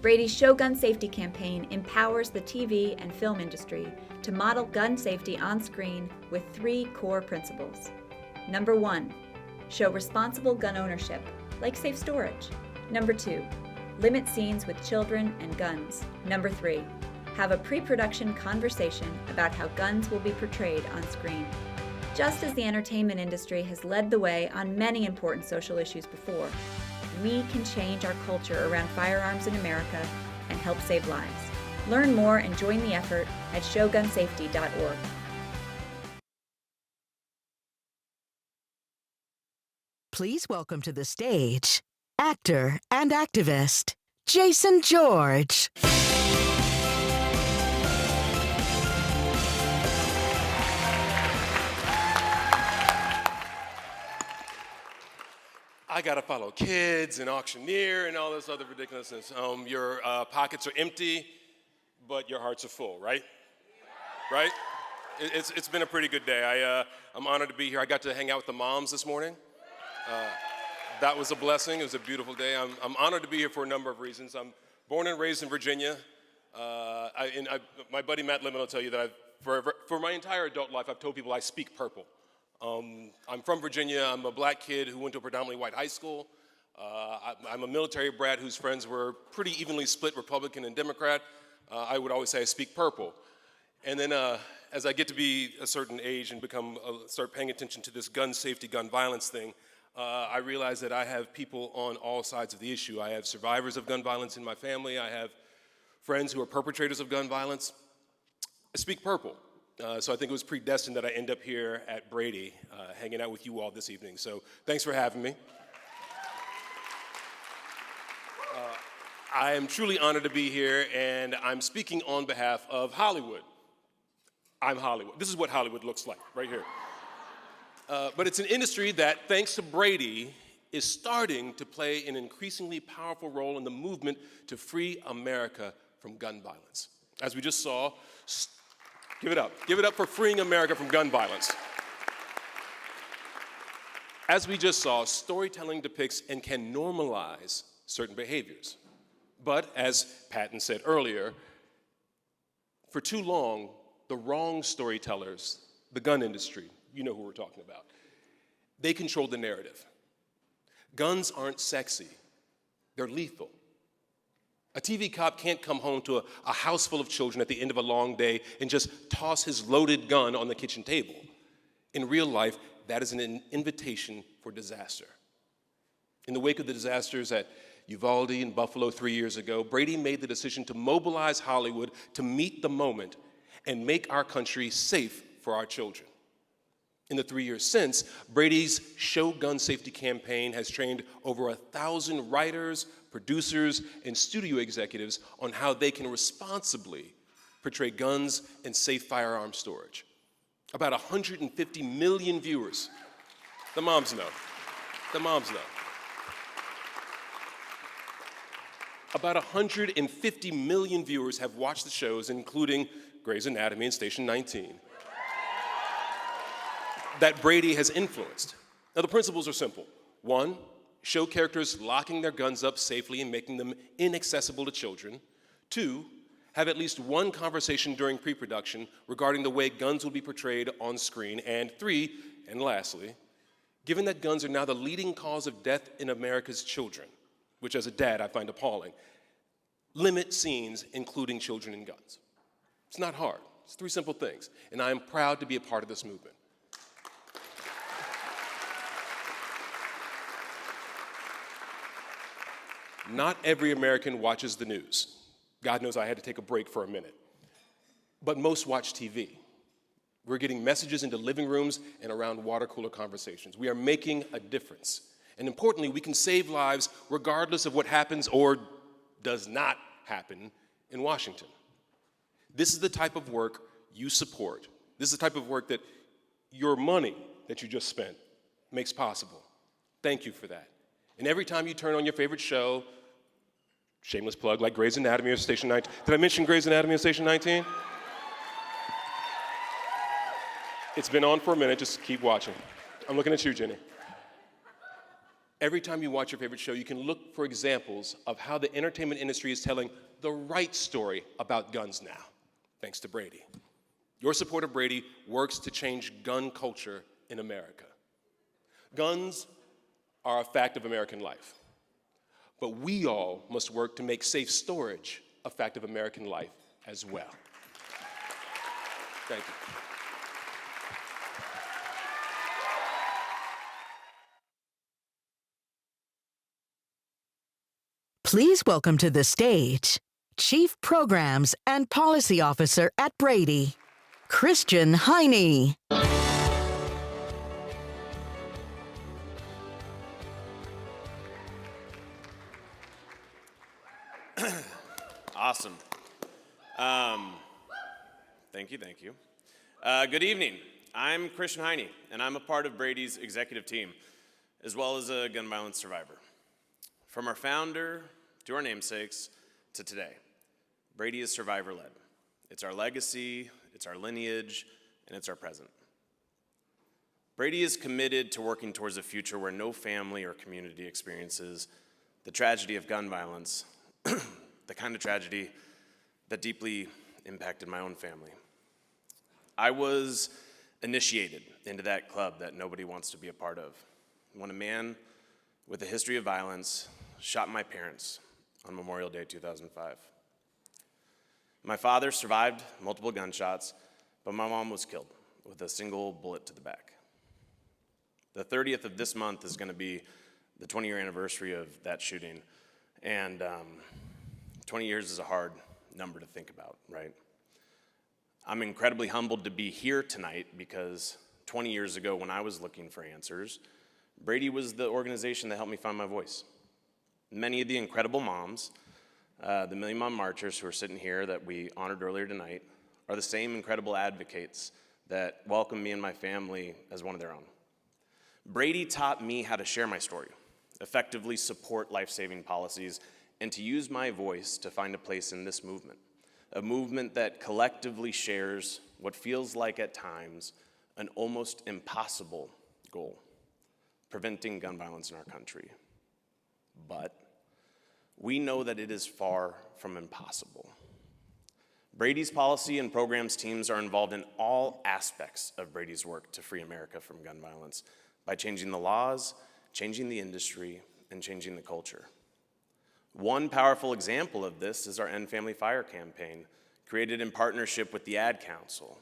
Brady's Show Gun Safety campaign empowers the TV and film industry to model gun safety on screen with 3 core principles. Number 1, show responsible gun ownership, like safe storage. Number 2, limit scenes with children and guns. Number 3, have a pre-production conversation about how guns will be portrayed on screen. Just as the entertainment industry has led the way on many important social issues before, we can change our culture around firearms in America and help save lives. Learn more and join the effort at showgunsafety.org. Please welcome to the stage actor and activist Jason George. I gotta follow kids and auctioneer and all this other ridiculousness. Your pockets are empty, but your hearts are full, right? Right? It's been a pretty good day. I'm honored to be here. I got to hang out with the moms this morning. That was a blessing. It was a beautiful day. I'm honored to be here for a number of reasons. I'm born and raised in Virginia. My buddy Matt Lemon will tell you that for my entire adult life, I've told people I speak purple. I'm from Virginia. I'm a black kid who went to a predominantly white high school. I'm a military brat whose friends were pretty evenly split Republican and Democrat. I would always say I speak purple. And then as I get to be a certain age and start paying attention to this gun safety, gun violence thing, I realize that I have people on all sides of the issue. I have survivors of gun violence in my family. I have friends who are perpetrators of gun violence. I speak purple. So I think it was predestined that I end up here at Brady, hanging out with you all this evening. So thanks for having me. I am truly honored to be here, and I'm speaking on behalf of Hollywood. I'm Hollywood. This is what Hollywood looks like, right here. But it's an industry that, thanks to Brady, is starting to play an increasingly powerful role in the movement to free America from gun violence. As we just saw, give it up. Give it up for freeing America from gun violence. As we just saw, storytelling depicts and can normalize certain behaviors. But as Patton said earlier, for too long, the wrong storytellers, the gun industry, you know who we're talking about, they control the narrative. Guns aren't sexy, they're lethal. A TV cop can't come home to a house full of children at the end of a long day and just toss his loaded gun on the kitchen table. In real life, that is an invitation for disaster. In the wake of the disasters at Uvalde and Buffalo 3 years ago, Brady made the decision to mobilize Hollywood to meet the moment and make our country safe for our children. In the 3 years since, Brady's Show Gun Safety campaign has trained over 1,000 writers, producers, and studio executives on how they can responsibly portray guns and safe firearm storage. About 150 million viewers. The moms know. The moms know. About 150 million viewers have watched the shows, including Grey's Anatomy and Station 19, that Brady has influenced. Now, the principles are simple. One, show characters locking their guns up safely and making them inaccessible to children. Two, have at least one conversation during pre-production regarding the way guns will be portrayed on screen. And three, and lastly, given that guns are now the leading cause of death in America's children, which as a dad I find appalling, limit scenes including children and guns. It's not hard. It's three simple things, and I am proud to be a part of this movement. Not every American watches the news. God knows I had to take a break for a minute. But most watch TV. We're getting messages into living rooms and around water cooler conversations. We are making a difference. And importantly, we can save lives regardless of what happens or does not happen in Washington. This is the type of work you support. This is the type of work that your money that you just spent makes possible. Thank you for that. And every time you turn on your favorite show, shameless plug, like Grey's Anatomy or Station 19. Did I mention Grey's Anatomy or Station 19? It's been on for a minute, just keep watching. I'm looking at you, Jenny. Every time you watch your favorite show, you can look for examples of how the entertainment industry is telling the right story about guns now, thanks to Brady. Your support of Brady works to change gun culture in America. Guns are a fact of American life, but we all must work to make safe storage a fact of American life as well. Thank you. Please welcome to the stage Chief Programs and Policy Officer at Brady, Christian Heine. Awesome. Thank you. Good evening. I'm Christian Heine, and I'm a part of Brady's executive team, as well as a gun violence survivor. From our founder to our namesakes to today, Brady is survivor-led. It's our legacy, it's our lineage, and it's our present. Brady is committed to working towards a future where no family or community experiences the tragedy of gun violence, the kind of tragedy that deeply impacted my own family. I was initiated into that club that nobody wants to be a part of, when a man with a history of violence shot my parents on Memorial Day 2005. My father survived multiple gunshots, but my mom was killed with a single bullet to the back. The 30th of this month is going to be the 20-year anniversary of that shooting, and 20 years is a hard number to think about, right? I'm incredibly humbled to be here tonight because 20 years ago when I was looking for answers, Brady was the organization that helped me find my voice. Many of the incredible moms, the Million Mom Marchers who are sitting here that we honored earlier tonight, are the same incredible advocates that welcomed me and my family as one of their own. Brady taught me how to share my story, effectively support life-saving policies, and to use my voice to find a place in this movement, a movement that collectively shares what feels like at times an almost impossible goal: preventing gun violence in our country. But we know that it is far from impossible. Brady's policy and programs teams are involved in all aspects of Brady's work to free America from gun violence by changing the laws, changing the industry, and changing the culture. One powerful example of this is our End Family Fire campaign, created in partnership with the Ad Council.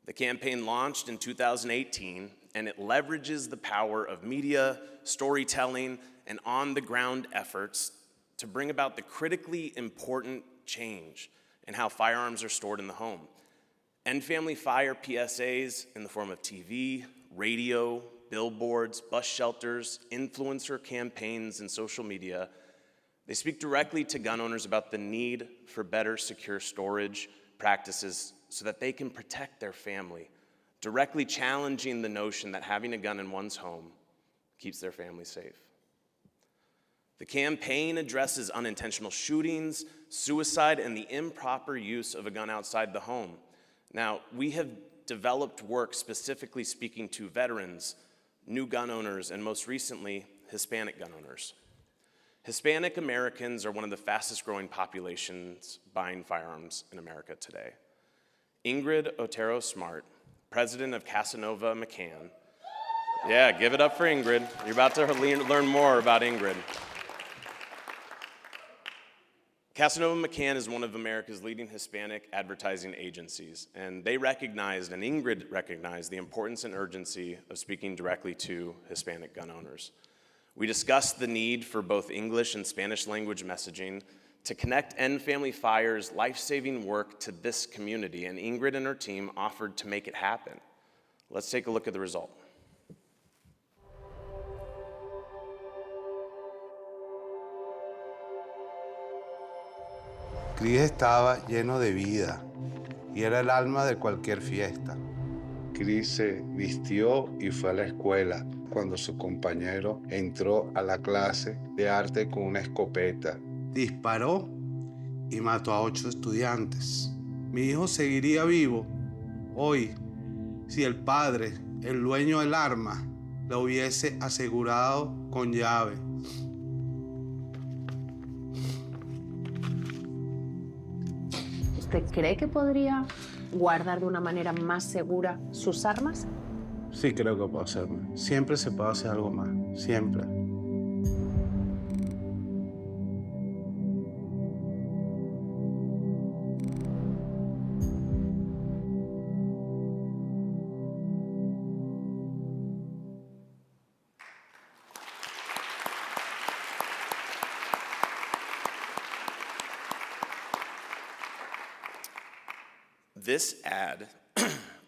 The campaign launched in 2018, and it leverages the power of media, storytelling, and on-the-ground efforts to bring about the critically important change in how firearms are stored in the home. End Family Fire PSAs in the form of TV, radio, billboards, bus shelters, influencer campaigns, and social media, they speak directly to gun owners about the need for better secure storage practices so that they can protect their family, directly challenging the notion that having a gun in one's home keeps their family safe. The campaign addresses unintentional shootings, suicide, and the improper use of a gun outside the home. Now, we have developed work specifically speaking to veterans, new gun owners, and most recently, Hispanic gun owners. Hispanic Americans are one of the fastest growing populations buying firearms in America today. Ingrid Otero Smart, president of Casanova McCann. Yeah, give it up for Ingrid. You're about to learn more about Ingrid. Casanova McCann is one of America's leading Hispanic advertising agencies, and they recognized, and Ingrid recognized, the importance and urgency of speaking directly to Hispanic gun owners. We discussed the need for both English and Spanish language messaging to connect End Family Fire's life-saving work to this community, and Ingrid and her team offered to make it happen. Let's take a look at the result. Chris estaba lleno de vida y era el alma de cualquier fiesta. Chris se vistió y fue a la escuela cuando su compañero entró a la clase de arte con una escopeta. Disparó y mató a 8 estudiantes. Mi hijo seguiría vivo hoy si el padre, el dueño del arma, lo hubiese asegurado con llave. ¿Usted cree que podría guardar de una manera más segura sus armas? Sí, creo que puedo hacerlo. Siempre se puede hacer algo más. Siempre. This ad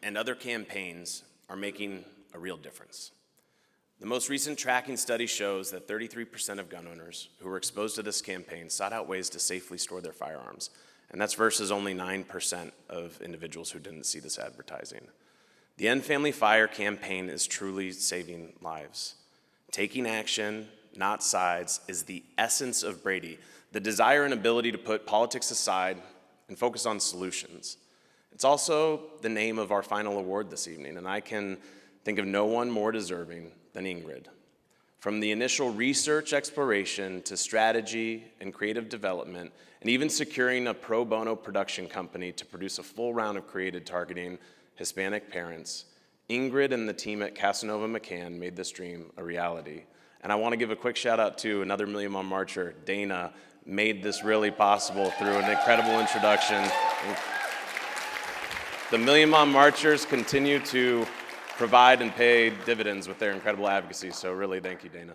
and other campaigns are making a real difference. The most recent tracking study shows that 33% of gun owners who were exposed to this campaign sought out ways to safely store their firearms, and that's versus only 9% of individuals who didn't see this advertising. The End Family Fire campaign is truly saving lives. Taking action, not sides, is the essence of Brady, the desire and ability to put politics aside and focus on solutions. It's also the name of our final award this evening, and I can think of no one more deserving than Ingrid. From the initial research exploration to strategy and creative development, and even securing a pro bono production company to produce a full round of creative targeting Hispanic parents, Ingrid and the team at Casanova McCann made this dream a reality. And I want to give a quick shout out to another Million Mile Marcher, Dana, made this really possible through an incredible introduction. The Million Mile Marchers continue to provide and pay dividends with their incredible advocacy, so really thank you, Dana.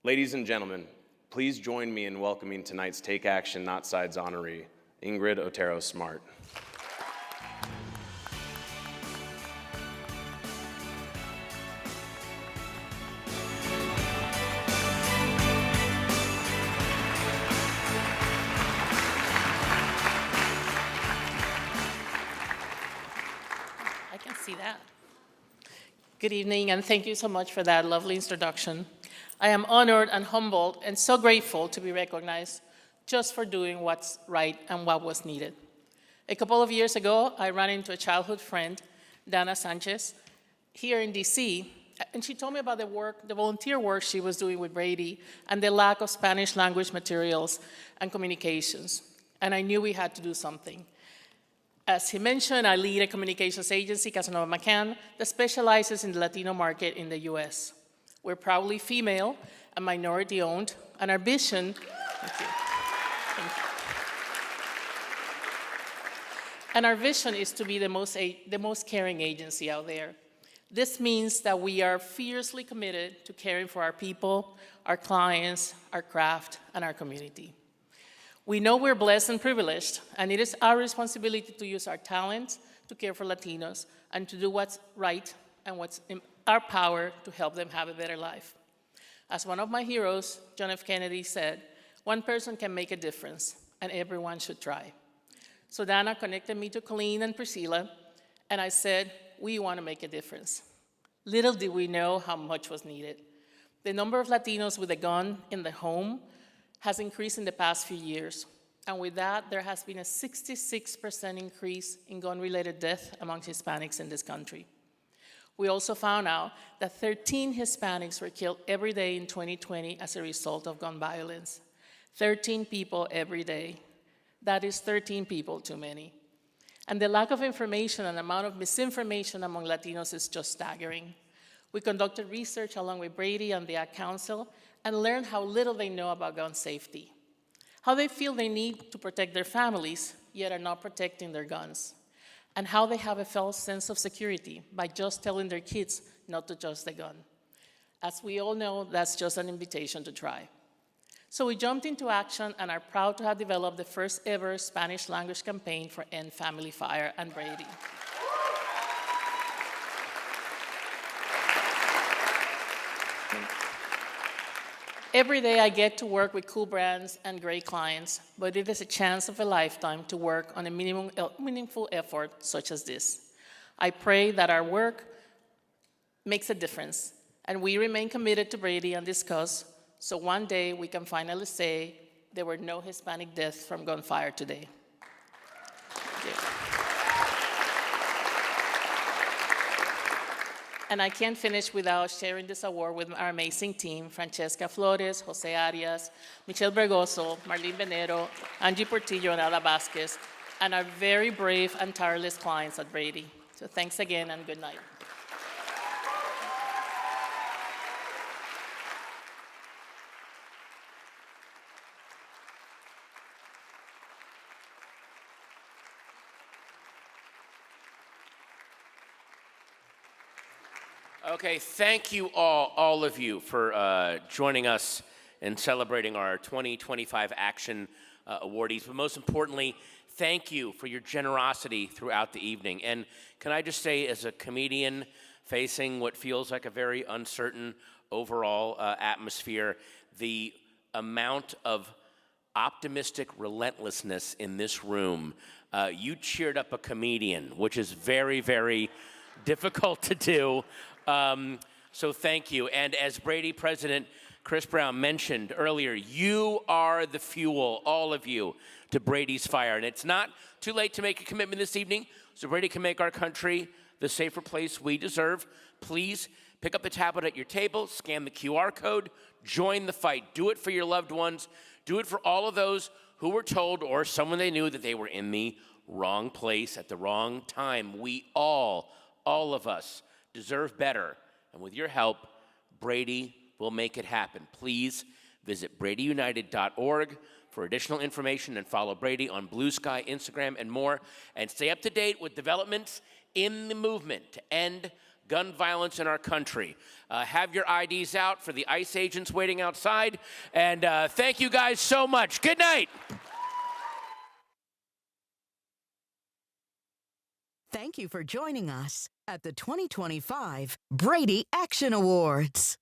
Ladies and gentlemen, please join me in welcoming tonight's Take Action, Not Sides honoree, Ingrid Otero Smart. See that. Good evening, and thank you so much for that lovely introduction. I am honored and humbled and so grateful to be recognized just for doing what's right and what was needed. A couple of years ago, I ran into a childhood friend, Dana Sanchez, here in DC, and she told me about the volunteer work she was doing with Brady and the lack of Spanish language materials and communications, and I knew we had to do something. As he mentioned, I lead a communications agency, Casanova McCann, that specializes in the Latino market in the US. We're proudly female and minority-owned, and our vision, thank you. And our vision is to be the most caring agency out there. This means that we are fiercely committed to caring for our people, our clients, our craft, and our community. We know we're blessed and privileged, and it is our responsibility to use our talents to care for Latinos and to do what's right and what's in our power to help them have a better life. As one of my heroes, John F. Kennedy, said, one person can make a difference, and everyone should try. So Dana connected me to Colleen and Priscilla, and I said, we want to make a difference. Little did we know how much was needed. The number of Latinos with a gun in the home has increased in the past few years. And with that, there has been a 66% increase in gun-related deaths among Hispanics in this country. We also found out that 13 Hispanics were killed every day in 2020 as a result of gun violence. 13 people every day. That is 13 people too many. And the lack of information and amount of misinformation among Latinos is just staggering. We conducted research along with Brady and the Ad Council and learned how little they know about gun safety, how they feel they need to protect their families, yet are not protecting their guns, and how they have a false sense of security by just telling their kids not to trust the gun. As we all know, that's just an invitation to try. So we jumped into action and are proud to have developed the first ever Spanish language campaign for End Family Fire and Brady. Every day I get to work with cool brands and great clients, but it is a chance of a lifetime to work on a meaningful effort such as this. I pray that our work makes a difference, and we remain committed to Brady and this cause, so one day we can finally say there were no Hispanic deaths from gunfire today. Thank you. And I can't finish without sharing this award with our amazing team, Francesca Flores, Jose Arias, Michelle Bergoso, Marlene Venero, Angie Portillo, and Ada Vasquez, and our very brave and tireless clients at Brady. So thanks again and good night. Okay, thank you all of you, for joining us in celebrating our 2025 Action awardees. But most importantly, thank you for your generosity throughout the evening. And can I just say, as a comedian facing what feels like a very uncertain overall atmosphere, the amount of optimistic relentlessness in this room, you cheered up a comedian, which is very, very difficult to do. So thank you. And as Brady President Chris Brown mentioned earlier, you are the fuel, all of you, to Brady's fire. And it's not too late to make a commitment this evening so Brady can make our country the safer place we deserve. Please pick up the tablet at your table, scan the QR code, join the fight. Do it for your loved ones. Do it for all of those who were told or someone they knew that they were in the wrong place at the wrong time. We all of us, deserve better. And with your help, Brady will make it happen. Please visit bradyunited.org for additional information and follow Brady on Blue Sky, Instagram, and more. And stay up to date with developments in the movement to end gun violence in our country. Have your IDs out for the ICE agents waiting outside. And thank you guys so much. Good night. Thank you for joining us at the 2025 Brady Action Awards.